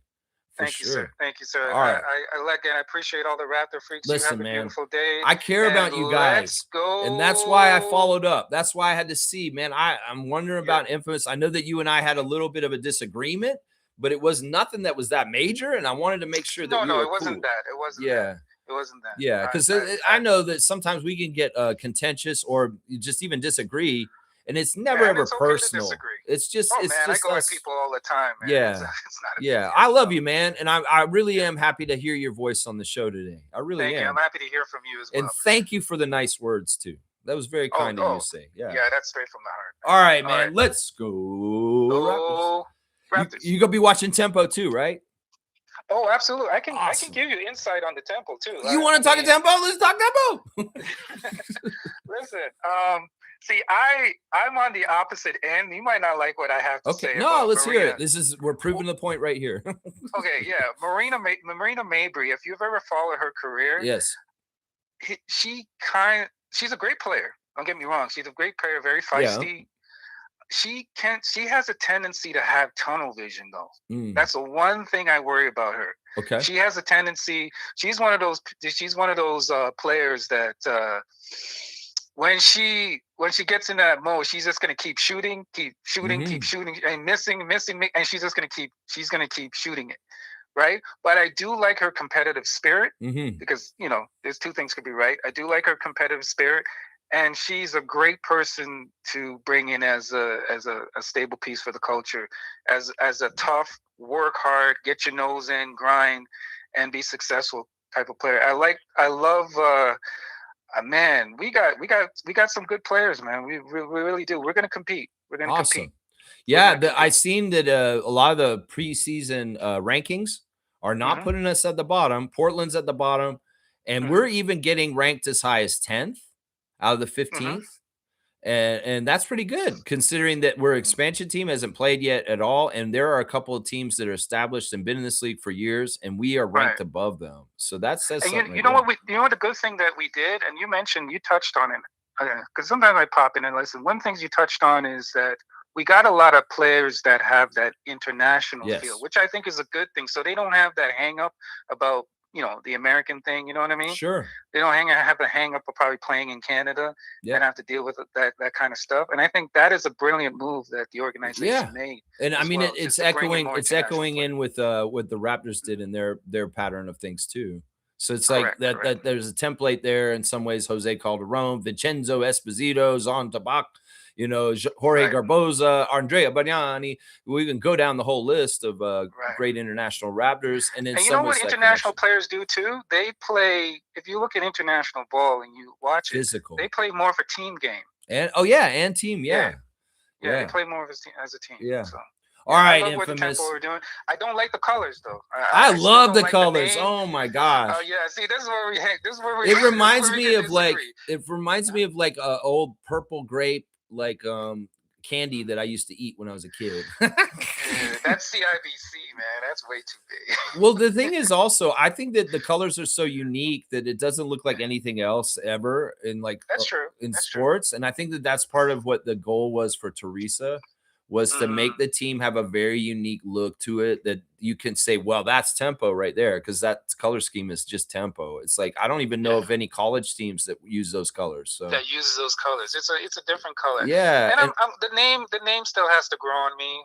Thank you, sir. Thank you, sir. All right. I appreciate all the Raptor freaks. Listen, you have a beautiful day. I care about you guys. Go. And that's why I followed up. That's why I had to see, man. I'm wondering about Infamous. I know that you and I had a little bit of a disagreement, but it was nothing that was that major. And I wanted to make sure that it wasn't that. It wasn't that. It wasn't that. Yeah, because I know that sometimes we can get contentious or just even disagree. And it's never ever personal. It's just I go at people all the time, man. Yeah. It's not I love you, man. And I really am happy to hear your voice on the show today. I really am. I'm happy to hear from you as well. And thank you for the nice words too. That was very kind of you to say. Yeah, that's straight from the heart. All right, man. Let's go. Raptors. You gonna be watching Tempo too, right? Oh, absolutely. I can give you insight on the Tempo too. You want to talk Tempo? Let's talk Tempo. Listen, see, I'm on the opposite end. You might not like what I have to say. No, let's hear it. We're proving the point right here. Okay, yeah. Marina Mabry, if you've ever followed her career, yes. She's a great player. Don't get me wrong. She's a great player, very feisty. Yeah. She has a tendency to have tunnel vision though. That's the one thing I worry about her. Okay. She has a tendency. She's one of those players that when she gets in that mode, she's just gonna keep shooting, keep shooting, and missing, and she's gonna keep shooting it. Right. But I do like her competitive spirit because, there's two things could be right. I do like her competitive spirit. And she's a great person to bring in as a stable piece for the culture, as a tough, work hard, get your nose in, grind, and be successful type of player. I love. Man, we got some good players, man. We really do. We're gonna compete. We're gonna compete. Yeah, I seen that a lot of the preseason rankings are not putting us at the bottom. Portland's at the bottom, and we're even getting ranked as high as 10th. Out of the 15th. And that's pretty good considering that we're an expansion team, hasn't played yet at all. And there are a couple of teams that are established and been in this league for years, and we are ranked above them. So that says something. You know what the good thing that we did, and you touched on it, because sometimes I pop in and listen. One thing you touched on is that we got a lot of players that have that international feel, which I think is a good thing. So they don't have that hang up about the American thing, you know what I mean? Sure. They don't have a hang up of probably playing in Canada and have to deal with that kind of stuff. And I think that is a brilliant move that the organization made. And I mean, it's echoing in with what the Raptors did in their pattern of things too. So it's correct. That there's a template there in some ways. Jose Calderon, Vincenzo Esposito, Zon Tabak, Jorge Garboza, Andrea Bagnani. We can go down the whole list of great international Raptors. And you know what international players do too? They play, if you look at international ball and you watch physical. They play more of a team game. And team, Yeah, they play more of as a team. Yeah. So. All right, I love Infamous. What we're doing. I don't like the colors though. I love the colors. Oh my gosh. Oh yeah. See, this is where we hang. It reminds me of like old purple grape candy that I used to eat when I was a kid. That's CIBC, man. That's way too big. Well, the thing is also, I think that the colors are so unique that it doesn't look like anything else ever in that's true. In sports. True. And I think that that's part of what the goal was for Teresa, was to make the team have a very unique look to it that you can say, well, that's tempo right there, because that color scheme is just tempo. It's like I don't even know of any college teams that use those colors. So that uses those colors. It's a different color. Yeah, and the name still has to grow on me.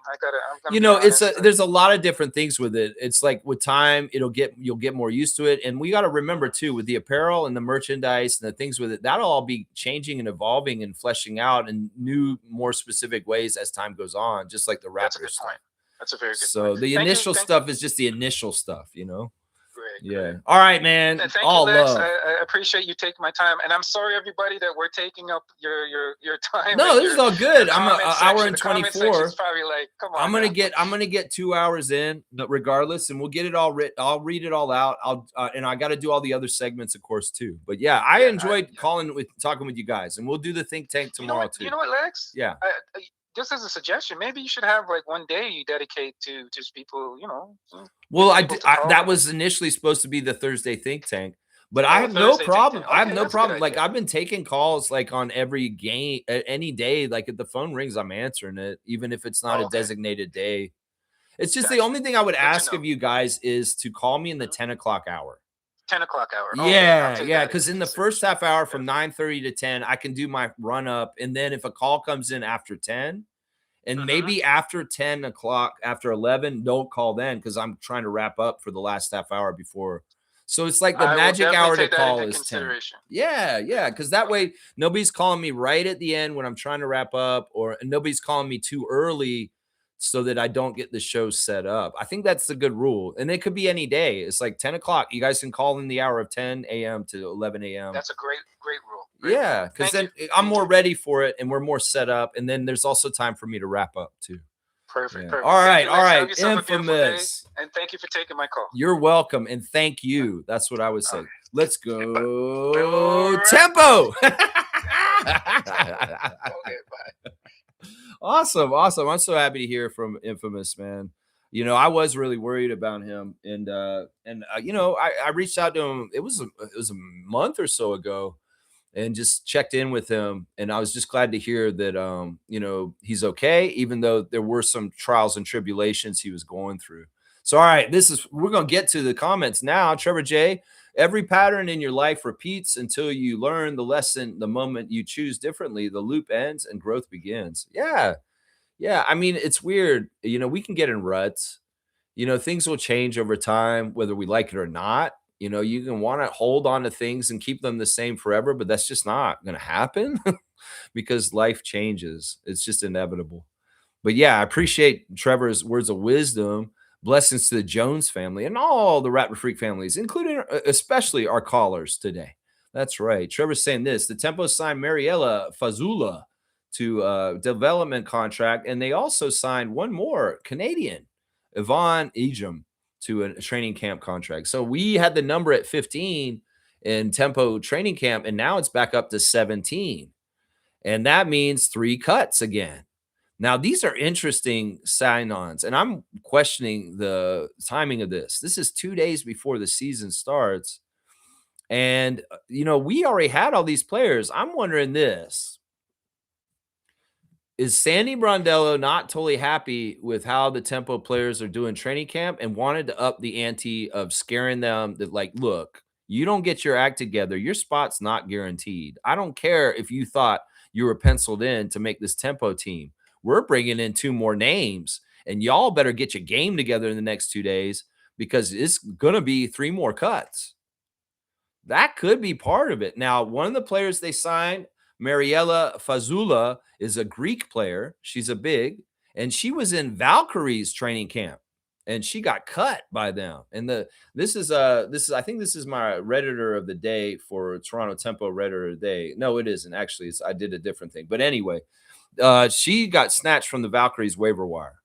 There's a lot of different things with it. It's like with time, you'll get more used to it. And we got to remember too, with the apparel and the merchandise and the things with it, that'll all be changing and evolving and fleshing out in new, more specific ways as time goes on, just like the Raptors. That's a good point. That's a very good point. So the initial stuff is just the initial stuff, Great. Yeah. Great. All right, man. Thank All you, Lex. love. I appreciate you taking my time, and I'm sorry, everybody, that we're taking up your time. No, this is all good. I'm an hour and 24. Probably like, come on. I'm gonna get 2 hours in, but regardless, and we'll get it all written. I'll read it all out. And I got to do all the other segments, of course, too. But yeah, I enjoyed talking with you guys, and we'll do the think tank tomorrow too. You know what, Lex? Yeah. Just as a suggestion, maybe you should have like one day you dedicate to just people, Well, that was initially supposed to be the Thursday think tank, but I have no problem. I have no problem. Like I've been taking calls like on every game, any day. Like if the phone rings, I'm answering it, even if it's not a designated day. It's just the only thing I would ask of you guys is to call me in the 10 o'clock hour. 10 o'clock hour. Yeah. Because in the first half hour from 9:30 to 10, I can do my run up. And then if a call comes in after 10 and maybe after 10 o'clock, after 11, don't call then because I'm trying to wrap up for the last half hour before. So it's like the magic hour to call is 10. Yeah. Because that way nobody's calling me right at the end when I'm trying to wrap up, or nobody's calling me too early so that I don't get the show set up. I think that's a good rule. And it could be any day. It's like 10 o'clock. You guys can call in the hour of 10 a.m. to 11 a.m. That's a great rule. Yeah, because then I'm more ready for it and we're more set up. And then there's also time for me to wrap up too. Perfect. All right. Infamous. And thank you for taking my call. You're welcome. And thank you. That's what I would say. Let's go. Tempo. Okay, bye. Awesome. I'm so happy to hear from Infamous, man. I was really worried about him, and I reached out to him. It was a month or so ago, and just checked in with him, and I was just glad to hear that he's okay, even though there were some trials and tribulations he was going through. So, all right, we're gonna get to the comments now. Trevor J. Every pattern in your life repeats until you learn the lesson. The moment you choose differently, the loop ends and growth begins. Yeah. I mean, it's weird. We can get in ruts. Things will change over time, whether we like it or not. You can want to hold on to things and keep them the same forever, but that's just not going to happen because life changes. It's just inevitable. But yeah, I appreciate Trevor's words of wisdom. Blessings to the Jones family and all the Raptor Freak families, including especially our callers today. That's right. Trevor's saying this. The Tempo signed Mariela Fazula to a development contract, and they also signed one more Canadian, Yvonne Ejim, to a training camp contract. So we had the number at 15 in Tempo training camp, and now it's back up to 17. And that means 3 cuts again. Now, these are interesting sign-ons, and I'm questioning the timing of this. This is 2 days before the season starts. And, we already had all these players. I'm wondering this. Is Sandy Brondello not totally happy with how the Tempo players are doing training camp and wanted to up the ante of scaring them that, like, look, you don't get your act together, your spot's not guaranteed. I don't care if you thought you were penciled in to make this Tempo team. We're bringing in 2 more names, and y'all better get your game together in the next 2 days because it's going to be 3 more cuts. That could be part of it. Now, one of the players they signed, Mariela Fazula, is a Greek player. She's a big, and she was in Valkyrie's training camp, and she got cut by them. And I think this is my Redditor of the day for Toronto Tempo Redditor of the day. No, it isn't. Actually, I did a different thing. But anyway, she got snatched from the Valkyries waiver wire,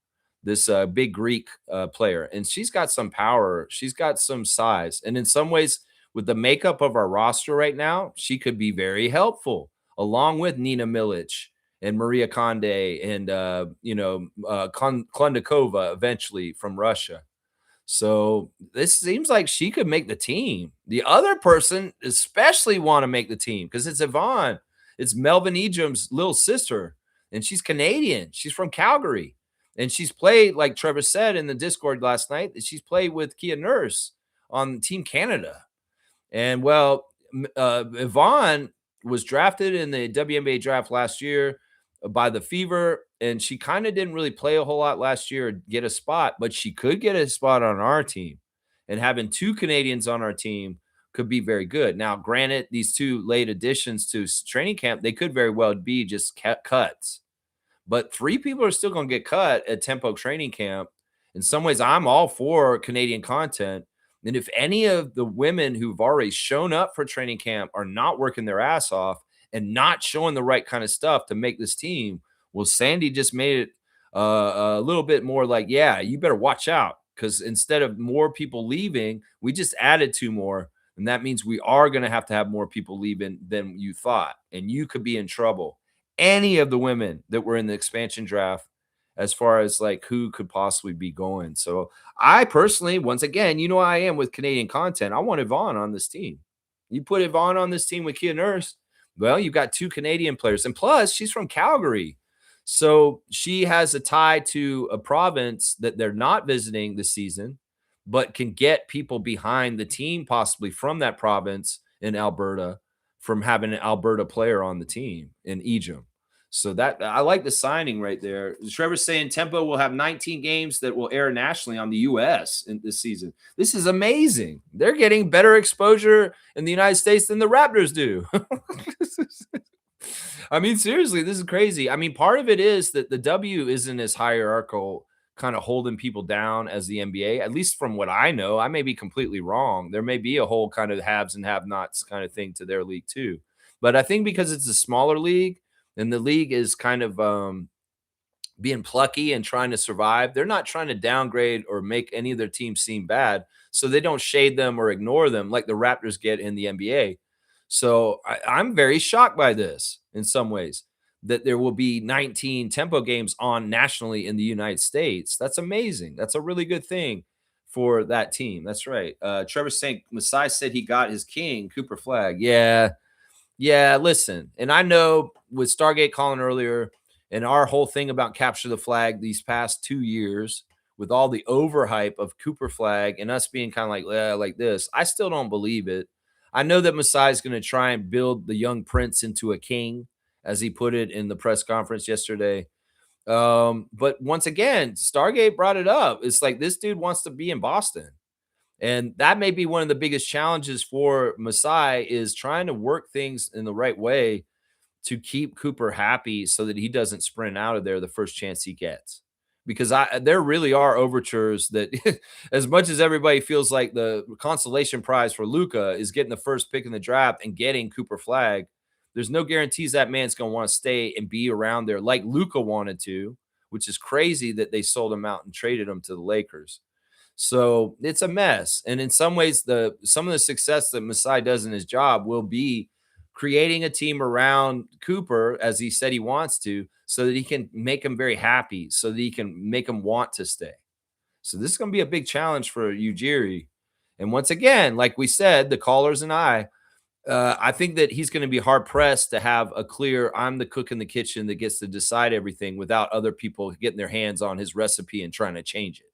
this big Greek player. And she's got some power. She's got some size. And in some ways, with the makeup of our roster right now, she could be very helpful, along with Nina Milic and Maria Konde and, Klondikova eventually from Russia. So this seems like she could make the team. The other person especially want to make the team because it's Yvonne. It's Melvin Ejim's little sister. And she's Canadian. She's from Calgary. And she's played, like Trevor said in the Discord last night, that she's played with Kia Nurse on Team Canada. And well, Yvonne was drafted in the WNBA draft last year by the Fever, and she kind of didn't really play a whole lot last year or get a spot, but she could get a spot on our team. And having 2 Canadians on our team could be very good. Now, granted, these 2 late additions to training camp, they could very well be just cuts. But 3 people are still going to get cut at Tempo training camp. In some ways, I'm all for Canadian content. And if any of the women who've already shown up for training camp are not working their ass off and not showing the right kind of stuff to make this team, well, Sandy just made it a little bit more like, yeah, you better watch out, because instead of more people leaving, we just added 2 more. And that means we are going to have more people leaving than you thought. And you could be in trouble. Any of the women that were in the expansion draft, as far as like who could possibly be going. So I personally, once again, you know, I am with Canadian content. I want Yvonne on this team. You put Yvonne on this team with Kia Nurse, well, you've got 2 Canadian players. And plus, she's from Calgary. So she has a tie to a province that they're not visiting this season, but can get people behind the team possibly from that province in Alberta, from having an Alberta player on the team in Ejim. So that I like the signing right there. Trevor's saying Tempo will have 19 games that will air nationally on the U.S. in this season. This is amazing. They're getting better exposure in the United States than the Raptors do. I mean, seriously, this is crazy. I mean, part of it is that the W isn't as hierarchical, kind of holding people down as the NBA, at least from what I know. I may be completely wrong. There may be a whole kind of haves and have-nots kind of thing to their league too. But I think because it's a smaller league, and the league is kind of being plucky and trying to survive. They're not trying to downgrade or make any of their teams seem bad, so they don't shade them or ignore them like the Raptors get in the NBA. So I'm very shocked by this in some ways, that there will be 19 Tempo games on nationally in the United States. That's amazing. That's a really good thing for that team. That's right. Trevor saying Masai said he got his king, Cooper Flag. Yeah, listen, and I know with Stargate calling earlier and our whole thing about capture the flag these past 2 years, with all the overhype of Cooper Flag and us being kind of like this, I still don't believe it. I know that Masai is going to try and build the young prince into a king, as he put it in the press conference yesterday. But once again, Stargate brought it up. It's like this dude wants to be in Boston. And that may be one of the biggest challenges for Masai, is trying to work things in the right way to keep Cooper happy so that he doesn't sprint out of there the first chance he gets. Because there really are overtures that as much as everybody feels like the consolation prize for Luka is getting the first pick in the draft and getting Cooper Flag, there's no guarantees that man's going to want to stay and be around there like Luka wanted to, which is crazy that they sold him out and traded him to the Lakers. So it's a mess. And in some ways, some of the success that Masai does in his job will be creating a team around Cooper, as he said he wants to, so that he can make him very happy, so that he can make him want to stay. So this is going to be a big challenge for Ujiri. And once again, like we said, the callers and I think that he's going to be hard pressed to have a clear, I'm the cook in the kitchen that gets to decide everything without other people getting their hands on his recipe and trying to change it.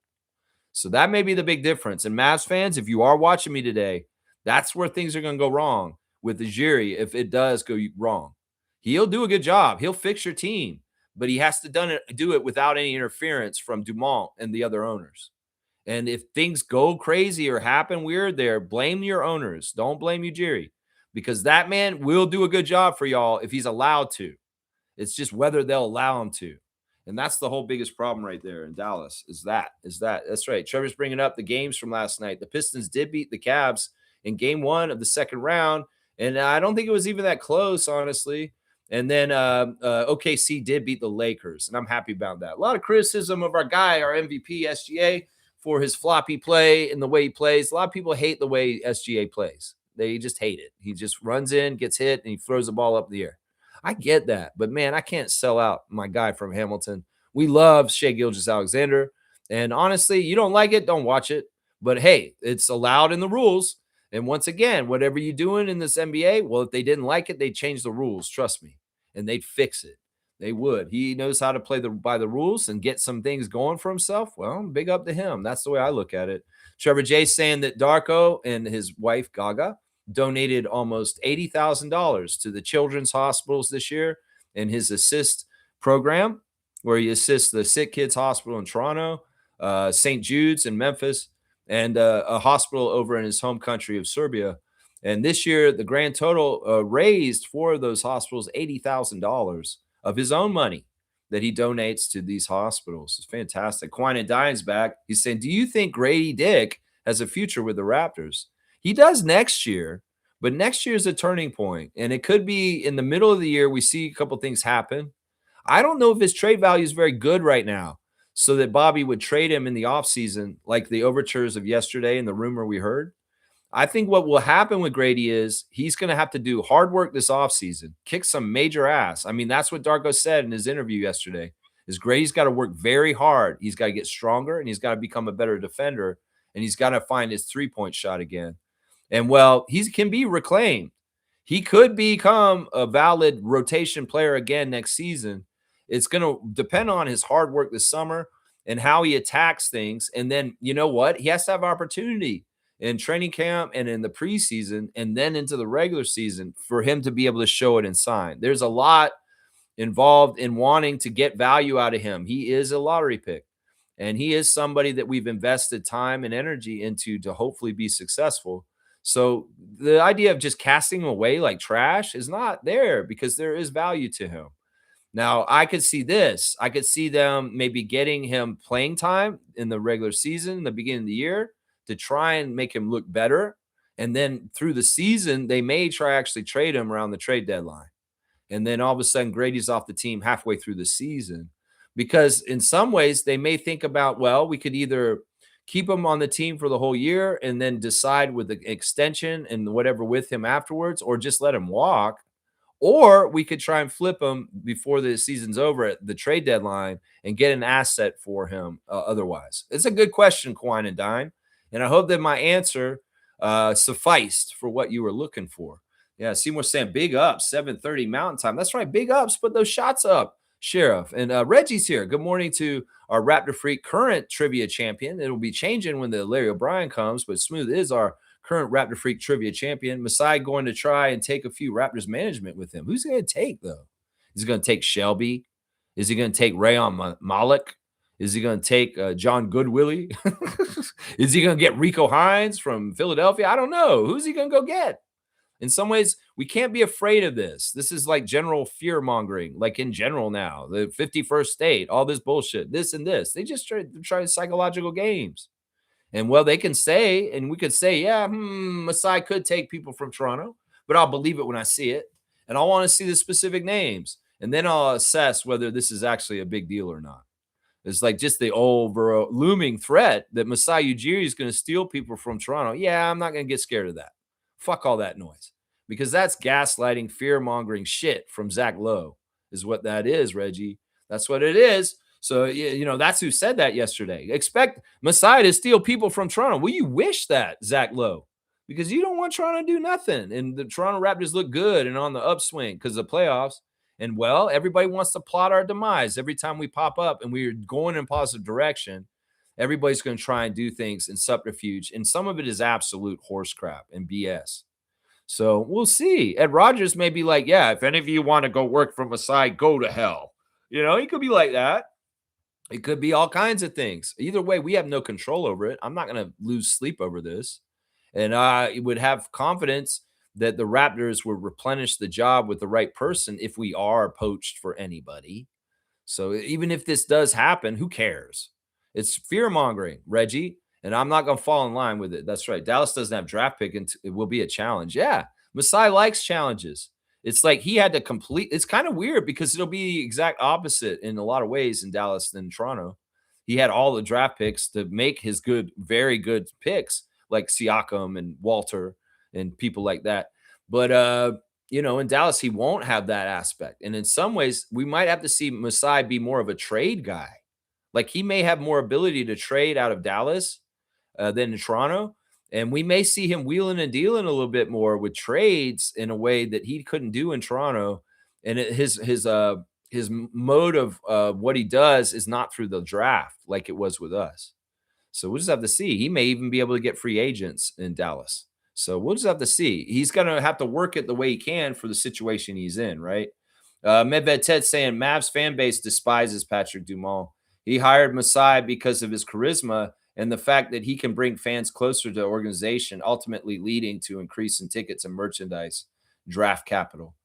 So that may be the big difference. And Mavs fans, if you are watching me today, that's where things are going to go wrong with Ujiri. If it does go wrong, he'll do a good job. He'll fix your team, but he has to do it without any interference from Dumont and the other owners. And if things go crazy or happen weird there, blame your owners. Don't blame Ujiri, because that man will do a good job for y'all if he's allowed to. It's just whether they'll allow him to. And that's the whole biggest problem right there in Dallas is that. That's right. Trevor's bringing up the games from last night. The Pistons did beat the Cavs in game 1 of the second round. And I don't think it was even that close, honestly. And then OKC did beat the Lakers. And I'm happy about that. A lot of criticism of our guy, our MVP, SGA, for his floppy play and the way he plays. A lot of people hate the way SGA plays. They just hate it. He just runs in, gets hit, and he throws the ball up in the air. I get that, but man, I can't sell out my guy from Hamilton. We love Shai Gilgeous-Alexander, and honestly, you don't like it, don't watch it. But hey, it's allowed in the rules. And once again, whatever you're doing in this NBA, well, if they didn't like it, they'd change the rules. Trust me, and they'd fix it. They would. He knows how to play by the rules and get some things going for himself. Well, big up to him. That's the way I look at it. Trevor J saying that Darko and his wife Gaga donated almost $80,000 to the children's hospitals this year in his assist program, where he assists the Sick Kids Hospital in Toronto, St. Jude's in Memphis, and a hospital over in his home country of Serbia. And this year, the grand total raised for those hospitals $80,000 of his own money that he donates to these hospitals. It's fantastic. Quine and Dine's back. He's saying, do you think Grady Dick has a future with the Raptors? He does next year, but next year is a turning point, and it could be in the middle of the year. We see a couple things happen. I don't know if his trade value is very good right now, so that Bobby would trade him in the offseason, like the overtures of yesterday and the rumor we heard. I think what will happen with Grady is he's going to have to do hard work this offseason, kick some major ass. I mean, that's what Darko said in his interview yesterday, is Grady's got to work very hard. He's got to get stronger, and he's got to become a better defender, and he's got to find his three-point shot again. And, well, he can be reclaimed. He could become a valid rotation player again next season. It's going to depend on his hard work this summer and how he attacks things. And then, you know what? He has to have opportunity in training camp and in the preseason and then into the regular season for him to be able to show it and sign. There's a lot involved in wanting to get value out of him. He is a lottery pick, and he is somebody that we've invested time and energy into to hopefully be successful. So the idea of just casting him away like trash is not there, because there is value to him. Now, I could see this. I could see them maybe getting him playing time in the regular season, the beginning of the year, to try and make him look better. And then through the season, they may actually trade him around the trade deadline. And then all of a sudden, Grady's off the team halfway through the season. Because in some ways, they may think about, well, we could either keep him on the team for the whole year and then decide with the extension and whatever with him afterwards, or just let him walk. Or we could try and flip him before the season's over at the trade deadline and get an asset for him otherwise. It's a good question, Quine and Dine. And I hope that my answer sufficed for what you were looking for. Yeah, Seymour saying big ups, 7:30 Mountain Time. That's right, big ups. Put those shots up, Sheriff. And Reggie's here. Good morning to our Raptor Freak current trivia champion. It'll be changing when the Larry O'Brien comes, but Smooth is our current Raptor Freak trivia champion. Masai going to try and take a few Raptors management with him. Who's he going to take, though? Is he going to take Shelby? Is he going to take Rayon Malik? Is he going to take John Goodwillie? Is he going to get Rico Hines from Philadelphia? I don't know. Who's he going to go get? In some ways, we can't be afraid of this. This is like general fear mongering, like in general now. The 51st state, all this bullshit, this and this. They just try psychological games. And, well, they can say, and we could say, yeah, Masai could take people from Toronto, but I'll believe it when I see it. And I want to see the specific names. And then I'll assess whether this is actually a big deal or not. It's like just the looming threat that Masai Ujiri is going to steal people from Toronto. Yeah, I'm not going to get scared of that. Fuck all that noise. Because that's gaslighting, fear-mongering shit from Zach Lowe is what that is, Reggie. That's what it is. So, you know, that's who said that yesterday. Expect Masai to steal people from Toronto. Well, you wish that, Zach Lowe, because you don't want Toronto to do nothing. And the Toronto Raptors look good and on the upswing because of the playoffs. And, well, everybody wants to plot our demise. Every time we pop up and we're going in a positive direction, everybody's going to try and do things in subterfuge. And some of it is absolute horse crap and BS. So we'll see. Ed Rogers may be like, yeah, if any of you want to go work for Masai, go to hell. You know, he could be like that. It could be all kinds of things. Either way, we have no control over it. I'm not going to lose sleep over this. And I would have confidence that the Raptors would replenish the job with the right person if we are poached for anybody. So even if this does happen, who cares? It's fear-mongering, Reggie, and I'm not going to fall in line with it. That's right. Dallas doesn't have draft pick, and it will be a challenge. Yeah, Masai likes challenges. It's like he had to complete. It's kind of weird because it'll be the exact opposite in a lot of ways in Dallas than Toronto. He had all the draft picks to make his good, very good picks like Siakam and Walter and people like that. But, you know, in Dallas, he won't have that aspect. And in some ways, we might have to see Masai be more of a trade guy. Like he may have more ability to trade out of Dallas than in Toronto. And we may see him wheeling and dealing a little bit more with trades in a way that he couldn't do in Toronto. And his mode of what he does is not through the draft like it was with us. So we'll just have to see. He may even be able to get free agents in Dallas. So we'll just have to see. He's going to have to work it the way he can for the situation he's in, right? Medved Ted saying Mavs fan base despises Patrick Dumont. He hired Masai because of his charisma and the fact that he can bring fans closer to the organization, ultimately leading to increase in tickets and merchandise, draft capital.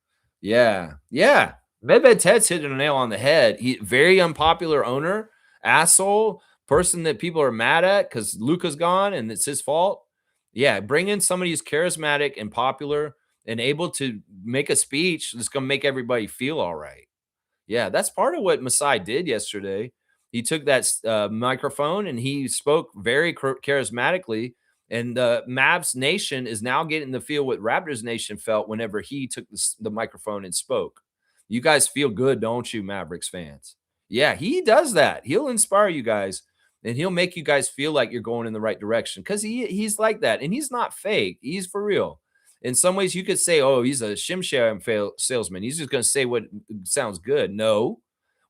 Yeah. Medved Ted's hitting a nail on the head. He very unpopular owner, asshole, person that people are mad at because Luka's gone and it's his fault. Yeah, bring in somebody who's charismatic and popular and able to make a speech that's going to make everybody feel all right. Yeah, that's part of what Masai did yesterday. He took that microphone and he spoke very charismatically. And Mavs Nation is now getting to feel what Raptors Nation felt whenever he took the microphone and spoke. You guys feel good, don't you, Mavericks fans? Yeah, he does that. He'll inspire you guys and he'll make you guys feel like you're going in the right direction because he's like that. And he's not fake. He's for real. In some ways, you could say, oh, he's a shim salesman. He's just going to say what sounds good. No.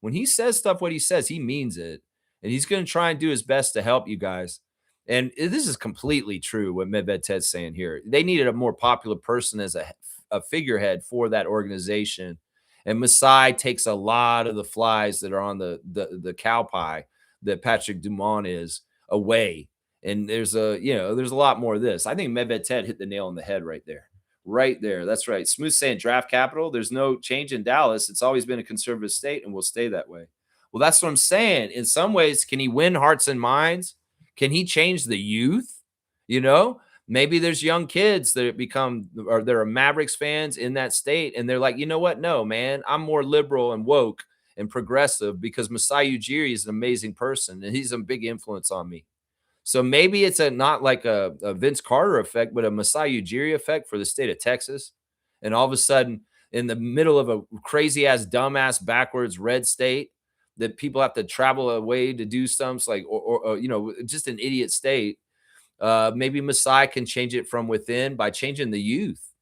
When he says stuff, what he says, he means it. And he's going to try and do his best to help you guys. And this is completely true what Medved Ted's saying here. They needed a more popular person as a figurehead for that organization. And Masai takes a lot of the flies that are on the cow pie that Patrick Dumont is away. And there's a lot more of this. I think Medved Ted hit the nail on the head right there. Right there. That's right. Smooth saying draft capital. There's no change in Dallas. It's always been a conservative state and will stay that way. Well, that's what I'm saying. In some ways, can he win hearts and minds? Can he change the youth? Maybe there's young kids that they're Mavericks fans in that state. And they're like, you know what? No, man, I'm more liberal and woke and progressive because Masai Ujiri is an amazing person and he's a big influence on me. So maybe it's not like a Vince Carter effect, but a Masai Ujiri effect for the state of Texas. And all of a sudden, in the middle of a crazy ass, dumbass, backwards red state that people have to travel away to do something or just an idiot state. Maybe Masai can change it from within by changing the youth,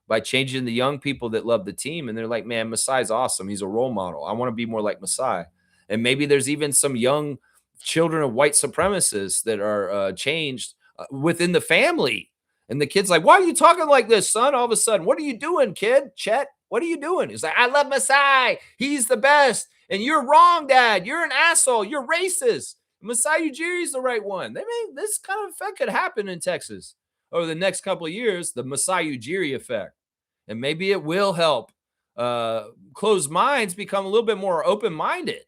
by changing the young people that love the team. And they're like, man, Masai's awesome. He's a role model. I want to be more like Masai. And maybe there's even some young children of white supremacists that are changed within the family. And the kid's like, why are you talking like this, son? All of a sudden, what are you doing, kid? Chet, what are you doing? He's like, I love Masai. He's the best. And you're wrong, Dad. You're an asshole. You're racist. Masai Ujiri's the right one. This kind of effect could happen in Texas over the next couple of years, the Masai Ujiri effect. And maybe it will help closed minds become a little bit more open-minded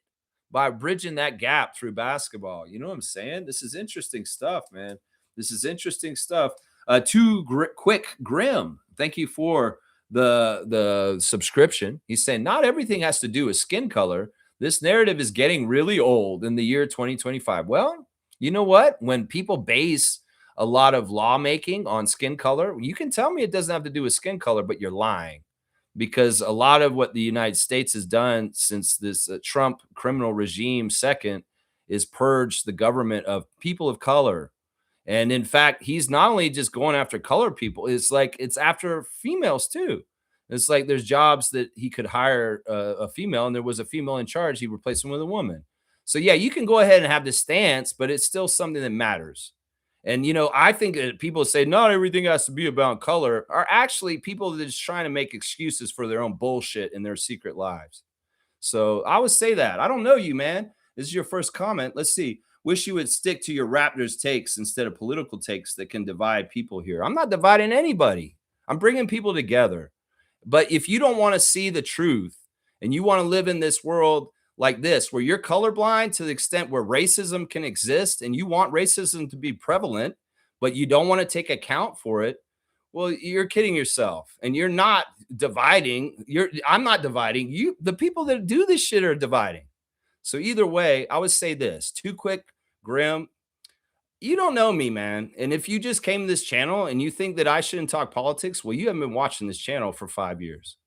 by bridging that gap through basketball. You know what I'm saying? This is interesting stuff, man. This is interesting stuff. Quick Grim, thank you for the subscription. He's saying not everything has to do with skin color. This narrative is getting really old in the year 2025. Well, you know what? When people base a lot of lawmaking on skin color, you can tell me it doesn't have to do with skin color, but you're lying. Because a lot of what the United States has done since this Trump criminal regime second is purge the government of people of color. And in fact, he's not only just going after colored people, it's after females too. It's like there's jobs that he could hire a female and there was a female in charge. He replaced them with a woman. So yeah, you can go ahead and have this stance, but it's still something that matters. And, I think that people say not everything has to be about color are actually people that are just trying to make excuses for their own bullshit in their secret lives. So I would say that. I don't know you, man. This is your first comment. Let's see. Wish you would stick to your Raptors takes instead of political takes that can divide people here. I'm not dividing anybody. I'm bringing people together. But if you don't want to see the truth and you want to live in this world like this, where you're colorblind to the extent where racism can exist and you want racism to be prevalent, but you don't want to take account for it, well, you're kidding yourself. And you're not dividing. I'm not dividing. The people that do this shit are dividing. So either way, I would say this. Too quick, Grim. You don't know me, man. And if you just came to this channel and you think that I shouldn't talk politics, well, you haven't been watching this channel for 5 years.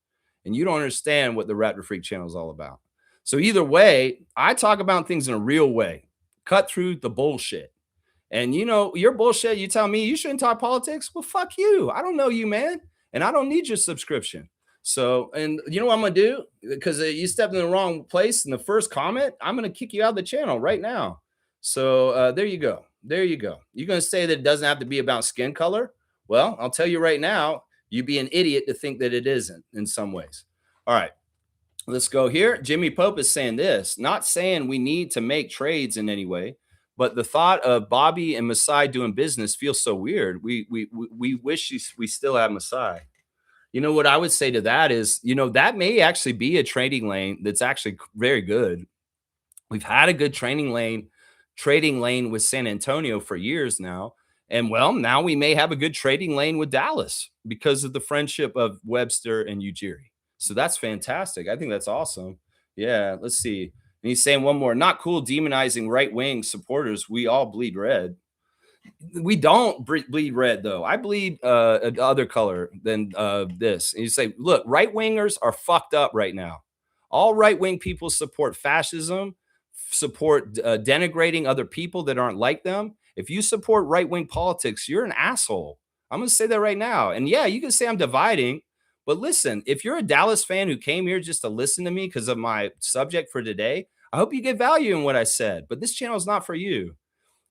And you don't understand what the Raptor Freak channel is all about. So either way, I talk about things in a real way. Cut through the bullshit. And your bullshit, you tell me you shouldn't talk politics? Well, fuck you. I don't know you, man. And I don't need your subscription. So, and you know what I'm gonna do? Because you stepped in the wrong place in the first comment, I'm gonna kick you out of the channel right now. So there you go. There you go. You're gonna say that it doesn't have to be about skin color? Well, I'll tell you right now, you'd be an idiot to think that it isn't in some ways. All right. Let's go here. Jimmy Pope is saying this, not saying we need to make trades in any way, but the thought of Bobby and Masai doing business feels so weird. We wish we still have Masai. You know what I would say to that is, that may actually be a trading lane that's actually very good. We've had a good trading lane with San Antonio for years now. And well, now we may have a good trading lane with Dallas because of the friendship of Webster and Ujiri. So that's fantastic. I think that's awesome. Yeah, let's see. And he's saying one more, not cool demonizing right-wing supporters. We all bleed red. We don't bleed red, though. I bleed other color than this. And you say, look, right-wingers are fucked up right now. All right-wing people support fascism, support denigrating other people that aren't like them. If you support right-wing politics, you're an asshole. I'm going to say that right now. And yeah, you can say I'm dividing, but listen, if you're a Dallas fan who came here just to listen to me because of my subject for today, I hope you get value in what I said, but this channel is not for you.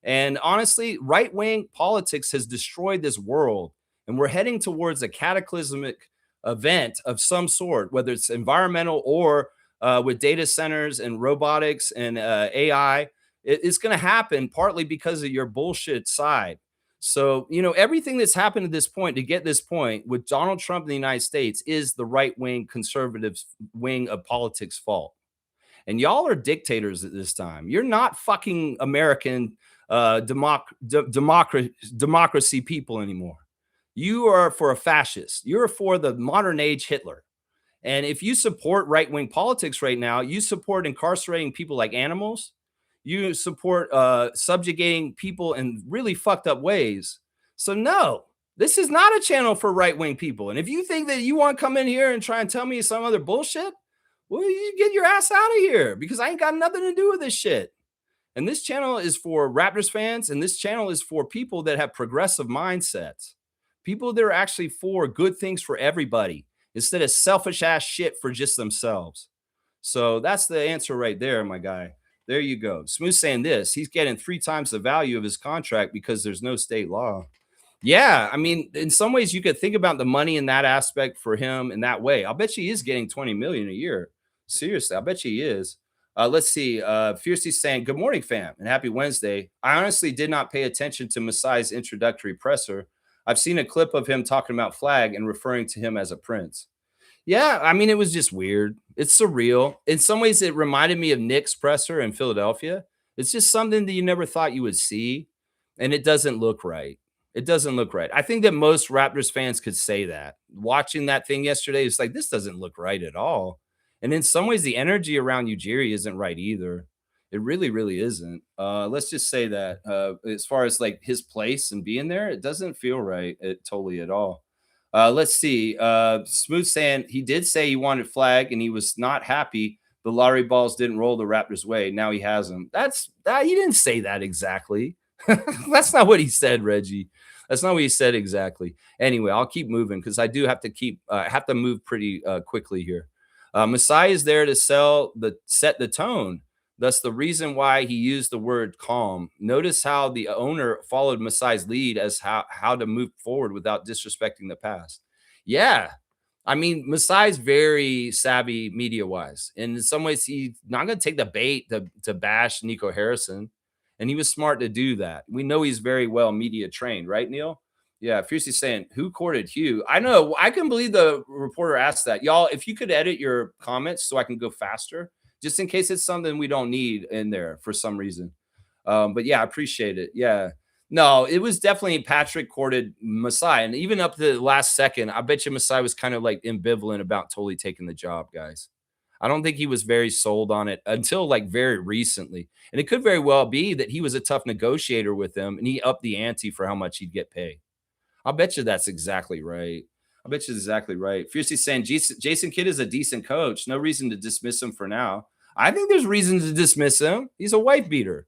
And honestly, right-wing politics has destroyed this world, and we're heading towards a cataclysmic event of some sort, whether it's environmental or with data centers and robotics and AI. It's going to happen partly because of your bullshit side. So, everything that's happened to this point, to get this point with Donald Trump in the United States, is the right-wing conservative wing of politics' fault. And y'all are dictators at this time. You're not fucking American democracy people anymore. You are for a fascist. You're for the modern age Hitler. And if you support right-wing politics right now, you support incarcerating people like animals. You support subjugating people in really fucked up ways. So no, this is not a channel for right-wing people. And if you think that you want to come in here and try and tell me some other bullshit, well, you get your ass out of here, because I ain't got nothing to do with this shit. And this channel is for Raptors fans, and this channel is for people that have progressive mindsets, people that are actually for good things for everybody instead of selfish ass shit for just themselves. So that's the answer right there, my guy. There you go. Smooth saying this, he's getting 3 times the value of his contract because there's no state law. Yeah, I mean, in some ways you could think about the money in that aspect for him in that way. I'll bet you he is getting 20 million a year. Seriously, I bet you he is. Let's see. Fiercely saying, good morning, fam, and happy Wednesday. I honestly did not pay attention to Masai's introductory presser. I've seen a clip of him talking about Flag and referring to him as a prince. Yeah, I mean, it was just weird. It's surreal. In some ways, it reminded me of Nick's presser in Philadelphia. It's just something that you never thought you would see, and it doesn't look right. It doesn't look right. I think that most Raptors fans could say that. Watching that thing yesterday, it's like, this doesn't look right at all. And in some ways, the energy around Ujiri isn't right either. It really, really isn't. Let's just say that as far as like his place and being there, it doesn't feel right totally at all. Let's see. Smooth saying he did say he wanted Flag and he was not happy the Murray-Boyles didn't roll the Raptors' way. Now he has them. He didn't say that exactly. That's not what he said, Reggie. That's not what he said exactly. Anyway, I'll keep moving because I do have to move pretty quickly here. Masai is there to set the tone. Thus, the reason why he used the word calm. Notice how the owner followed Masai's lead as how to move forward without disrespecting the past. Yeah. I mean, Masai's very savvy media-wise. And in some ways, he's not going to take the bait to bash Nico Harrison. And he was smart to do that. We know he's very well media trained, right, Neil? Yeah, Fiercely saying, who courted Hugh? I know. I can believe the reporter asked that. Y'all, if you could edit your comments so I can go faster, just in case it's something we don't need in there for some reason. But yeah, I appreciate it. Yeah. No, it was definitely Patrick courted Masai. And even up to the last second, I bet you Masai was kind of like ambivalent about totally taking the job, guys. I don't think he was very sold on it until like very recently. And it could very well be that he was a tough negotiator with them and he upped the ante for how much he'd get paid. I'll bet you that's exactly right. I bet you exactly right. Fiercely saying Jason Kidd is a decent coach. No reason to dismiss him for now. I think there's reason to dismiss him. He's a wife beater.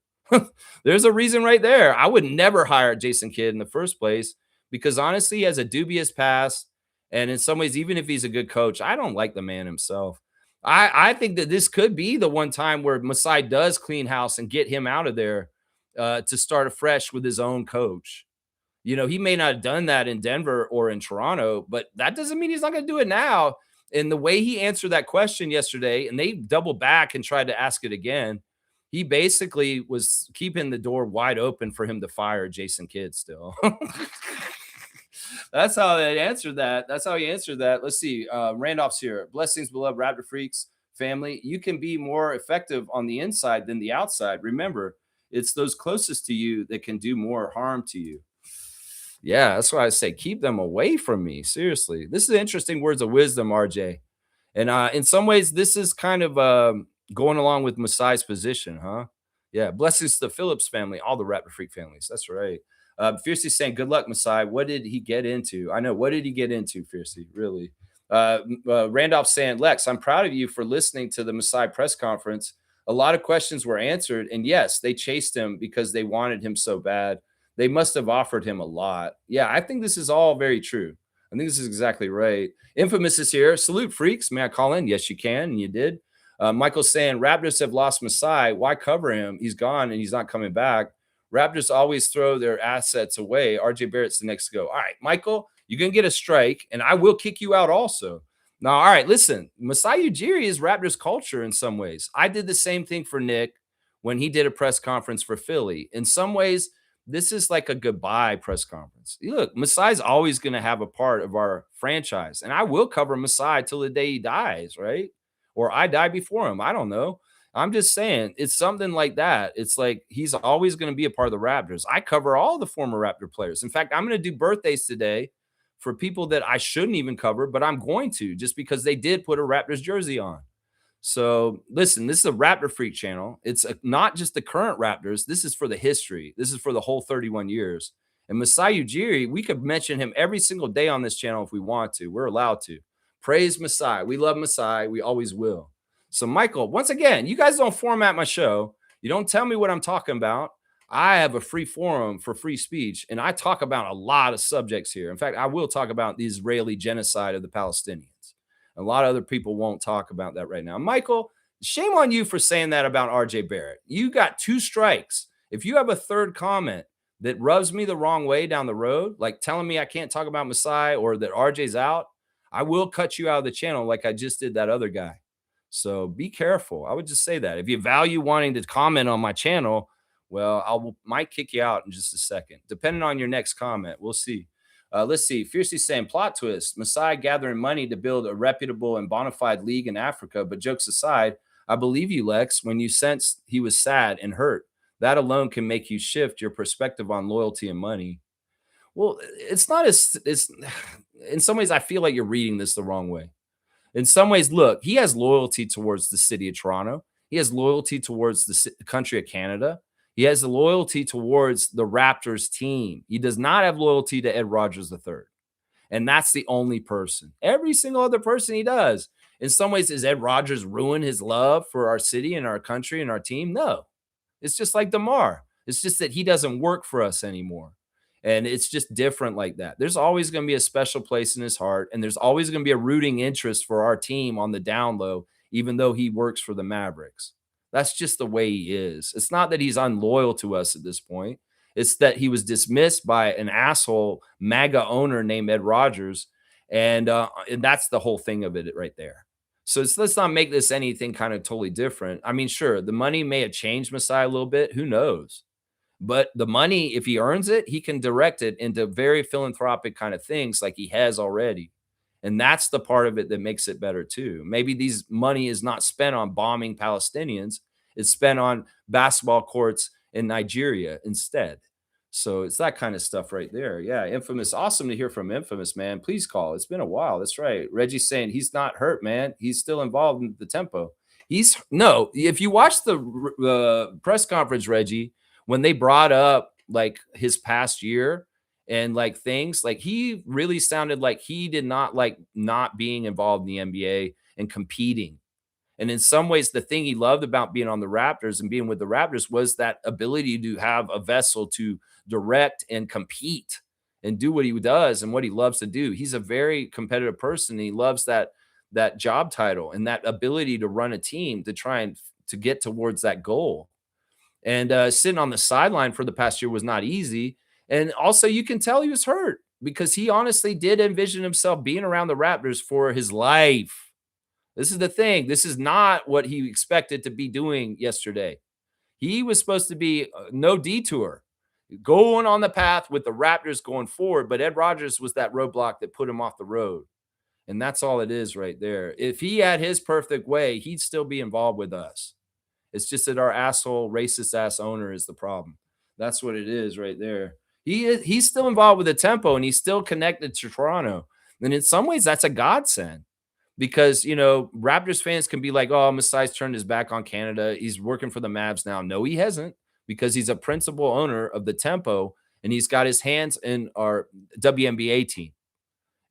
There's a reason right there. I would never hire Jason Kidd in the first place because honestly, he has a dubious past And in some ways, even if he's a good coach, I don't like the man himself. I think that this could be the one time where Masai does clean house and get him out of there to start afresh with his own coach. You know, he may not have done that in Denver or in Toronto, but that doesn't mean he's not going to do it now. And the way he answered that question yesterday, and they doubled back and tried to ask it again, he basically was keeping the door wide open for him to fire Jason Kidd still. That's how they answered that. That's how he answered that. Let's see. Randolph's here. Blessings, beloved Raptor Freaks family. You can be more effective on the inside than the outside. Remember, it's those closest to you that can do more harm to you. Yeah, that's why I say keep them away from me. Seriously. This is interesting words of wisdom, RJ. And in some ways, this is kind of going along with Masai's position, huh? Yeah. Blessings to the Phillips family, all the Raptor Freak families. That's right. Fiercely saying, good luck, Masai. What did he get into? I know. What did he get into, Fiercely? Really? Randolph saying, Lex, I'm proud of you for listening to the Masai press conference. A lot of questions were answered. And yes, they chased him because they wanted him so bad. They must have offered him a lot. Yeah, I think this is all very true. I think this is exactly right. Infamous is here. Salute, freaks. May I call in? Yes, you can. And you did. Michael's saying, Raptors have lost Masai. Why cover him? He's gone and he's not coming back. Raptors always throw their assets away. RJ Barrett's the next to go. All right, Michael, you're going to get a strike, and I will kick you out also. Now, all right, listen. Masai Ujiri is Raptors culture in some ways. I did the same thing for Nick when he did a press conference for Philly. In some ways, this is like a goodbye press conference. Look, Masai's always going to have a part of our franchise, and I will cover Masai till the day he dies, right? Or I die before him. I don't know. I'm just saying it's something like that. It's like he's always going to be a part of the Raptors. I cover all the former Raptor players. In fact, I'm going to do birthdays today for people that I shouldn't even cover, but I'm going to just because they did put a Raptors jersey on. So listen, this is a Raptor Freak channel. It's not just the current Raptors. This is for the history. This is for the whole 31 years. And Masai Ujiri, we could mention him every single day on this channel if we want to. We're allowed to. Praise Masai. We love Masai. We always will. So, Michael, once again, you guys don't format my show. You don't tell me what I'm talking about. I have a free forum for free speech, and I talk about a lot of subjects here. In fact, I will talk about the Israeli genocide of the Palestinians. A lot of other people won't talk about that right now. Michael, shame on you for saying that about RJ Barrett. You got 2 strikes. If you have a third comment that rubs me the wrong way down the road, like telling me I can't talk about Masai or that RJ's out, I will cut you out of the channel like I just did that other guy. So be careful. I would just say that. If you value wanting to comment on my channel, well, might kick you out in just a second, depending on your next comment. We'll see. Let's see. Fiercely saying, plot twist. Masai gathering money to build a reputable and bona fide league in Africa. But jokes aside, I believe you, Lex, when you sensed he was sad and hurt. That alone can make you shift your perspective on loyalty and money. Well, it's not as in some ways, I feel like you're reading this the wrong way. In some ways, look, he has loyalty towards the city of Toronto. He has loyalty towards the country of Canada. He has the loyalty towards the Raptors team. He does not have loyalty to Ed Rogers III. And that's the only person. Every single other person he does. In some ways, does Ed Rogers ruin his love for our city and our country and our team? No. It's just like DeMar. It's just that he doesn't work for us anymore. And it's just different like that. There's always going to be a special place in his heart. And there's always going to be a rooting interest for our team on the down low, even though he works for the Mavericks. That's just the way he is. It's not that he's unloyal to us at this point. It's that he was dismissed by an asshole MAGA owner named Ed Rogers. And that's the whole thing of it right there. So let's not make this anything kind of totally different. I mean, sure, the money may have changed Masai a little bit. Who knows? But the money, if he earns it, he can direct it into very philanthropic kind of things like he has already. And that's the part of it that makes it better too. Maybe these money is not spent on bombing Palestinians. It's spent on basketball courts in Nigeria instead. So it's that kind of stuff right there. Yeah, Infamous. Awesome to hear from Infamous, man. Please call. It's been a while. That's right. Reggie's saying he's not hurt, man. He's still involved in the tempo. If you watch the press conference, Reggie, when they brought up like his past year and like things, like he really sounded like he did not like not being involved in the NBA and competing. And in some ways, the thing he loved about being on the Raptors and being with the Raptors was that ability to have a vessel to direct and compete and do what he does and what he loves to do. He's a very competitive person. He loves that job title and that ability to run a team to try and to get towards that goal. And sitting on the sideline for the past year was not easy. And also, you can tell he was hurt because he honestly did envision himself being around the Raptors for his life. This is the thing. This is not what he expected to be doing yesterday. He was supposed to be no detour, going on the path with the Raptors going forward. But Ed Rodgers was that roadblock that put him off the road. And that's all it is right there. If he had his perfect way, he'd still be involved with us. It's just that our asshole, racist ass owner is the problem. That's what it is right there. He's still involved with the tempo and he's still connected to Toronto. And in some ways, that's a godsend because, Raptors fans can be like, oh, Masai's turned his back on Canada. He's working for the Mavs now. No, he hasn't, because he's a principal owner of the tempo and he's got his hands in our WNBA team.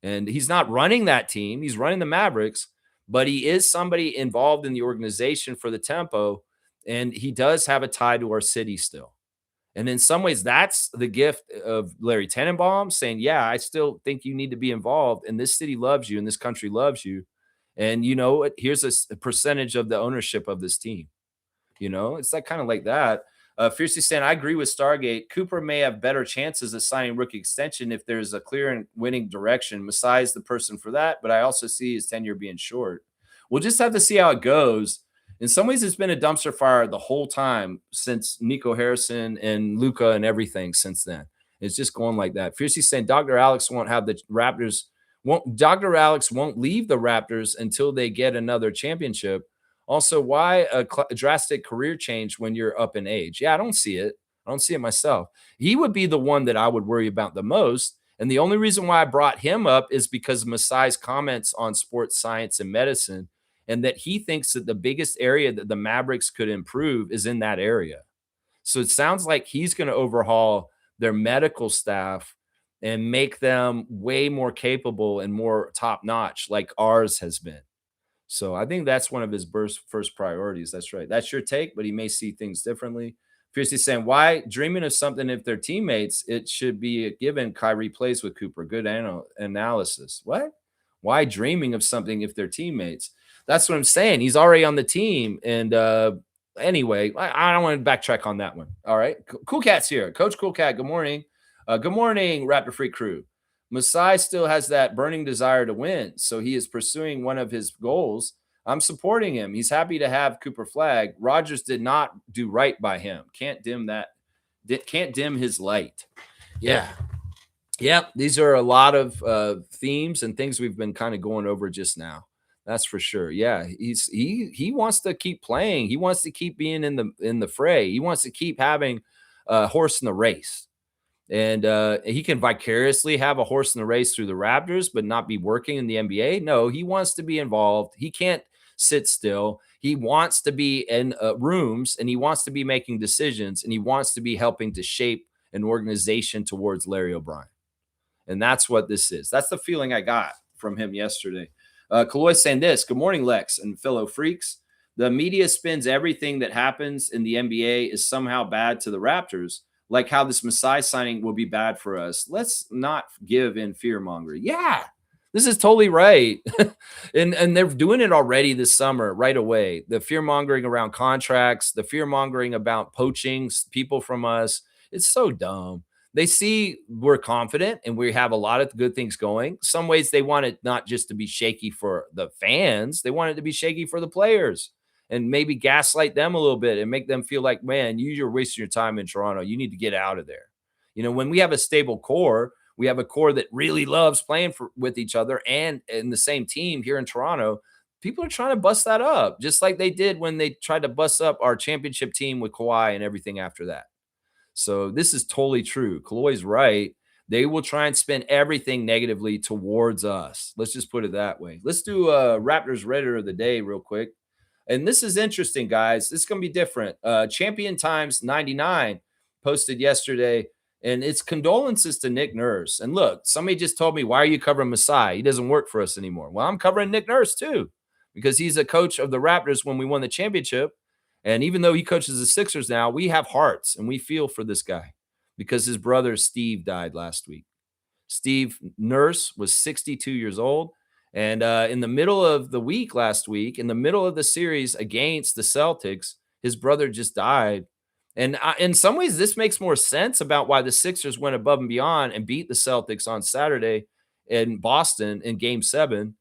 And he's not running that team. He's running the Mavericks, but he is somebody involved in the organization for the tempo. And he does have a tie to our city still. And in some ways, that's the gift of Larry Tenenbaum saying, yeah, I still think you need to be involved. And this city loves you and this country loves you. And you know what? Here's a percentage of the ownership of this team. It's like kind of like that. Fiercely saying, I agree with Stargate. Cooper may have better chances of signing rookie extension if there's a clear and winning direction. Masai is the person for that, but I also see his tenure being short. We'll just have to see how it goes. In some ways, it's been a dumpster fire the whole time since Nico Harrison and Luka and everything since then. It's just going like that. Fiercely saying, Dr. Alex won't have the Raptors. Dr. Alex won't leave the Raptors until they get another championship. Also, why a drastic career change when you're up in age? Yeah, I don't see it. I don't see it myself. He would be the one that I would worry about the most. And the only reason why I brought him up is because of Masai's comments on sports science and medicine, and that he thinks that the biggest area that the Mavericks could improve is in that area. So it sounds like he's going to overhaul their medical staff and make them way more capable and more top-notch like ours has been. So I think that's one of his first priorities. That's right. That's your take, but he may see things differently. Fiercely saying, why dreaming of something if they're teammates? It should be a given. Kyrie plays with Cooper. Good analysis. What? Why dreaming of something if they're teammates? That's what I'm saying. He's already on the team. And anyway, I don't want to backtrack on that one. All right. Cool Cat's here. Coach Cool Cat, good morning. Good morning, Raptor Freak crew. Masai still has that burning desire to win, so he is pursuing one of his goals. I'm supporting him. He's happy to have Cooper Flag. Rodgers did not do right by him. Can't dim that. Can't dim his light. Yeah. Yep. These are a lot of themes and things we've been kind of going over just now. That's for sure. Yeah, he wants to keep playing. He wants to keep being in the fray. He wants to keep having a horse in the race. And he can vicariously have a horse in the race through the Raptors, but not be working in the NBA. No, he wants to be involved. He can't sit still. He wants to be in rooms, and he wants to be making decisions, and he wants to be helping to shape an organization towards Larry O'Brien. And that's what this is. That's the feeling I got from him yesterday. Kaloy saying this, good morning, Lex and fellow freaks. The media spins everything that happens in the NBA is somehow bad to the Raptors, like how this Masai signing will be bad for us. Let's not give in fear-mongering. Yeah, this is totally right. and they're doing it already this summer, right away. The fear-mongering around contracts, the fear-mongering about poaching people from us. It's so dumb. They see we're confident and we have a lot of good things going. Some ways they want it not just to be shaky for the fans. They want it to be shaky for the players and maybe gaslight them a little bit and make them feel like, man, you're wasting your time in Toronto. You need to get out of there. When we have a stable core, we have a core that really loves playing with each other and in the same team here in Toronto. People are trying to bust that up, just like they did when they tried to bust up our championship team with Kawhi and everything after that. So this is totally true. Kaloy's right. They will try and spin everything negatively towards us. Let's just put it that way. Let's do Raptors Redditor of the day real quick. And this is interesting, guys. This is going to be different. Champion Times 99 posted yesterday, and it's condolences to Nick Nurse. And look, somebody just told me, why are you covering Masai? He doesn't work for us anymore. Well, I'm covering Nick Nurse too, because he's a coach of the Raptors when we won the championship. And even though he coaches the Sixers now, we have hearts and we feel for this guy because his brother Steve died last week. Steve Nurse was 62 years old. And in the middle of the week last week, in the middle of the series against the Celtics, his brother just died. And in some ways, this makes more sense about why the Sixers went above and beyond and beat the Celtics on Saturday in Boston in Game 7.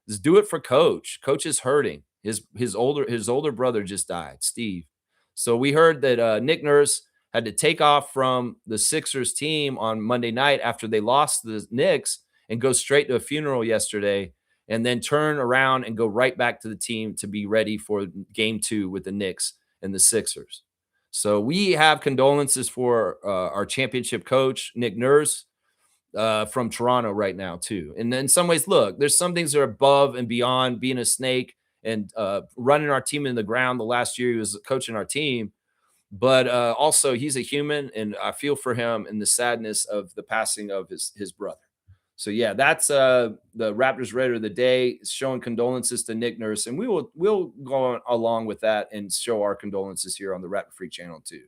Just do it for Coach. Coach is hurting. His older brother just died, Steve. So we heard that Nick Nurse had to take off from the Sixers team on Monday night after they lost the Knicks and go straight to a funeral yesterday, and then turn around and go right back to the team to be ready for Game 2 with the Knicks and the Sixers. So we have condolences for our championship coach, Nick Nurse, from Toronto right now too. And in some ways, look, there's some things that are above and beyond being a snake and running our team in the ground. The last year he was coaching our team, but also he's a human, and I feel for him in the sadness of the passing of his brother. So yeah, that's the Raptors Raider of the day, showing condolences to Nick Nurse, and we'll go along with that and show our condolences here on the Raptor Freak channel too.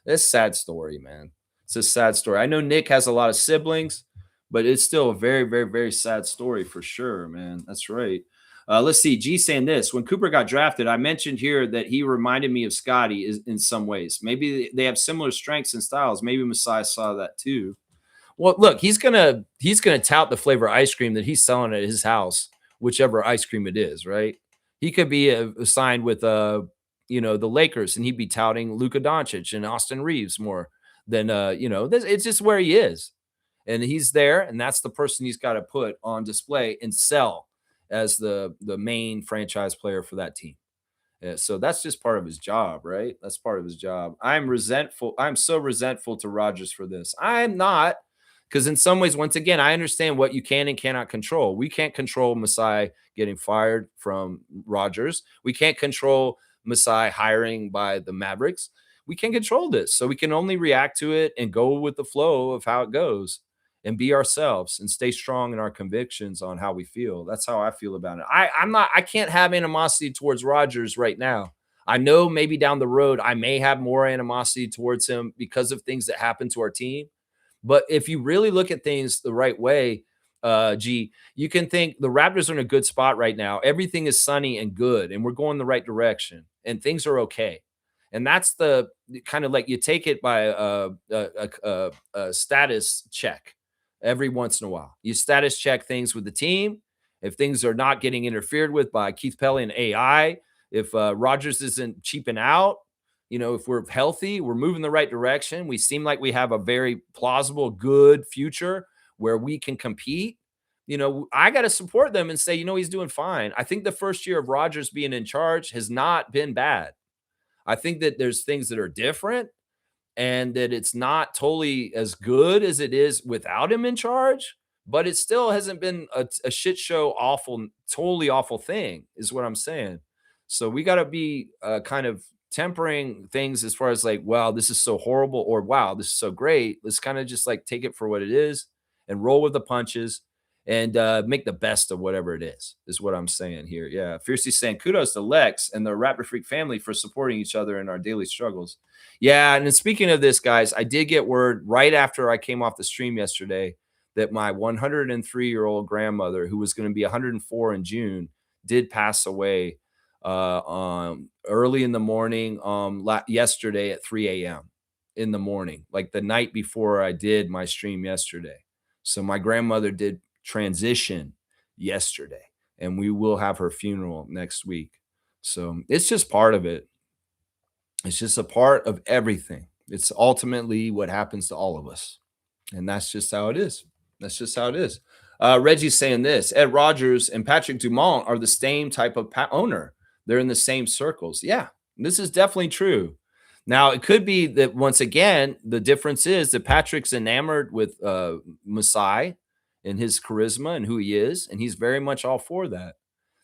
It's a sad story, man. It's a sad story. I know Nick has a lot of siblings, but it's still a very, very, very sad story for sure, man. That's right. Let's see. G saying this: when Cooper got drafted, I mentioned here that he reminded me of Scotty in some ways. Maybe they have similar strengths and styles. Maybe Masai saw that too. Well, look, he's gonna tout the flavor ice cream that he's selling at his house, whichever ice cream it is, right? He could be signed with the Lakers, and he'd be touting Luka Doncic and Austin Reeves more than it's just where he is, and he's there, and that's the person he's got to put on display and sell as the main franchise player for that team. So that's just part of his job, right? That's part of his job. I'm resentful. I'm so resentful to Rodgers for this. I'm not. Because in some ways, once again, I understand what you can and cannot control. We can't control Masai getting fired from Rodgers. We can't control Masai hiring by the Mavericks. We can't control this. So we can only react to it and go with the flow of how it goes and be ourselves and stay strong in our convictions on how we feel. That's how I feel about it. I can't have animosity towards Rodgers right now. I know maybe down the road, I may have more animosity towards him because of things that happen to our team. But if you really look at things the right way, G, you can think the Raptors are in a good spot right now. Everything is sunny and good, and we're going the right direction, and things are okay. And that's the kind of like you take it by a status check every once in a while. You status check things with the team. If things are not getting interfered with by Keith Pelly and AI, if Rodgers isn't cheaping out, if we're healthy, we're moving the right direction. We seem like we have a very plausible, good future where we can compete. I got to support them and say, he's doing fine. I think the first year of Rodgers being in charge has not been bad. I think that there's things that are different and that it's not totally as good as it is without him in charge, but it still hasn't been a shit show, awful, totally awful thing is what I'm saying. So we got to be kind of tempering things as far as like, wow, this is so horrible, or wow, this is so great. Let's kind of just like take it for what it is and roll with the punches and make the best of whatever it is what I'm saying here. Yeah. Fiercely saying kudos to Lex and the Raptor Freak family for supporting each other in our daily struggles. Yeah. And then speaking of this, guys, I did get word right after I came off the stream yesterday that my 103-year-old grandmother, who was going to be 104 in June, did pass away early in the morning yesterday at 3 a.m. in the morning, like the night before I did my stream yesterday. So my grandmother did transition yesterday, and we will have her funeral next week. So it's just part of it. It's just a part of everything. It's ultimately what happens to all of us, and that's just how it is. That's just how it is. Reggie's saying this: Ed Rodgers and Patrick Dumont are the same type of owner. They're in the same circles. Yeah, this is definitely true. Now, it could be that, once again, the difference is that Patrick's enamored with Masai and his charisma and who he is, and he's very much all for that.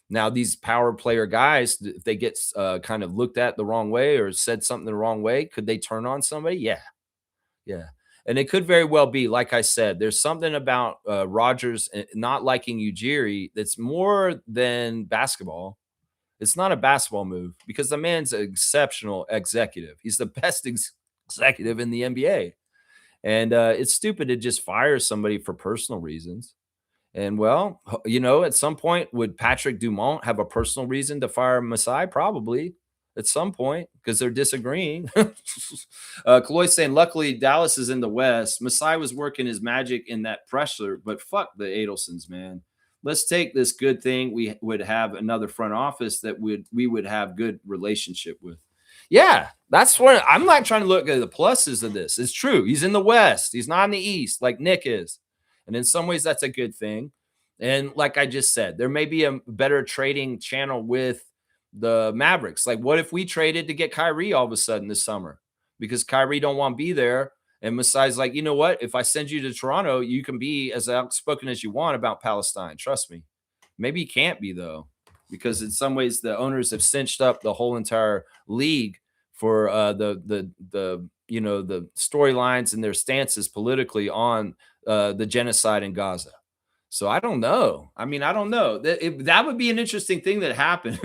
Now, these power player guys, if they get kind of looked at the wrong way or said something the wrong way, could they turn on somebody? Yeah. Yeah. And it could very well be, like I said, there's something about Rodgers not liking Ujiri that's more than basketball. It's not a basketball move because the man's an exceptional executive. He's the best executive in the NBA. And it's stupid to just fire somebody for personal reasons. And well, at some point, would Patrick Dumont have a personal reason to fire Masai? Probably at some point because they're disagreeing. Kaloy saying, luckily, Dallas is in the West. Masai was working his magic in that pressure, but fuck the Adelsons, man. Let's take this good thing. We would have another front office that we would have good relationship with. Yeah, that's what I'm not trying to look at the pluses of this. It's true. He's in the West. He's not in the East like Nick is. And in some ways, that's a good thing. And like I just said, there may be a better trading channel with the Mavericks. Like, what if we traded to get Kyrie all of a sudden this summer? Because Kyrie don't want to be there. And Masai's like, you know what? If I send you to Toronto, you can be as outspoken as you want about Palestine. Trust me. Maybe you can't be, though, because in some ways the owners have cinched up the whole entire league for the storylines and their stances politically on the genocide in Gaza. So I don't know. I mean, I don't know. That would be an interesting thing that happened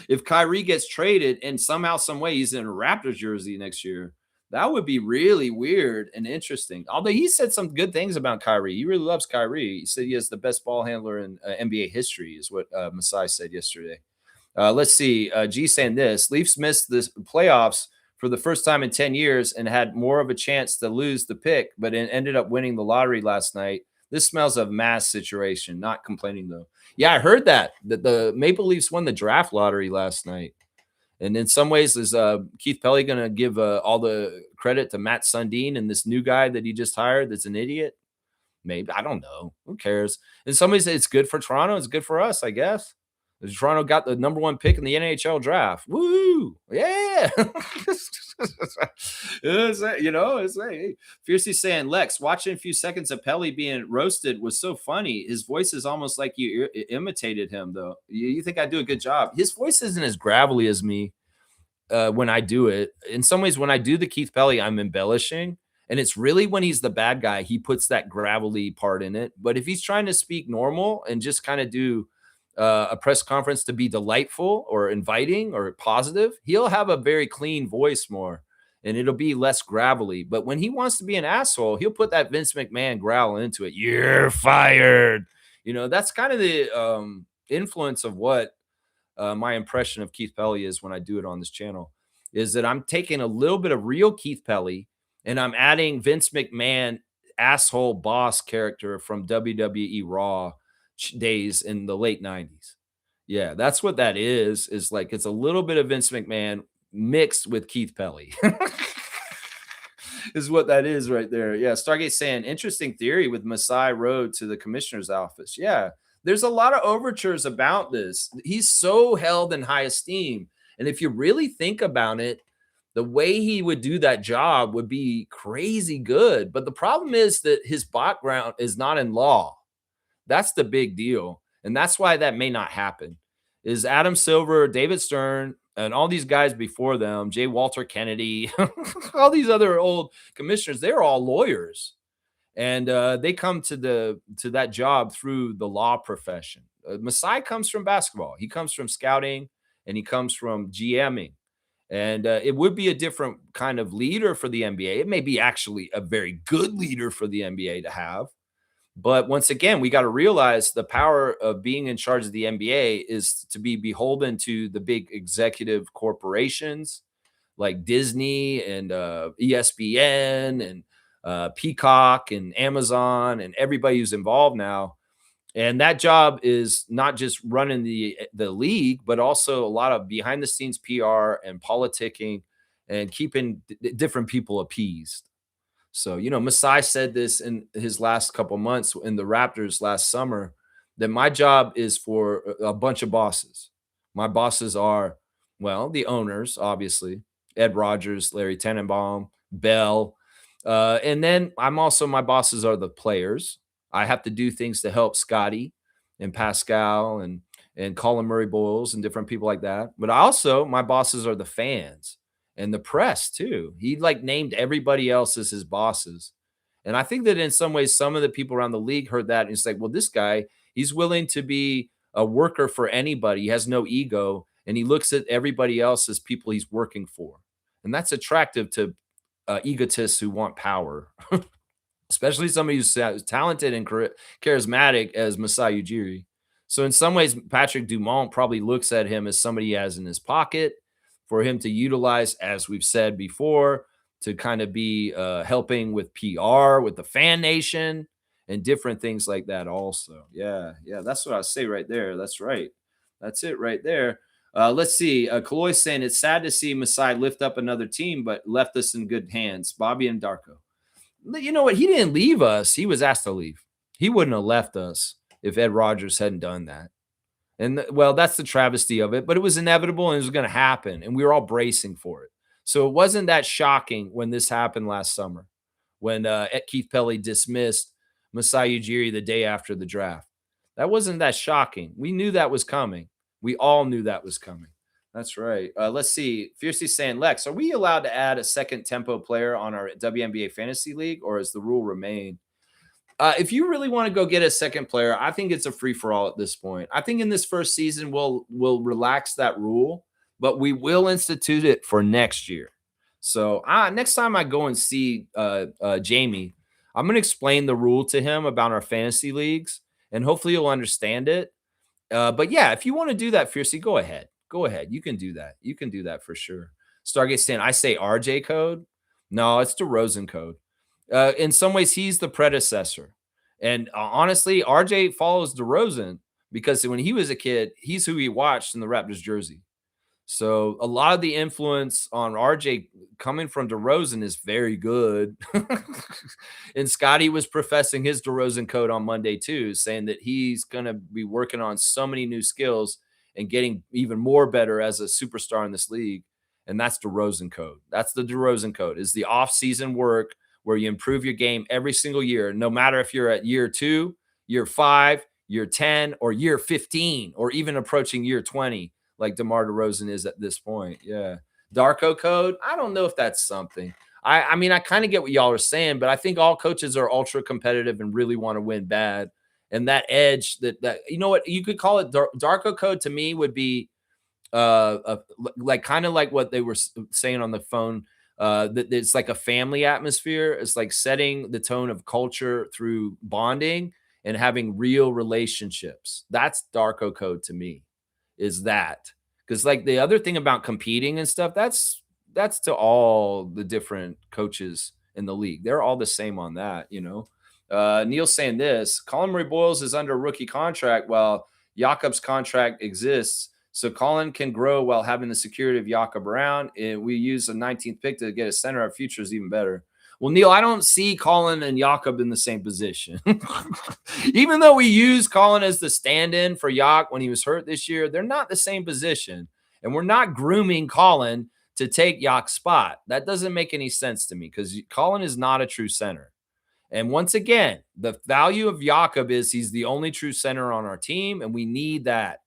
if Kyrie gets traded and somehow, some way he's in a Raptors jersey next year. That would be really weird and interesting. Although he said some good things about Kyrie. He really loves Kyrie. He said he has the best ball handler in NBA history is what Masai said yesterday. Let's see. G saying this. Leafs missed the playoffs for the first time in 10 years and had more of a chance to lose the pick, but it ended up winning the lottery last night. This smells of mass situation. Not complaining, though. Yeah, I heard that the Maple Leafs won the draft lottery last night. And in some ways, is Keith Pelly going to give all the credit to Matt Sundin and this new guy that he just hired that's an idiot? Maybe. I don't know. Who cares? In some ways, it's good for Toronto. It's good for us, I guess. Toronto got the number 1 pick in the NHL draft. Woo! Yeah. Fiercely saying, Lex, watching a few seconds of Pelly being roasted was so funny. His voice is almost like you imitated him, though. You think I do a good job. His voice isn't as gravelly as me when I do it. In some ways, when I do the Keith Pelly, I'm embellishing. And it's really when he's the bad guy, he puts that gravelly part in it. But if he's trying to speak normal and just kind of do a press conference to be delightful or inviting or positive, he'll have a very clean voice more and it'll be less gravelly. But when he wants to be an asshole, he'll put that Vince McMahon growl into it. You're fired. That's kind of the influence of what my impression of Keith Pelly is when I do it on this channel, is that I'm taking a little bit of real Keith Pelly and I'm adding Vince McMahon asshole boss character from WWE Raw days in the late 90s. Yeah, that's what that is like it's a little bit of Vince McMahon mixed with Keith Pelly. Is what that is right there. Yeah, Stargate saying, interesting theory with Masai Road to the commissioner's office. Yeah, there's a lot of overtures about this. He's so held in high esteem. And if you really think about it, the way he would do that job would be crazy good. But the problem is that his background is not in law. That's the big deal. And that's why that may not happen. Is Adam Silver, David Stern, and all these guys before them, J. Walter Kennedy, all these other old commissioners, they're all lawyers. And they come to that job through the law profession. Masai comes from basketball. He comes from scouting, and he comes from GMing. And it would be a different kind of leader for the NBA. It may be actually a very good leader for the NBA to have. But once again, we got to realize the power of being in charge of the NBA is to be beholden to the big executive corporations like Disney and ESPN and Peacock and Amazon and everybody who's involved now. And that job is not just running the league, but also a lot of behind the scenes PR and politicking and keeping different people appeased. So, Masai said this in his last couple months in the Raptors last summer, that my job is for a bunch of bosses. My bosses are, well, the owners, obviously, Ed Rogers, Larry Tenenbaum, Bell. And then my bosses are the players. I have to do things to help Scotty and Pascal and Colin Murray-Boyles and different people like that. But also my bosses are the fans. And the press too. He named everybody else as his bosses. And I think that in some ways, some of the people around the league heard that and it's like, well, this guy, he's willing to be a worker for anybody. He has no ego. And he looks at everybody else as people he's working for. And that's attractive to egotists who want power. especially somebody who's talented and charismatic as Masai Ujiri. So in some ways, Patrick Dumont probably looks at him as somebody he has in his pocket for him to utilize, as we've said before, to kind of be helping with PR, with the fan nation, and different things like that also. Yeah, that's what I say right there. That's right. That's it right there. Let's see. Kaloy saying it's sad to see Masai lift up another team, but left us in good hands. Bobby and Darko. You know what? He didn't leave us. He was asked to leave. He wouldn't have left us if Ed Rogers hadn't done that. And well, that's the travesty of it, but it was inevitable and it was going to happen. And we were all bracing for it. So it wasn't that shocking when this happened last summer, when Keith Pelley dismissed Masai Ujiri the day after the draft. That wasn't that shocking. We knew that was coming. We all knew that was coming. That's right. Let's see. Fiercely saying, Lex, are we allowed to add a second tempo player on our WNBA fantasy league, or does the rule remain? If you really want to go get a second player, I think it's a free for all at this point. I think in this first season we'll relax that rule, but we will institute it for next year. So next time I go and see Jamie, I'm going to explain the rule to him about our fantasy leagues, and hopefully he'll understand it. But yeah, if you want to do that, Fiercely, go ahead. Go ahead. You can do that. You can do that for sure. Stargate Stan, I say RJ code. No, it's DeRozan code. In some ways, he's the predecessor. And honestly, RJ follows DeRozan because when he was a kid, he's who he watched in the Raptors jersey. So a lot of the influence on RJ coming from DeRozan is very good. And Scotty was professing his DeRozan code on Monday too, saying that he's going to be working on so many new skills and getting even more better as a superstar in this league. And that's DeRozan code. That's the DeRozan code, is the off-season work where you improve your game every single year, no matter if you're at year 2, year 5, year 10, or year 15, or even approaching year 20, like DeMar DeRozan is at this point. Yeah. Darko code, I don't know if that's something. I mean, I kind of get what y'all are saying, but I think all coaches are ultra competitive and really want to win bad. And that edge that you know what, you could call it Darko code to me would be like kind of like what they were saying on the phone, that it's like a family atmosphere. It's like setting the tone of culture through bonding and having real relationships. That's Darko code to me, is that. Because like the other thing about competing and stuff, that's to all the different coaches in the league. They're all the same on that, you know. Neil's saying this, Colin Murray-Boyles is under a rookie contract while Jakob's contract exists. So Colin can grow while having the security of Jakob around. And we use a 19th pick to get a center. Our future is even better. Well, Neil, I don't see Colin and Jakob in the same position. Even though we use Colin as the stand-in for Jakob when he was hurt this year, they're not the same position. And we're not grooming Colin to take Jakob's spot. That doesn't make any sense to me because Colin is not a true center. And once again, the value of Jakob is he's the only true center on our team, and we need that.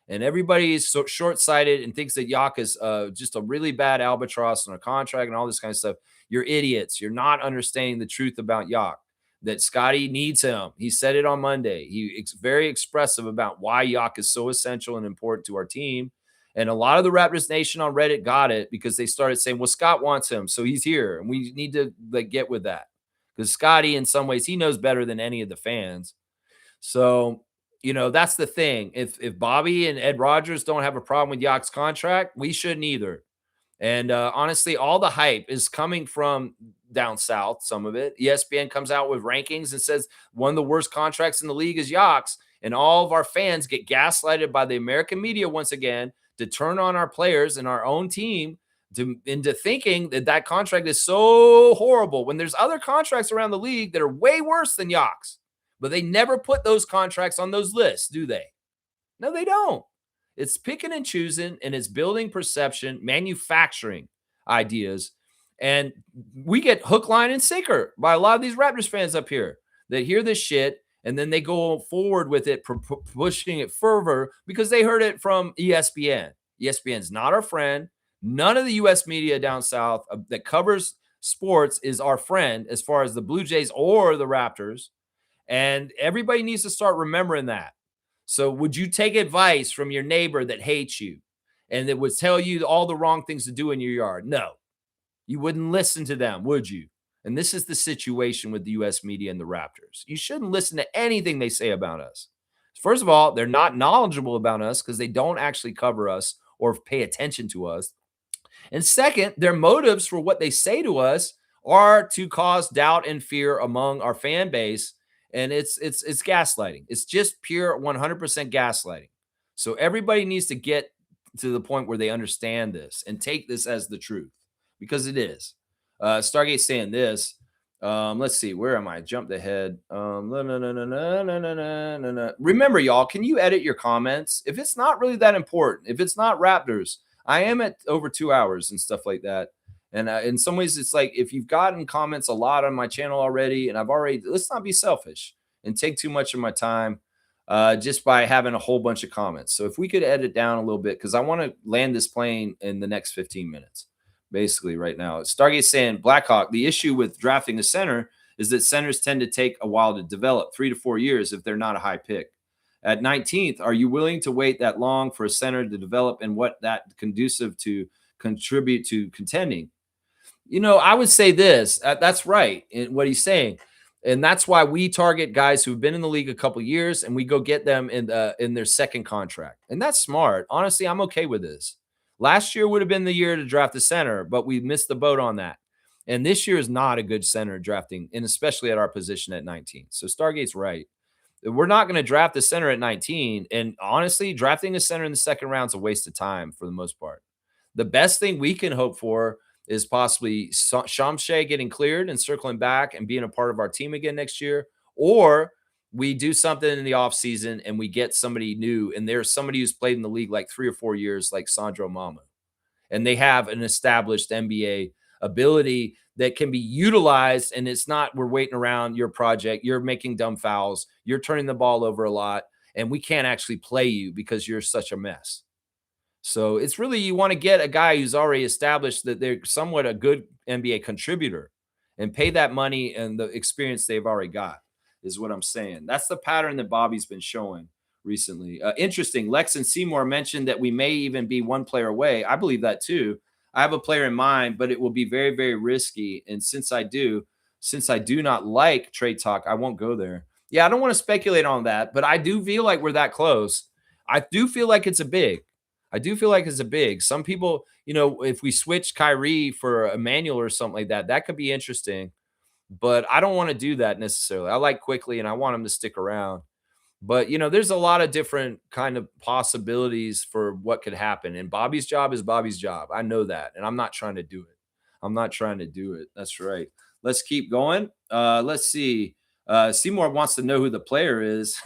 And everybody is so short-sighted and thinks that Jakob is just a really bad albatross on a contract and all this kind of stuff. You're idiots. You're not understanding the truth about Jakob, that Scotty needs him. He said it on Monday. He's very expressive about why Jakob is so essential and important to our team. And a lot of the Raptors Nation on Reddit got it because they started saying, well, Scott wants him, so he's here. And we need to get with that. Because Scotty, in some ways, he knows better than any of the fans. So, you know, that's the thing. If Bobby and Ed Rogers don't have a problem with Jakob's contract, we shouldn't either. And honestly, all the hype is coming from down south, some of it. ESPN comes out with rankings and says one of the worst contracts in the league is Jakob's. And all of our fans get gaslighted by the American media once again to turn on our players and our own team into thinking that contract is so horrible when there's other contracts around the league that are way worse than Jakob's. But they never put those contracts on those lists, do they? No, they don't. It's picking and choosing, and it's building perception, manufacturing ideas. And we get hook, line, and sinker by a lot of these Raptors fans up here that hear this shit, and then they go forward with it, pushing it further because they heard it from ESPN. ESPN's not our friend. None of the U.S. media down south that covers sports is our friend as far as the Blue Jays or the Raptors. And everybody needs to start remembering that. So would you take advice from your neighbor that hates you and that would tell you all the wrong things to do in your yard? No, you wouldn't listen to them, would you? And this is the situation with the U.S. media and the Raptors. You shouldn't listen to anything they say about us. First of all, they're not knowledgeable about us because they don't actually cover us or pay attention to us. And second, their motives for what they say to us are to cause doubt and fear among our fan base. And it's gaslighting. It's just pure 100% gaslighting. So everybody needs to get to the point where they understand this and take this as the truth, because it is. Stargate's saying this. Let's see. Where am I? Jumped ahead. Remember, y'all, can you edit your comments? If it's not really that important, if it's not Raptors, I am at over 2 hours and stuff like that. And in some ways, it's like if you've gotten comments a lot on my channel already, and let's not be selfish and take too much of my time just by having a whole bunch of comments. So if we could edit down a little bit, because I want to land this plane in the next 15 minutes, basically right now. Stargate's saying, Blackhawk, the issue with drafting a center is that centers tend to take a while to develop, 3 to 4 years if they're not a high pick. At 19th, are you willing to wait that long for a center to develop and what that conducive to contribute to contending? I would say this. That's right in what he's saying. And that's why we target guys who've been in the league a couple of years and we go get them in their second contract. And that's smart. Honestly, I'm okay with this. Last year would have been the year to draft a center, but we missed the boat on that. And this year is not a good center drafting, and especially at our position at 19. So Stargate's right. We're not going to draft a center at 19. And honestly, drafting a center in the second round is a waste of time for the most part. The best thing we can hope for is possibly Shamshay getting cleared and circling back and being a part of our team again next year. Or we do something in the offseason and we get somebody new. And there's somebody who's played in the league like 3 or 4 years, like Sandro Mamu. And they have an established NBA ability that can be utilized. And it's not, we're waiting around your project. You're making dumb fouls. You're turning the ball over a lot. And we can't actually play you because you're such a mess. So it's really, you want to get a guy who's already established that they're somewhat a good NBA contributor and pay that money and the experience they've already got is what I'm saying. That's the pattern that Bobby's been showing recently. Interesting. Lex and Seymour mentioned that we may even be one player away. I believe that too. I have a player in mind, but it will be very, very risky. And since I do not like trade talk, I won't go there. Yeah, I don't want to speculate on that, but I do feel like we're that close. I do feel like it's a big. Some people, if we switch Kyrie for Emmanuel or something like that, that could be interesting. But I don't want to do that necessarily. I like Quickly, and I want him to stick around. But, there's a lot of different kind of possibilities for what could happen. And Bobby's job is Bobby's job. I know that. And I'm not trying to do it. That's right. Let's keep going. Let's see. Seymour wants to know who the player is.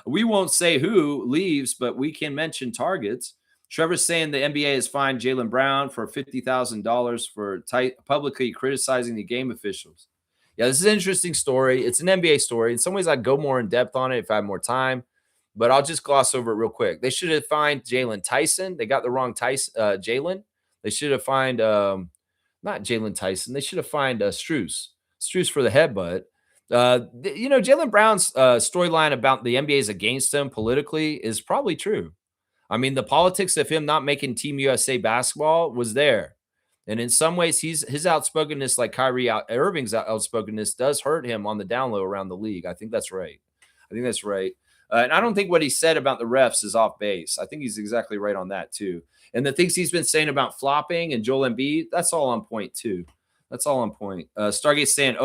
We won't say who leaves, but we can mention targets. Trevor's saying the NBA has fined Jaylen Brown for $50,000 for publicly criticizing the game officials. Yeah, this is an interesting story. It's an NBA story. In some ways, I'd go more in depth on it if I had more time, but I'll just gloss over it real quick. They should have fined Jalen Tyson. They got the wrong Jalen. They should have fined not Jalen Tyson. They should have fined Strus for the headbutt. Jaylen Brown's storyline about the NBA's against him politically is probably true. I mean, the politics of him not making Team USA basketball was there. And in some ways, his outspokenness, like Kyrie Irving's outspokenness, does hurt him on the down low around the league. I think that's right. And I don't think what he said about the refs is off base. I think he's exactly right on that, too. And the things he's been saying about flopping and Joel Embiid, that's all on point, too. Stargate's saying,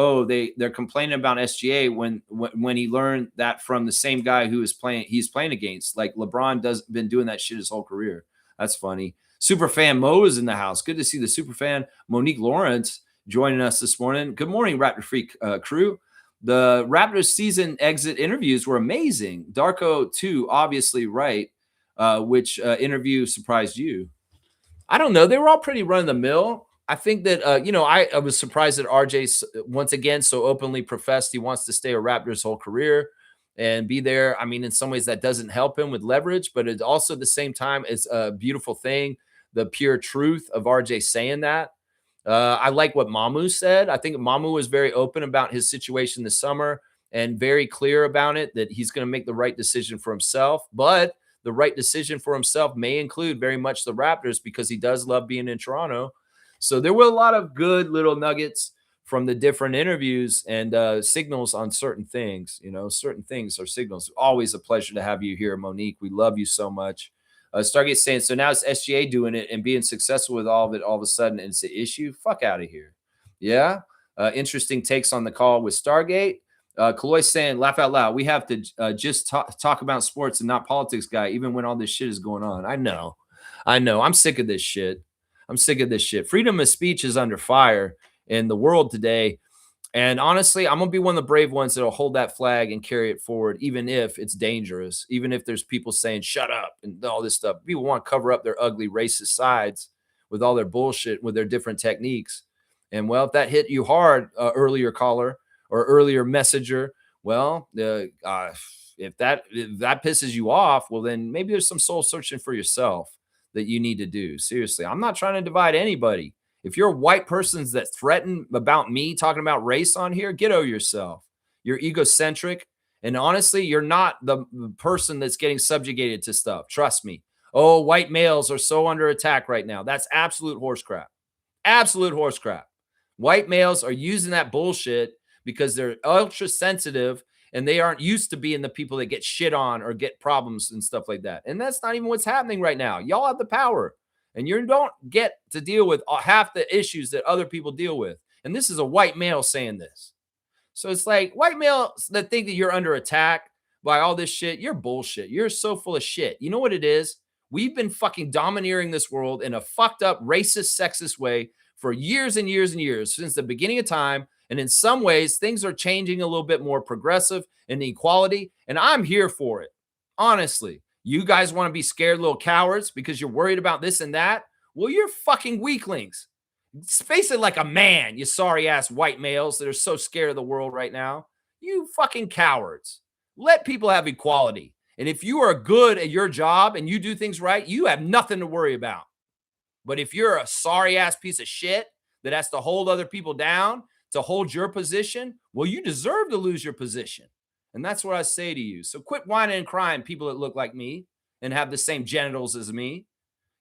they're complaining about SGA when he learned that from the same guy he's playing against. Like LeBron been doing that shit his whole career. That's funny. Superfan Mo is in the house. Good to see the superfan Monique Lawrence joining us this morning. Good morning, Raptor Freak crew. The Raptors season exit interviews were amazing. Darko, too, obviously right. Which interview surprised you? I don't know. They were all pretty run-of-the-mill. I think that, I was surprised that RJ, once again, so openly professed he wants to stay a Raptors whole career and be there. I mean, in some ways that doesn't help him with leverage, but it also at the same time is a beautiful thing, the pure truth of RJ saying that. I like what Mamu said. I think Mamu was very open about his situation this summer and very clear about it, that he's going to make the right decision for himself. But the right decision for himself may include very much the Raptors because he does love being in Toronto. So there were a lot of good little nuggets from the different interviews and signals on certain things. You know, certain things are signals. Always a pleasure to have you here, Monique. We love you so much. Stargate saying, so now it's SGA doing it and being successful with all of it all of a sudden, and it's an issue? Fuck out of here. Yeah. Interesting takes on the call with Stargate. Kaloy saying, laugh out loud. We have to just talk about sports and not politics, guy, even when all this shit is going on. I know. I'm sick of this shit. Freedom of speech is under fire in the world today. And honestly, I'm going to be one of the brave ones that will hold that flag and carry it forward, even if it's dangerous, even if there's people saying, shut up and all this stuff. People want to cover up their ugly racist sides with all their bullshit, with their different techniques. And well, if that hit you hard, earlier caller or earlier messenger, well, if that pisses you off, well, then maybe there's some soul searching for yourself that you need to do. Seriously, I'm not trying to divide anybody. If you're white persons that threaten about me talking about race on here, get over yourself. You're egocentric. And honestly, you're not the person that's getting subjugated to stuff. Trust me. Oh, white males are so under attack right now. That's absolute horse crap. Absolute horse crap. White males are using that bullshit because they're ultra sensitive and they aren't used to being the people that get shit on or get problems and stuff like that. And that's not even what's happening right now. Y'all have the power. And you don't get to deal with half the issues that other people deal with. And this is a white male saying this. So it's like white males that think that you're under attack by all this shit. You're bullshit. You're so full of shit. You know what it is? We've been fucking domineering this world in a fucked up, racist, sexist way for years and years and years, since the beginning of time. And in some ways, things are changing a little bit more progressive and equality. And I'm here for it. Honestly. You guys want to be scared little cowards because you're worried about this and that? Well, you're fucking weaklings. Face it like a man, you sorry ass white males that are so scared of the world right now. You fucking cowards. Let people have equality. And if you are good at your job and you do things right, you have nothing to worry about. But if you're a sorry ass piece of shit that has to hold other people down to hold your position, well, you deserve to lose your position. And that's what I say to you. So quit whining and crying, people that look like me and have the same genitals as me.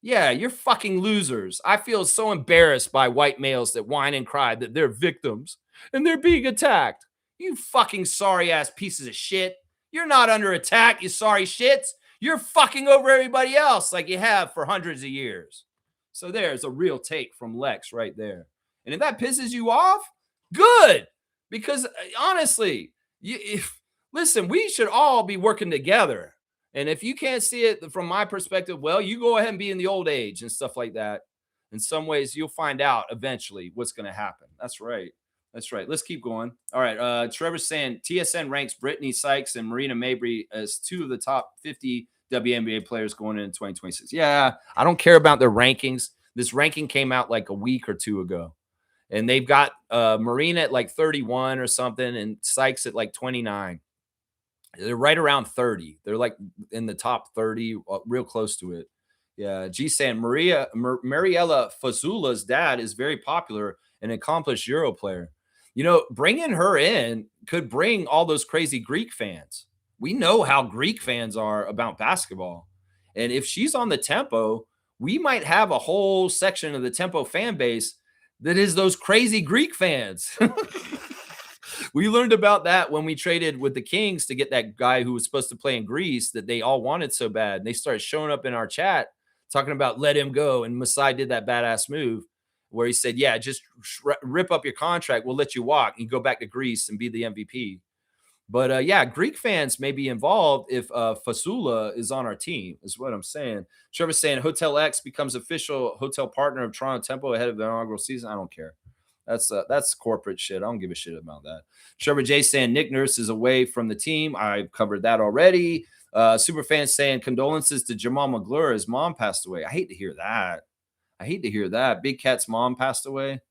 Yeah, you're fucking losers. I feel so embarrassed by white males that whine and cry that they're victims and they're being attacked. You fucking sorry ass pieces of shit. You're not under attack, you sorry shits. You're fucking over everybody else like you have for hundreds of years. So there's a real take from Lex right there. And if that pisses you off, good. Because honestly, listen, we should all be working together. And if you can't see it from my perspective, well, you go ahead and be in the old age and stuff like that. In some ways, you'll find out eventually what's going to happen. That's right. That's right. Let's keep going. All right. Trevor's saying TSN ranks Brittany Sykes and Marina Mabrey as two of the top 50 WNBA players going into 2026. Yeah, I don't care about their rankings. This ranking came out like a week or two ago. And they've got Marina at like 31 or something and Sykes at like 29. They're right around 30. They're like in the top 30, real close to it. Yeah. G saying Mariella Fazula's dad is very popular and accomplished Euro player. You know, bringing her in could bring all those crazy Greek fans. We know how Greek fans are about basketball. And if she's on the Tempo, we might have a whole section of the Tempo fan base that is those crazy Greek fans. We learned about that when we traded with the Kings to get that guy who was supposed to play in Greece that they all wanted so bad. And they started showing up in our chat talking about let him go. And Masai did that badass move where he said, yeah, just rip up your contract. We'll let you walk and go back to Greece and be the MVP. But yeah, Greek fans may be involved if Fasula is on our team, is what I'm saying. Trevor's saying Hotel X becomes official hotel partner of Toronto Tempo ahead of the inaugural season. I don't care. That's corporate shit. I don't give a shit about that. Trevor J saying Nick Nurse is away from the team. I've covered that already. Superfan saying condolences to Jamal McGlure. His mom passed away. I hate to hear that. Big Cat's mom passed away.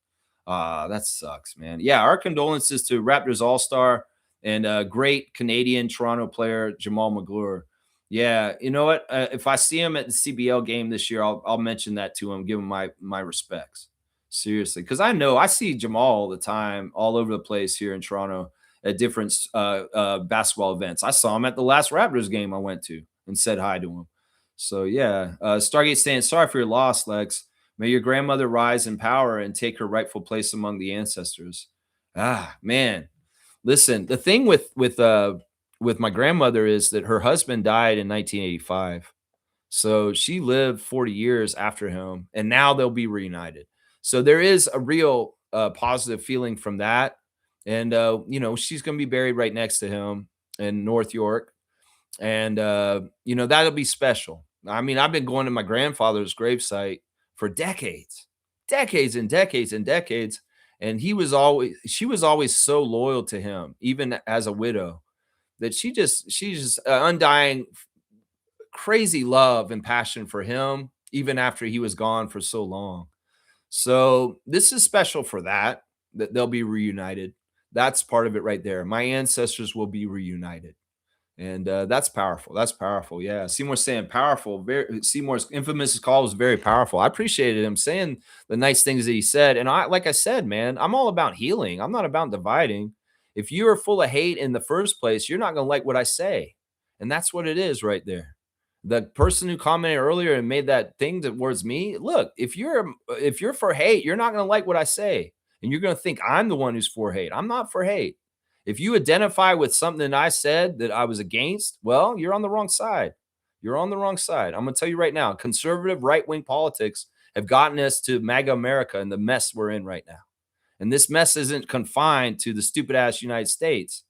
That sucks, man. Yeah, our condolences to Raptors All-Star and great Canadian Toronto player Jamal McGlure. Yeah, you know what? If I see him at the CBL game this year, I'll mention that to him, give him my respects. Seriously, because I see Jamal all the time, all over the place here in Toronto at different basketball events. I saw him at the last Raptors game I went to and said hi to him. So, yeah. Stargate saying, sorry for your loss, Lex. May your grandmother rise in power and take her rightful place among the ancestors. Man, listen, the thing with my grandmother is that her husband died in 1985. So she lived 40 years after him, and now they'll be reunited. So there is a real positive feeling from that. And, she's going to be buried right next to him in North York. And, that'll be special. I mean, I've been going to my grandfather's gravesite for decades, decades and decades and decades. And she was always so loyal to him, even as a widow, that she's just undying crazy love and passion for him, even after he was gone for so long. So this is special for that they'll be reunited. That's part of it right there. My ancestors will be reunited. And that's powerful. That's powerful. Yeah. Seymour's saying powerful. Seymour's infamous call was very powerful. I appreciated him saying the nice things that he said. And like I said, man, I'm all about healing. I'm not about dividing. If you are full of hate in the first place, you're not going to like what I say. And that's what it is right there. The person who commented earlier and made that thing towards me, look, if you're for hate, you're not going to like what I say. And you're going to think I'm the one who's for hate. I'm not for hate. If you identify with something that I said that I was against, well, you're on the wrong side. You're on the wrong side. I'm going to tell you right now, conservative right-wing politics have gotten us to MAGA America and the mess we're in right now. And this mess isn't confined to the stupid-ass United States.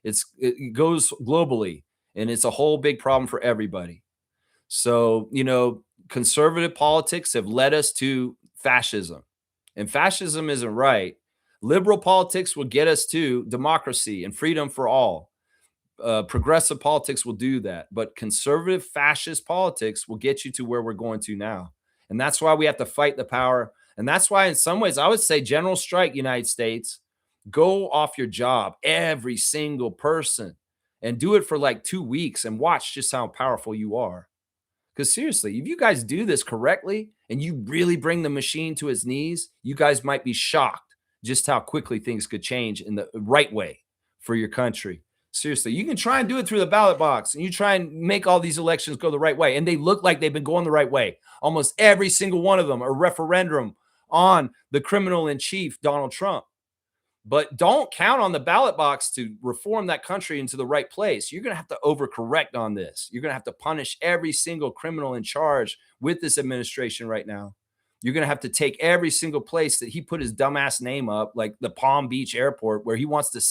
It goes globally, and it's a whole big problem for everybody. So, conservative politics have led us to fascism, and fascism isn't right. Liberal politics will get us to democracy and freedom for all. Progressive politics will do that, but conservative fascist politics will get you to where we're going to now. And that's why we have to fight the power. And that's why, in some ways, I would say general strike, United States, go off your job, every single person, and do it for like 2 weeks and watch just how powerful you are. Because seriously, if you guys do this correctly and you really bring the machine to its knees, you guys might be shocked just how quickly things could change in the right way for your country. Seriously, you can try and do it through the ballot box, and you try and make all these elections go the right way, and they look like they've been going the right way. Almost every single one of them, a referendum on the criminal in chief, Donald Trump. But don't count on the ballot box to reform that country into the right place. You're going to have to overcorrect on this. You're going to have to punish every single criminal in charge with this administration right now. You're going to have to take every single place that he put his dumbass name up, like the Palm Beach airport, where he wants to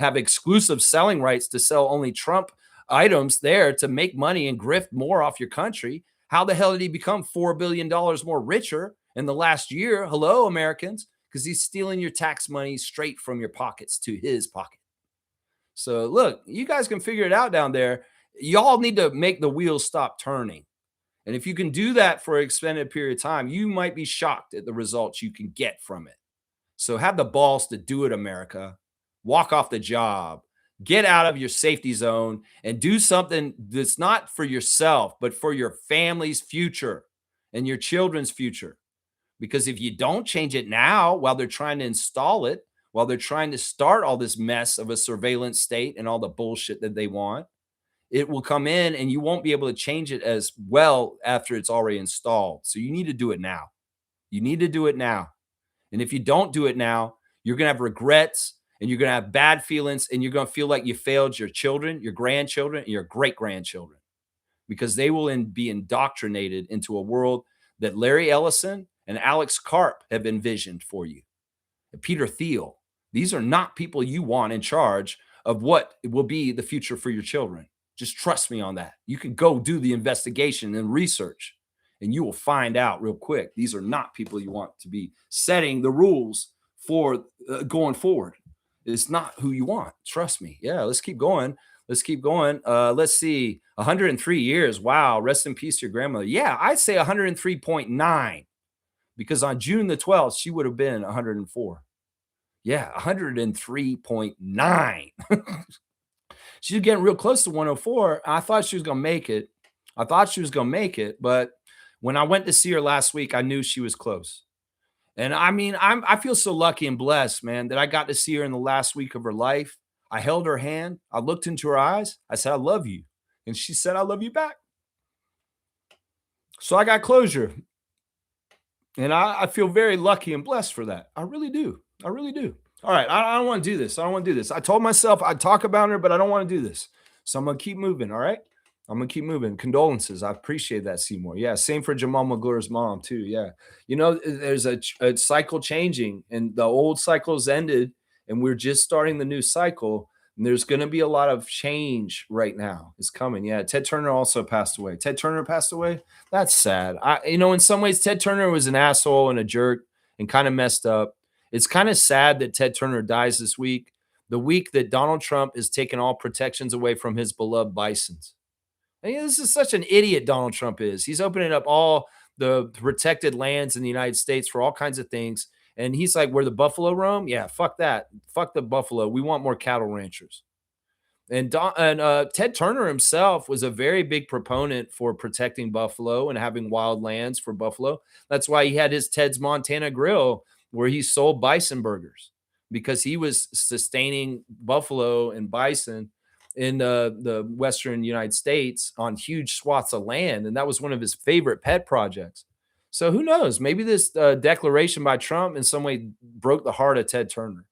have exclusive selling rights to sell only Trump items there to make money and grift more off your country. How the hell did he become $4 billion more richer in the last year? Hello, Americans. Because he's stealing your tax money straight from your pockets to his pocket. So look, you guys can figure it out down there. Y'all need to make the wheels stop turning. And if you can do that for an extended period of time, you might be shocked at the results you can get from it. So have the balls to do it, America. Walk off the job. Get out of your safety zone and do something that's not for yourself, but for your family's future and your children's future. Because if you don't change it now while they're trying to install it, while they're trying to start all this mess of a surveillance state and all the bullshit that they want, it will come in and you won't be able to change it as well after it's already installed. So you need to do it now. You need to do it now. And if you don't do it now, you're going to have regrets and you're going to have bad feelings and you're going to feel like you failed your children, your grandchildren, and your great-grandchildren, because they will be indoctrinated into a world that Larry Ellison and Alex Karp have envisioned for you. And Peter Thiel, these are not people you want in charge of what will be the future for your children. Just trust me on that. You can go do the investigation and research, and you will find out real quick. These are not people you want to be setting the rules for going forward. It's not who you want. Trust me. Yeah, let's keep going. Let's keep going. Let's see. 103 years. Wow. Rest in peace to your grandmother. Yeah, I'd say 103.9. Because on June the 12th, she would have been 104. Yeah, 103.9. She's getting real close to 104. I thought she was going to make it. But when I went to see her last week, I knew she was close. And I mean, I feel so lucky and blessed, man, that I got to see her in the last week of her life. I held her hand. I looked into her eyes. I said, I love you. And she said, I love you back. So I got closure. And I feel very lucky and blessed for that. I really do. All right, I don't want to do this. I don't want to do this. I told myself I'd talk about her, but I don't want to do this. So I'm gonna keep moving. All right, I'm gonna keep moving. Condolences. I appreciate that, Seymour. Yeah, same for Jamal McGlure's mom too. Yeah, there's a cycle changing, and the old cycle's ended, and we're just starting the new cycle. And there's going to be a lot of change right now. It's coming. Yeah, Ted Turner also passed away. Ted Turner passed away. That's sad. In some ways, Ted Turner was an asshole and a jerk and kind of messed up. It's kind of sad that Ted Turner dies this week, the week that Donald Trump is taking all protections away from his beloved bisons. This is such an idiot, Donald Trump is. He's opening up all the protected lands in the United States for all kinds of things. And he's like, where the buffalo roam? Yeah, fuck that. Fuck the buffalo. We want more cattle ranchers. And Ted Turner himself was a very big proponent for protecting buffalo and having wild lands for buffalo. That's why he had his Ted's Montana Grill, where he sold bison burgers, because he was sustaining buffalo and bison in the Western United States on huge swaths of land. And that was one of his favorite pet projects. So who knows? Maybe this declaration by Trump in some way broke the heart of Ted Turner.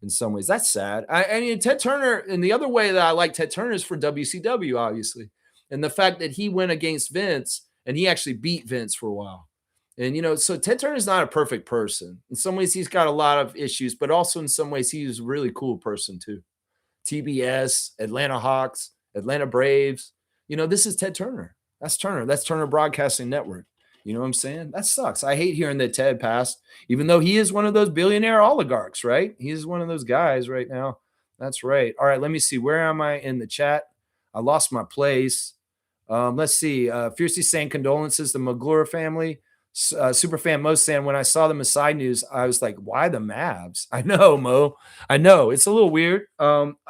In some ways, that's sad. I mean, Ted Turner, and the other way that I like Ted Turner is for WCW, obviously. And the fact that he went against Vince and he actually beat Vince for a while. And, so Ted Turner is not a perfect person. In some ways, he's got a lot of issues, but also in some ways, he's a really cool person too. TBS, Atlanta Hawks, Atlanta Braves. This is Ted Turner. That's Turner. That's Turner Broadcasting Network. You know what I'm saying? That sucks. I hate hearing that Ted passed, even though he is one of those billionaire oligarchs, right? He is one of those guys right now. That's right. All right, let me see. Where am I in the chat? I lost my place. Let's see. Fiercely saying condolences to the McGlure family. Superfan Mo saying, when I saw the Masai news, I was like, why the Mavs? I know, Mo. I know. It's a little weird.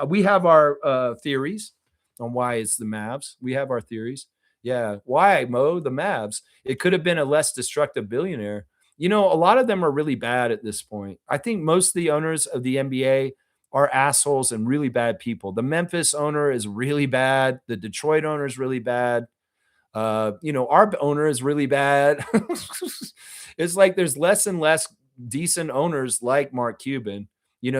We have our theories on why it's the Mavs. We have our theories. Yeah. Why, Mo? The Mavs. It could have been a less destructive billionaire. A lot of them are really bad at this point. I think most of the owners of the NBA are assholes and really bad people. The Memphis owner is really bad. The Detroit owner is really bad. Our owner is really bad. It's like there's less and less decent owners like Mark Cuban.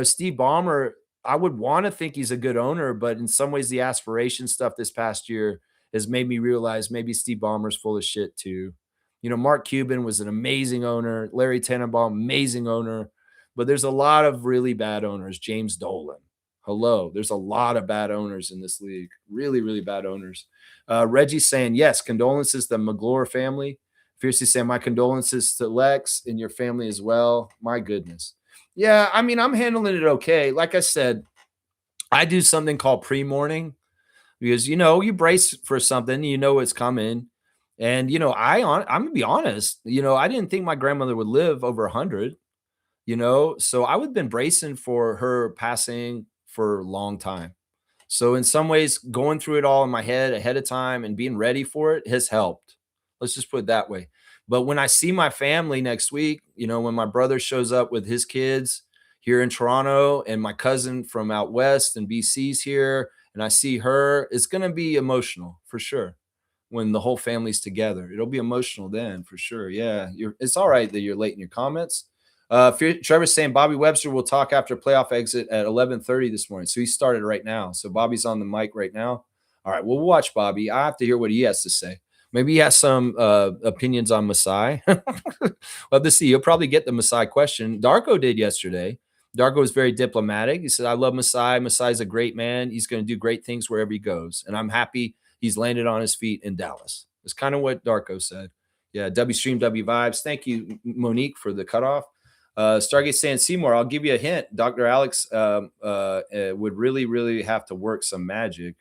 Steve Ballmer, I would want to think he's a good owner, but in some ways the aspiration stuff this past year has made me realize maybe Steve Ballmer's full of shit too. Mark Cuban was an amazing owner. Larry Tannenbaum, amazing owner. But there's a lot of really bad owners. James Dolan. Hello. There's a lot of bad owners in this league. Really, really bad owners. Reggie's saying, yes, condolences to the McGlure family. Fiercely saying, my condolences to Lex and your family as well. My goodness. Yeah, I mean, I'm handling it okay. Like I said, I do something called pre-mourning because, you brace for something, it's coming. And, I'm going to be honest, I didn't think my grandmother would live over 100, so I would have been bracing for her passing for a long time. So in some ways, going through it all in my head ahead of time and being ready for it has helped. Let's just put it that way. But when I see my family next week, when my brother shows up with his kids here in Toronto and my cousin from out west and BC's here, and I see her, it's going to be emotional for sure. When the whole family's together, it'll be emotional then for sure. Yeah, it's all right that you're late in your comments. Trevor's saying Bobby Webster will talk after playoff exit at 11:30 this morning. So he started right now. So Bobby's on the mic right now. All right, we'll watch Bobby. I have to hear what he has to say. Maybe he has some opinions on Masai. We'll have to see. He'll probably get the Masai question. Darko did yesterday. Darko was very diplomatic. He said, I love Masai. Masai's a great man. He's going to do great things wherever he goes. And I'm happy he's landed on his feet in Dallas. That's kind of what Darko said. Yeah, W Stream, W Vibes. Thank you, Monique, for the cutoff. Stargate saying, Seymour, I'll give you a hint. Dr. Alex would really, really have to work some magic.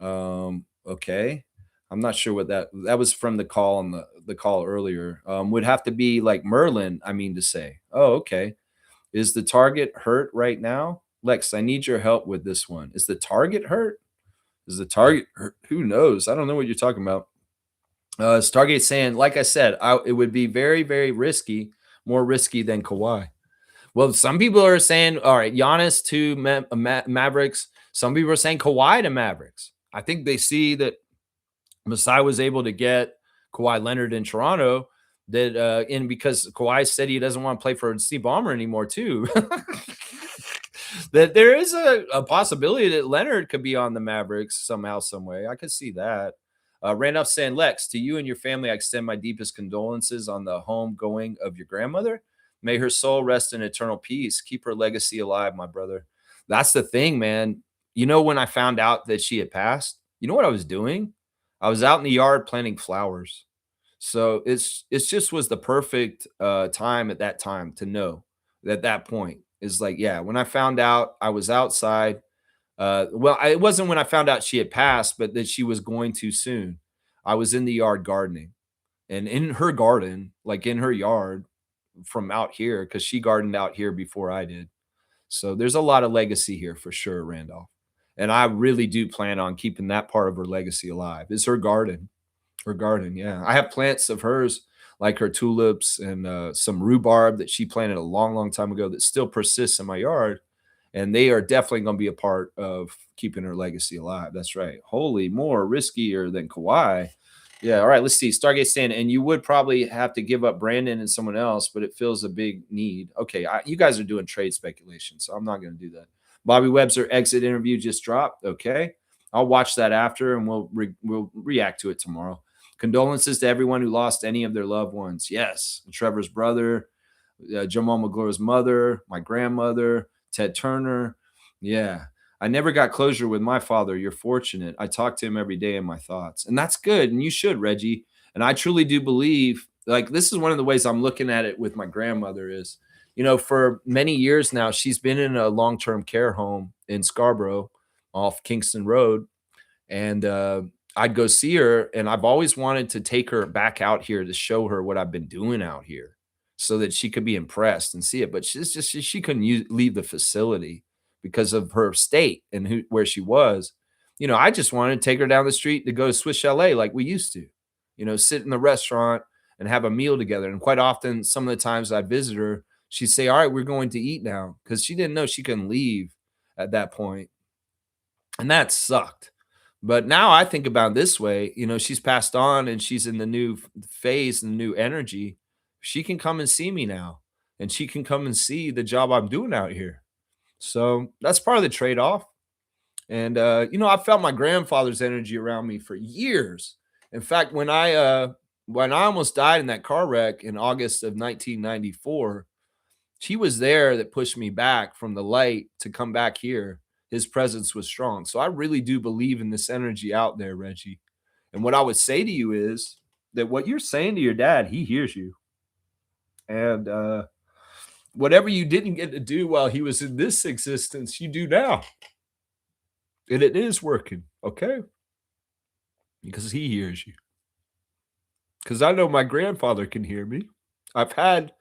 Okay. I'm not sure what that was from the call on the call earlier. Would have to be like Merlin, I mean to say. Oh, okay. Is the target hurt right now? Lex, I need your help with this one. Is the target hurt? Is the target hurt? Who knows? I don't know what you're talking about. Stargate saying, like I said, it would be very, very risky, more risky than Kawhi. Well, some people are saying, all right, Giannis to Mavericks. Some people are saying Kawhi to Mavericks. I think they see that Masai was able to get Kawhi Leonard in Toronto. that and because Kawhi said he doesn't want to play for Steve Ballmer anymore too. That there is a possibility that Leonard could be on the Mavericks somehow, some way. I could see that. Randolph saying, Lex, to you and your family, I extend my deepest condolences on the home going of your grandmother. May her soul rest in eternal peace. Keep her legacy alive, my brother. That's the thing, man. You know, when I found out that she had passed, you know what I was doing? I was out in the yard planting flowers. So it's just was the perfect time at that time to know at that point is like, yeah, when I found out I was outside, it wasn't when I found out she had passed, but that she was going too soon. I was in the yard gardening, and in her garden, like in her yard from out here, because she gardened out here before I did. So there's a lot of legacy here for sure, Randolph. And I really do plan on keeping that part of her legacy alive. It's her garden. Her garden, yeah. I have plants of hers, like her tulips and some rhubarb that she planted a long, long time ago that still persists in my yard. And they are definitely going to be a part of keeping her legacy alive. That's right. Holy, more riskier than Kawhi. Yeah. All right. Let's see. Stargate stand. And you would probably have to give up Brandon and someone else, but it feels a big need. Okay. You guys are doing trade speculation, so I'm not going to do that. Bobby Webster exit interview just dropped. Okay. I'll watch that after, and we'll react to it tomorrow. Condolences to everyone who lost any of their loved ones. Yes. Trevor's brother, Jamal McGlory's mother, my grandmother, Ted Turner. Yeah. I never got closure with my father. You're fortunate. I talk to him every day in my thoughts. And that's good. And you should, Reggie. And I truly do believe, like, this is one of the ways I'm looking at it with my grandmother is, you know, for many years now, she's been in a long-term care home in Scarborough off Kingston Road. And I'd go see her, and I've always wanted to take her back out here to show her what I've been doing out here so that she could be impressed and see it. But she couldn't leave the facility because of her state and where she was. You know, I just wanted to take her down the street to go to Swiss Chalet like we used to, you know, sit in the restaurant and have a meal together. And quite often, some of the times I visit her, she'd say, all right, we're going to eat now, because she didn't know she couldn't leave at that point. And that sucked. But now I think about it this way, you know, she's passed on and she's in the new phase and new energy. She can come and see me now, and she can come and see the job I'm doing out here. So that's part of the trade-off. And, you know, I felt my grandfather's energy around me for years. In fact, when I almost died in that car wreck in August of 1994, she was there that pushed me back from the light to come back here. His presence was strong. So I really do believe in this energy out there, Reggie. And what I would say to you is that what you're saying to your dad, he hears you. And whatever you didn't get to do while he was in this existence, you do now. And it is working, okay? Because he hears you. Because I know my grandfather can hear me. I've had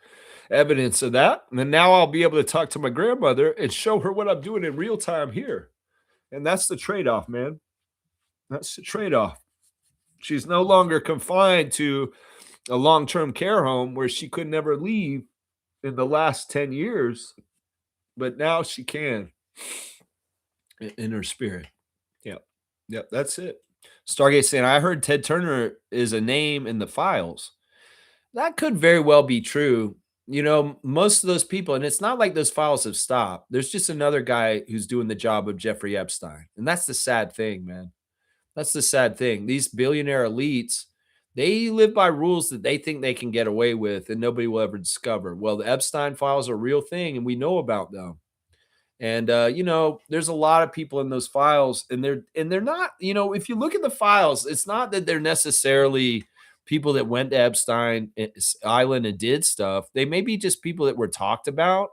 evidence of that. And now I'll be able to talk to my grandmother and show her what I'm doing in real time here. And that's the trade-off, man. That's the trade-off. She's no longer confined to a long-term care home where she could never leave in the last 10 years, but now she can in her spirit. Yep, that's it. Stargate saying, I heard Ted Turner is a name in the files. That could very well be true. You know, most of those people, and it's not like those files have stopped. There's just another guy who's doing the job of Jeffrey Epstein. And that's the sad thing, man. That's the sad thing. These billionaire elites, they live by rules that they think they can get away with and nobody will ever discover. Well, the Epstein files are a real thing and we know about them. And you know, there's a lot of people in those files, and they're not, you know, if you look at the files, it's not that they're necessarily people that went to Epstein Island and did stuff. They may be just people that were talked about.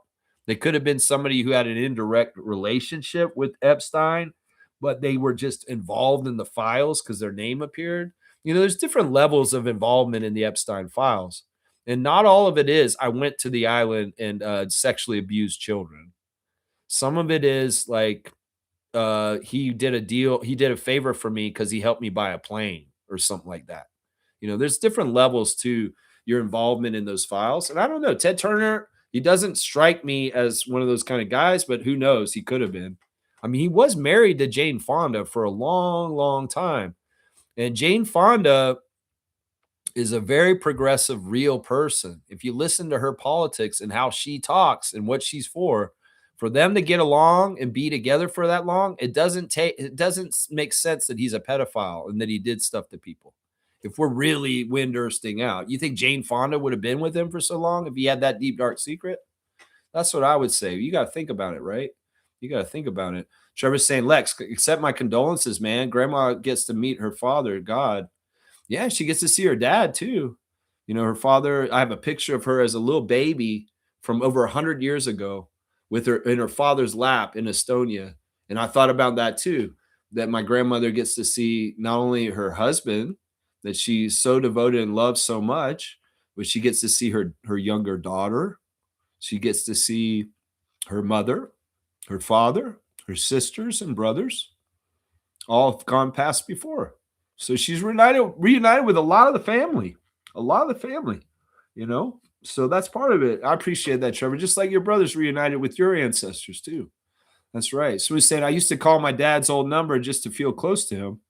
They could have been somebody who had an indirect relationship with Epstein, but they were just involved in the files because their name appeared. You know, there's different levels of involvement in the Epstein files. And not all of it is, I went to the island and sexually abused children. Some of it is like he did a favor for me because he helped me buy a plane or something like that. You know, there's different levels to your involvement in those files. And I don't know, Ted Turner, he doesn't strike me as one of those kind of guys, but who knows? He could have been. I mean, he was married to Jane Fonda for a long, long time. And Jane Fonda is a very progressive, real person. If you listen to her politics and how she talks and what she's for them to get along and be together for that long, it doesn't make sense that he's a pedophile and that he did stuff to people. If we're really Windhursting out, you think Jane Fonda would have been with him for so long if he had that deep, dark secret? That's what I would say. You got to think about it, right? You got to think about it. Trevor's saying, Lex, accept my condolences, man. Grandma gets to meet her father, God. Yeah, she gets to see her dad too. You know, her father, I have a picture of her as a little baby from over 100 years ago with her in her father's lap in Estonia. And I thought about that too, that my grandmother gets to see not only her husband that she's so devoted and loves so much, but she gets to see her younger daughter. She gets to see her mother, her father, her sisters and brothers, all have gone past before. So she's reunited with a lot of the family, you know? So that's part of it. I appreciate that, Trevor. Just like your brother's reunited with your ancestors too. That's right. So he's saying, I used to call my dad's old number just to feel close to him.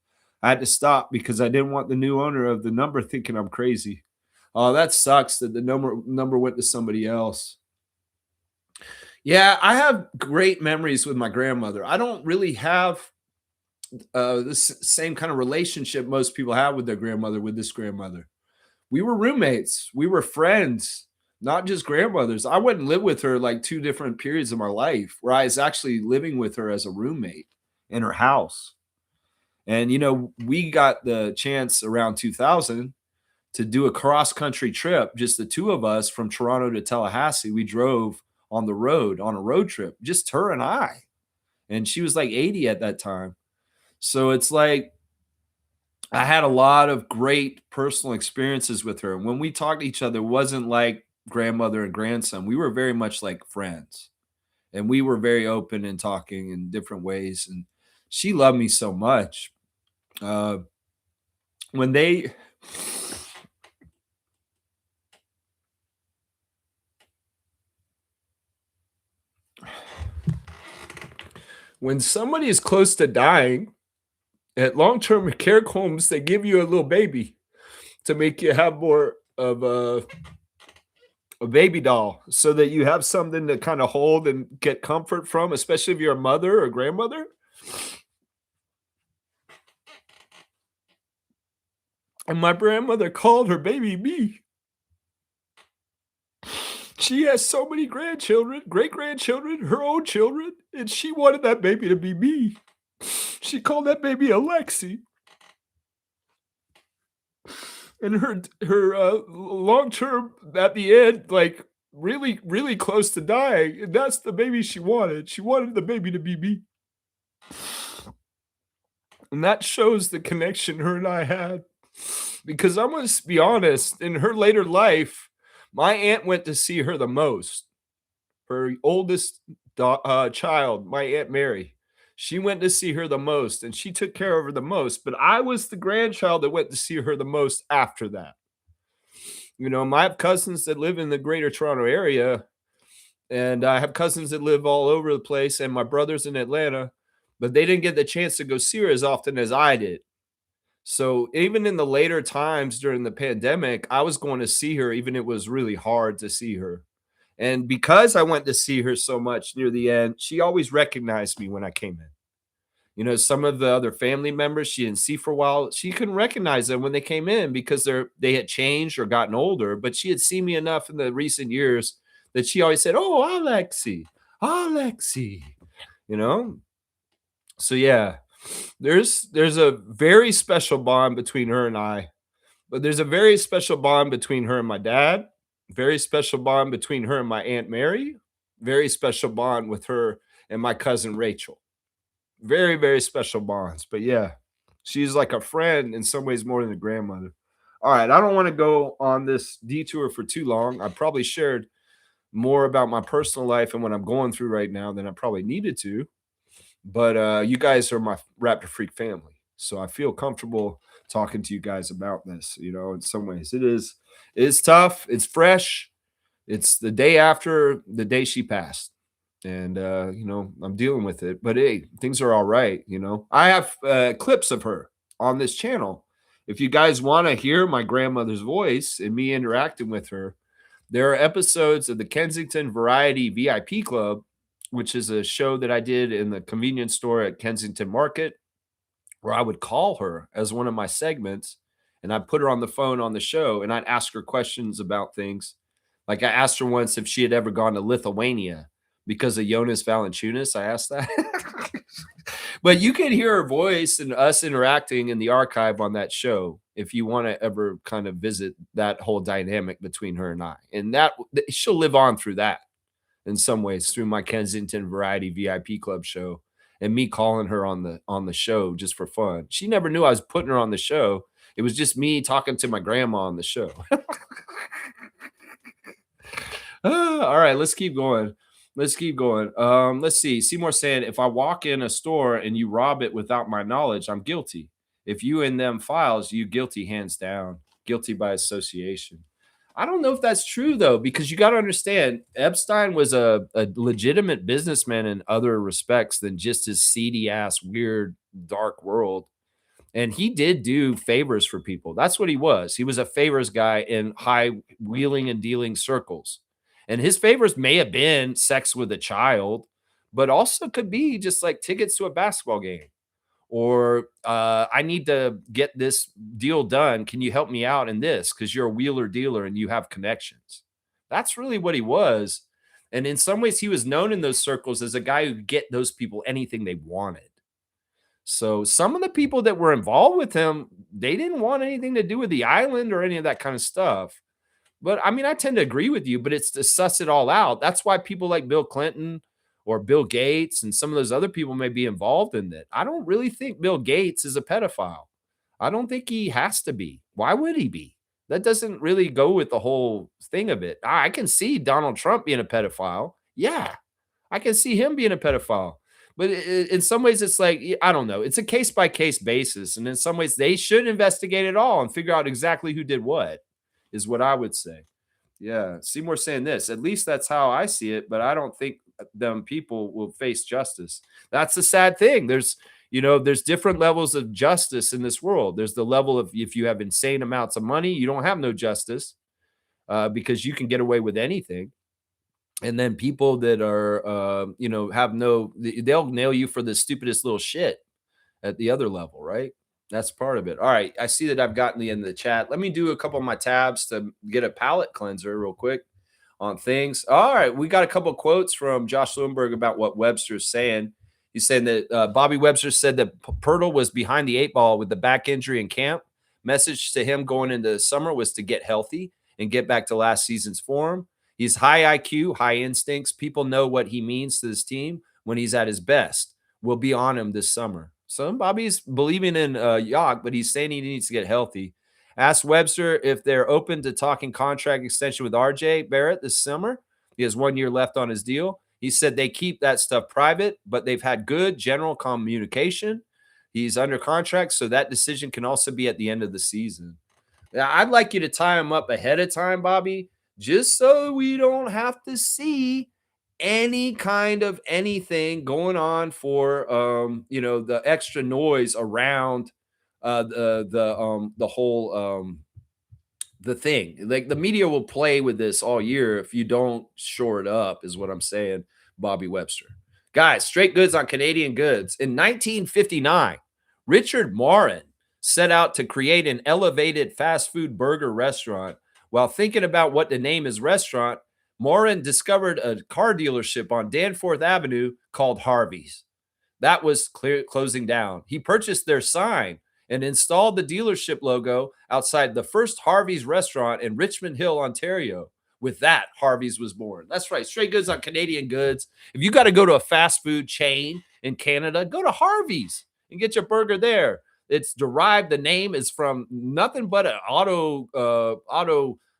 I had to stop because I didn't want the new owner of the number thinking I'm crazy. Oh, that sucks that the number went to somebody else. Yeah, I have great memories with my grandmother. I don't really have the same kind of relationship most people have with their grandmother, with this grandmother. We were roommates. We were friends, not just grandmothers. I went and lived with her like 2 different periods of my life where I was actually living with her as a roommate in her house. And, you know, we got the chance around 2000 to do a cross-country trip, just the 2 of us from Toronto to Tallahassee. We drove on the road, on a road trip, just her and I. And she was like 80 at that time. So it's like I had a lot of great personal experiences with her. When we talked to each other, it wasn't like grandmother and grandson. We were very much like friends. And we were very open and talking in different ways. And she loved me so much. When somebody is close to dying, at long-term care homes, they give you a little baby to make you have more of a baby doll so that you have something to kind of hold and get comfort from, especially if you're a mother or grandmother. And my grandmother called her baby me. She has so many grandchildren, great-grandchildren, her own children, and she wanted that baby to be me. She called that baby Alexi. And her long-term, at the end, like really, really close to dying, and that's the baby she wanted. She wanted the baby to be me. And that shows the connection her and I had. Because I'm going to be honest, in her later life, my aunt went to see her the most. Her oldest child, my Aunt Mary, she went to see her the most, and she took care of her the most. But I was the grandchild that went to see her the most after that. You know, I have cousins that live in the greater Toronto area, and I have cousins that live all over the place, and my brother's in Atlanta, but they didn't get the chance to go see her as often as I did. So even in the later times during the pandemic, I was going to see her, even it was really hard to see her. And because I went to see her so much near the end, she always recognized me when I came in. You know, some of the other family members she didn't see for a while, she couldn't recognize them when they came in because they had changed or gotten older. But she had seen me enough in the recent years that she always said, "Oh, Alexi, Alexi," you know? So yeah, there's a very special bond between her and I, but there's a very special bond between her and my dad, very special bond between her and my Aunt Mary, very special bond with her and my cousin Rachel. Very, very special bonds. But yeah, she's like a friend in some ways more than a grandmother. All right, I don't want to go on this detour for too long. I probably shared more about my personal life and what I'm going through right now than I probably needed to. But you guys are my Raptor Freak family, so I feel comfortable talking to you guys about this. You know, in some ways, it's tough. It's fresh. It's the day after the day she passed, and you know, I'm dealing with it. But hey, things are all right. You know, I have clips of her on this channel. if you guys want to hear my grandmother's voice and me interacting with her, there are episodes of the Kensington Variety VIP Club, which is a show that I did in the convenience store at Kensington Market, where I would call her as one of my segments, and I'd put her on the phone on the show, and I'd ask her questions about things. Like I asked her once if she had ever gone to Lithuania because of Jonas Valanciunas. I asked that. But you can hear her voice and us interacting in the archive on that show if you want to ever kind of visit that whole dynamic between her and I. And that she'll live on through that in some ways through my Kensington Variety VIP Club show and me calling her on the show just for fun. She never knew I was putting her on the show. It was just me talking to my grandma on the show. All right, let's keep going. Let's see. Seymour saying, if I walk in a store and you rob it without my knowledge, I'm guilty. If you in them files, you guilty hands down. Guilty by association. I don't know if that's true, though, because you got to understand, Epstein was a legitimate businessman in other respects than just his seedy-ass, weird, dark world. And he did do favors for people. That's what he was. He was a favors guy in high wheeling and dealing circles. And his favors may have been sex with a child, but also could be just like tickets to a basketball game. Or I need to get this deal done. Can you help me out in this? Because you're a wheeler dealer and you have connections. That's really what he was. And in some ways, he was known in those circles as a guy who could get those people anything they wanted. So some of the people that were involved with him, they didn't want anything to do with the island or any of that kind of stuff. But I mean, I tend to agree with you, but it's to suss it all out. That's why people like Bill Clinton or Bill Gates and some of those other people may be involved in that. I don't really think Bill Gates is a pedophile. I don't think he has to be. Why would he be? That doesn't really go with the whole thing of it. I can see Donald Trump being a pedophile. Yeah, I can see him being a pedophile. But in some ways, it's like, I don't know. It's a case-by-case basis. And in some ways, they should investigate it all and figure out exactly who did what, is what I would say. Yeah, Seymour saying this. At least that's how I see it, but I don't think them people will face justice. That's the sad thing. There's different levels of justice in this world. There's the level of if you have insane amounts of money, you don't have no justice because you can get away with anything. And then people that are, they'll nail you for the stupidest little shit at the other level, right? That's part of it. All right. I see that I've gotten the end of the chat. Let me do a couple of my tabs to get a palate cleanser real quick on things. All right. We got a couple of quotes from Josh Lewinberg about what Webster's saying. He's saying that Bobby Webster said that Pirtle was behind the 8 ball with the back injury in camp. Message to him going into the summer was to get healthy and get back to last season's form. He's high IQ, high instincts. People know what he means to this team when he's at his best. We'll be on him this summer. So Bobby's believing in Yock, but he's saying he needs to get healthy. Ask Webster if they're open to talking contract extension with RJ Barrett this summer. He has 1 year left on his deal. He said they keep that stuff private, but they've had good general communication. He's under contract, so that decision can also be at the end of the season. Now, I'd like you to tie him up ahead of time, Bobby, just so we don't have to see any kind of anything going on for the extra noise around the whole the thing. Like the media will play with this all year if you don't shore it up, is what I'm saying, Bobby Webster. Guys, straight goods on Canadian goods. In 1959, Richard Morin set out to create an elevated fast food burger restaurant. While thinking about what to name his restaurant, Morin discovered a car dealership on Danforth Avenue called Harvey's. That was closing down. He purchased their sign and installed the dealership logo outside the first Harvey's restaurant in Richmond Hill, Ontario. With that, Harvey's was born. That's right. Straight goods on Canadian goods. If you got to go to a fast food chain in Canada, go to Harvey's and get your burger there. It's derived. The name is from nothing but an auto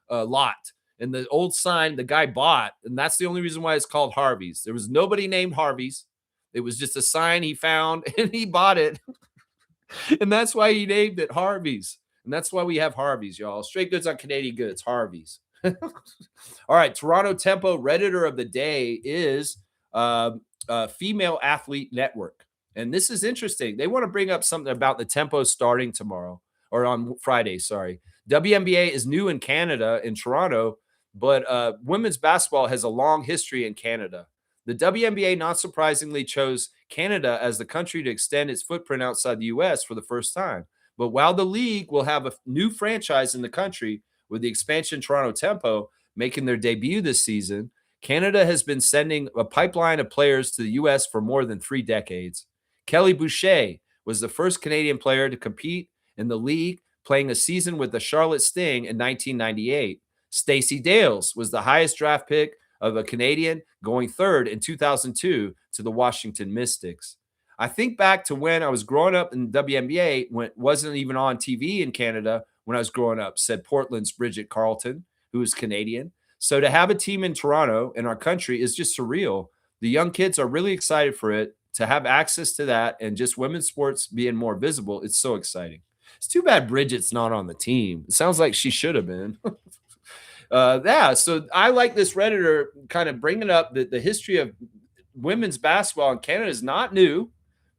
lot. And the old sign the guy bought, and that's the only reason why it's called Harvey's. There was nobody named Harvey's. It was just a sign he found, and he bought it. And that's why he named it Harvey's. And that's why we have Harvey's, y'all. Straight goods on Canadian goods, Harvey's. All right, Toronto Tempo Redditor of the day is Female Athlete Network. And this is interesting. They want to bring up something about the Tempo starting tomorrow. or on Friday, sorry. WNBA is new in Canada, in Toronto, but women's basketball has a long history in Canada. The WNBA, not surprisingly, chose Canada as the country to extend its footprint outside the U.S. for the first time. But while the league will have a new franchise in the country with the expansion Toronto Tempo making their debut this season, Canada has been sending a pipeline of players to the U.S. for more than 3 decades. Kelly Boucher was the first Canadian player to compete in the league, playing a season with the Charlotte Sting in 1998. Stacey Dales was the highest draft pick of a Canadian, going 3rd in 2002 to the Washington Mystics. I think back to when I was growing up in the WNBA, when it wasn't even on TV in Canada when I was growing up, said Portland's Bridget Carlton, who is Canadian. So to have a team in Toronto in our country is just surreal. The young kids are really excited for it, to have access to that, and just women's sports being more visible. It's so exciting. It's too bad Bridget's not on the team. It sounds like she should have been. Yeah, so I like this Redditor kind of bringing up the history of women's basketball in Canada is not new,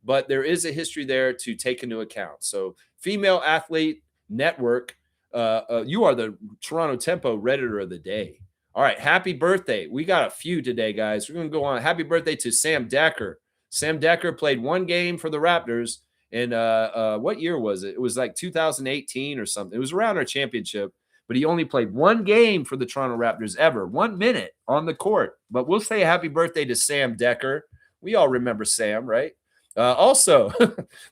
but there is a history there to take into account. So Female Athlete Network, you are the Toronto Tempo Redditor of the day. All right, happy birthday. We got a few today, guys. We're going to go on. Happy birthday to Sam Decker. Sam Decker played 1 game for the Raptors in what year was it? It was like 2018 or something. It was around our championship, but he only played 1 game for the Toronto Raptors ever, 1 minute on the court. But we'll say happy birthday to Sam Decker. We all remember Sam, right? Also,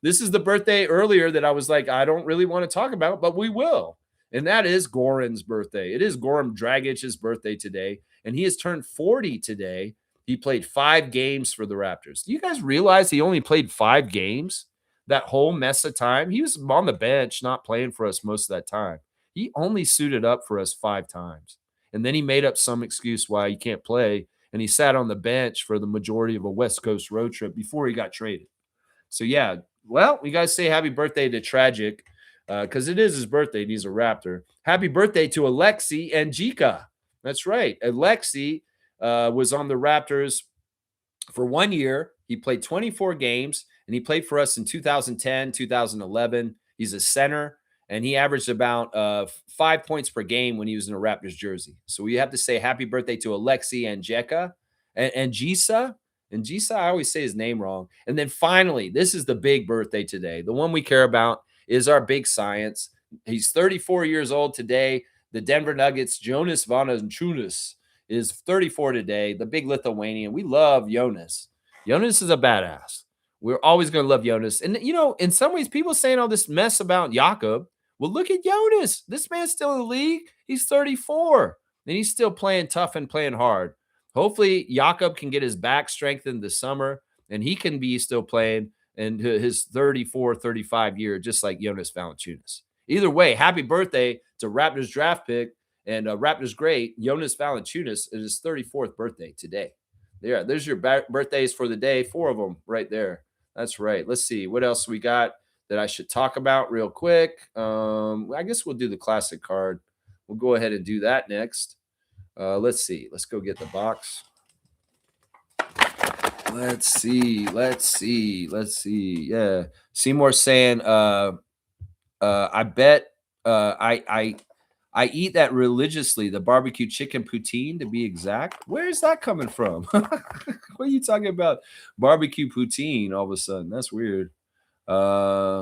this is the birthday earlier that I was like, I don't really want to talk about, but we will. And that is Goran's birthday. It is Goran Dragic's birthday today, and he has turned 40 today. He played 5 games for the Raptors. Do you guys realize he only played 5 games that whole mess of time? He was on the bench, not playing for us most of that time. He only suited up for us 5 times. And then he made up some excuse why he can't play, and he sat on the bench for the majority of a West Coast road trip before he got traded. So, yeah, well, we got to say happy birthday to Tragic, because it is his birthday, and he's a Raptor. Happy birthday to Alexi and Jika. That's right. Alexi was on the Raptors for 1 year. He played 24 games, and he played for us in 2010, 2011. He's a center, and he averaged about 5 points per game when he was in a Raptors jersey. So we have to say happy birthday to Alexi and Jeka and Jisa. And Jisa, I always say his name wrong. And then finally, this is the big birthday today. The one we care about is our big science. He's 34 years old today. The Denver Nuggets, Jonas Valanciunas, is 34 today. The big Lithuanian. We love Jonas. Jonas is a badass. We're always going to love Jonas. And, you know, in some ways, people saying all this mess about Jakob. Well, look at Jonas. This man's still in the league. He's 34. And he's still playing tough and playing hard. Hopefully, Jakob can get his back strengthened this summer, and he can be still playing in his 34, 35 year, just like Jonas Valanciunas. Either way, happy birthday to Raptors draft pick and Raptors great, Jonas Valanciunas. It is his 34th birthday today. Yeah, there's your birthdays for the day. 4 of them right there. That's right. Let's see. What else we got that I should talk about real quick? I guess we'll do the classic card. We'll go ahead and do that next. Let's see. Let's go get the box. Let's see. Yeah. Seymour saying, I bet I eat that religiously, the barbecue chicken poutine to be exact. Where is that coming from? What are you talking about? Barbecue poutine all of a sudden. That's weird. Erg.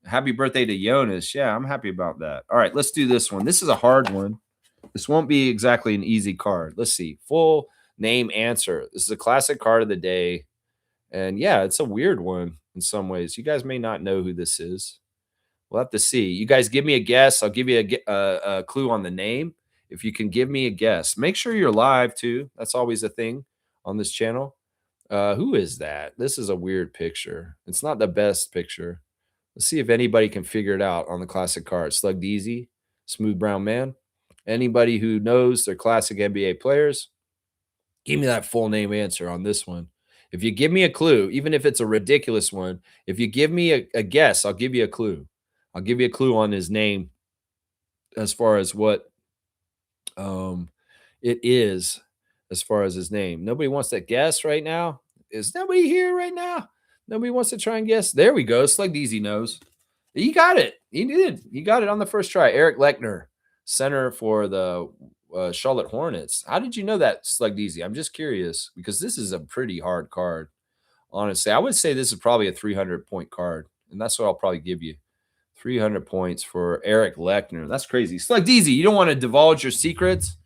Happy birthday to Jonas. Yeah, I'm happy about that. All right, let's do this one. This is a hard one. This won't be exactly an easy card. Let's see. Full name answer. This is a classic card of the day. And yeah, it's a weird one in some ways. You guys may not know who this is. We'll have to see. You guys give me a guess. I'll give you a clue on the name. If you can give me a guess. Make sure you're live too. That's always a thing on this channel. Who is that? This is a weird picture. It's not the best picture. Let's see if anybody can figure it out on the classic card. Slug Deezy, Smooth Brown Man. Anybody who knows their classic NBA players, give me that full name answer on this one. If you give me a clue, even if it's a ridiculous one, if you give me a guess, I'll give you a clue. I'll give you a clue on his name as far as what it is as far as his name. Nobody wants to guess right now. Is nobody here right now? Nobody wants to try and guess. There we go. Slug Deezy knows. He got it. He did. He got it on the first try. Eric Lechner, center for the Charlotte Hornets. How did you know that, Slug Deezy? I'm just curious because this is a pretty hard card. Honestly, I would say this is probably a 300-point card, and that's what I'll probably give you. 300 points for Eric Lechner. That's crazy. Slug Deezy, you don't want to divulge your secrets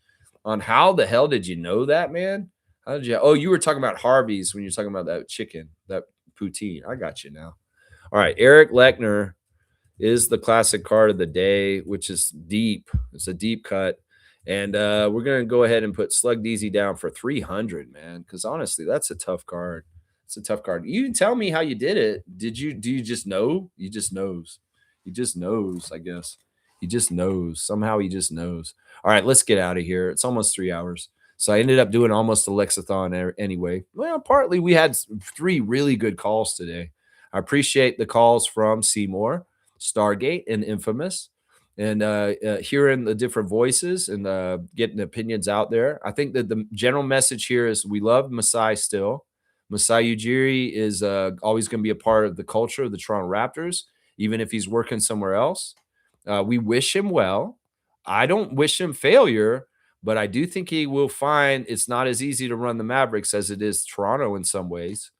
on how the hell did you know that, man? How did you? Oh, you were talking about Harvey's when you're talking about that chicken, that poutine. I got you now. All right, Eric Lechner is the classic card of the day, which is deep. It's a deep cut. And we're going to go ahead and put Slug Deezy down for 300, man, because honestly, that's a tough card. It's a tough card. You can tell me how you did it. Do you just know? He just knows. He just knows, I guess. He just knows. Somehow he just knows. All right, let's get out of here. It's almost 3 hours. So I ended up doing almost a Lexathon anyway. Well, partly we had 3 really good calls today. I appreciate the calls from Seymour, Stargate, and Infamous, and hearing the different voices and getting opinions out there. I think that the general message here is we love Masai still. Masai Ujiri is always going to be a part of the culture of the Toronto Raptors, even if he's working somewhere else. We wish him well. I don't wish him failure, but I do think he will find it's not as easy to run the Mavericks as it is Toronto in some ways.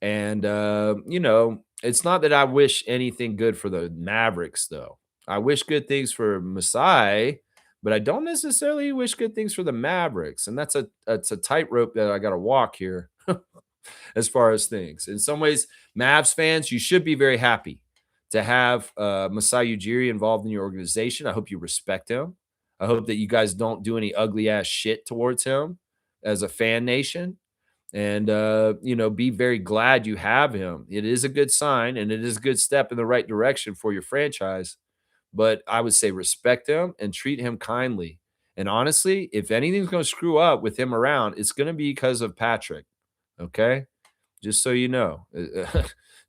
And, it's not that I wish anything good for the Mavericks, though. I wish good things for Masai, but I don't necessarily wish good things for the Mavericks. And that's a tightrope that I got to walk here as far as things. In some ways, Mavs fans, you should be very happy to have Masai Ujiri involved in your organization. I hope you respect him. I hope that you guys don't do any ugly ass shit towards him as a fan nation. And, be very glad you have him. It is a good sign, and it is a good step in the right direction for your franchise. But I would say respect him and treat him kindly. And honestly, if anything's going to screw up with him around, it's going to be because of Patrick. Okay? Just so you know.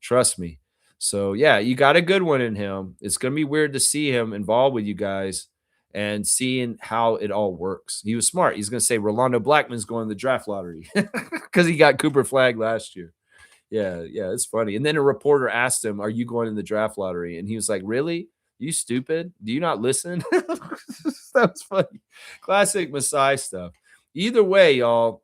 Trust me. So, yeah, you got a good one in him. It's going to be weird to see him involved with you guys and seeing how it all works. He was smart. He's going to say Rolando Blackman's going to the draft lottery because he got Cooper Flagg last year. Yeah, it's funny. And then a reporter asked him, "Are you going in the draft lottery?" And he was like, "Really? You stupid? Do you not listen?" That was funny. Classic Masai stuff. Either way, y'all,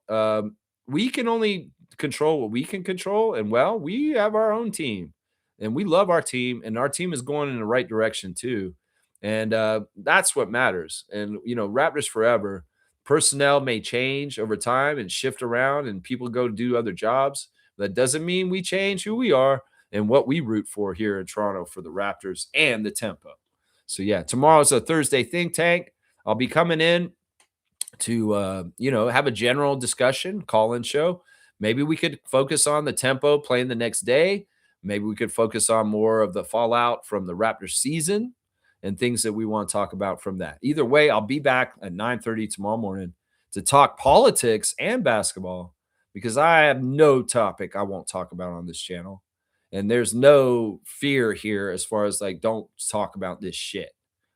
we can only control what we can control. And, well, we have our own team. And we love our team. And our team is going in the right direction, too. And that's what matters. And, Raptors forever. Personnel may change over time and shift around and people go do other jobs. That doesn't mean we change who we are and what we root for here in Toronto for the Raptors and the tempo. So, yeah, tomorrow's a Thursday think tank. I'll be coming in to, have a general discussion, call-in show. Maybe we could focus on the tempo playing the next day. Maybe we could focus on more of the fallout from the Raptors season and things that we want to talk about from that. Either way, I'll be back at 9:30 tomorrow morning to talk politics and basketball because I have no topic I won't talk about on this channel. And there's no fear here as far as don't talk about this shit.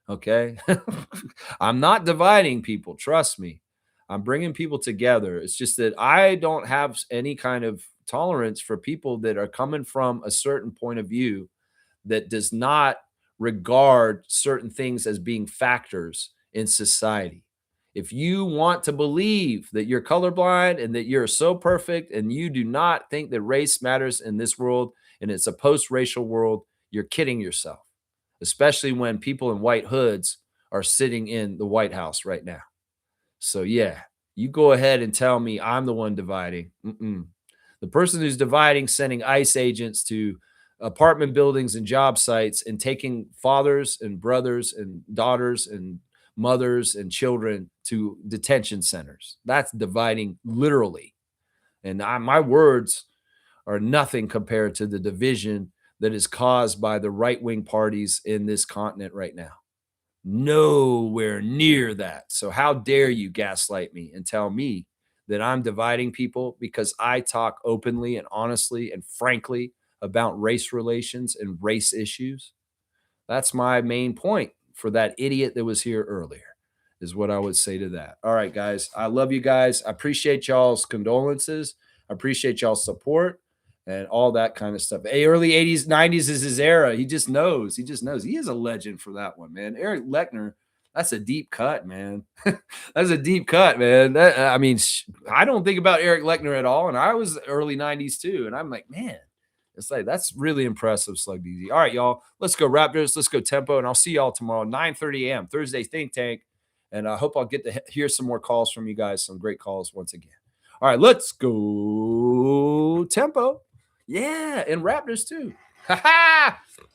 Okay? I'm not dividing people. Trust me. I'm bringing people together. It's just that I don't have any kind of tolerance for people that are coming from a certain point of view that does not regard certain things as being factors in society. If you want to believe that you're colorblind and that you're so perfect and you do not think that race matters in this world and it's a post-racial world, you're kidding yourself, especially when people in white hoods are sitting in the White House right now. So, yeah, you go ahead and tell me I'm the one dividing. The person who's dividing, sending ICE agents to apartment buildings and job sites and taking fathers and brothers and daughters and mothers and children to detention centers. That's dividing literally. And my words are nothing compared to the division that is caused by the right-wing parties in this continent right now. Nowhere near that. So how dare you gaslight me and tell me that I'm dividing people because I talk openly and honestly and frankly about race relations and race issues? That's my main point for that idiot that was here earlier, is what I would say to that. All right, guys. I love you guys. I appreciate y'all's condolences. I appreciate y'all's support. and all that kind of stuff. Hey, early 80s, 90s is his era. He just knows. He is a legend for that one, man. Eric Lechner, that's a deep cut, man. That's a deep cut, man. I don't think about Eric Lechner at all, and I was early 90s too, and I'm like, man, it's like that's really impressive, Slug DZ. All right, y'all, let's go Raptors. Let's go Tempo, and I'll see y'all tomorrow, 9:30 a.m. Thursday Think Tank, and I hope I'll get to hear some more calls from you guys, some great calls once again. All right, let's go Tempo. Yeah, and Raptors too. Ha ha!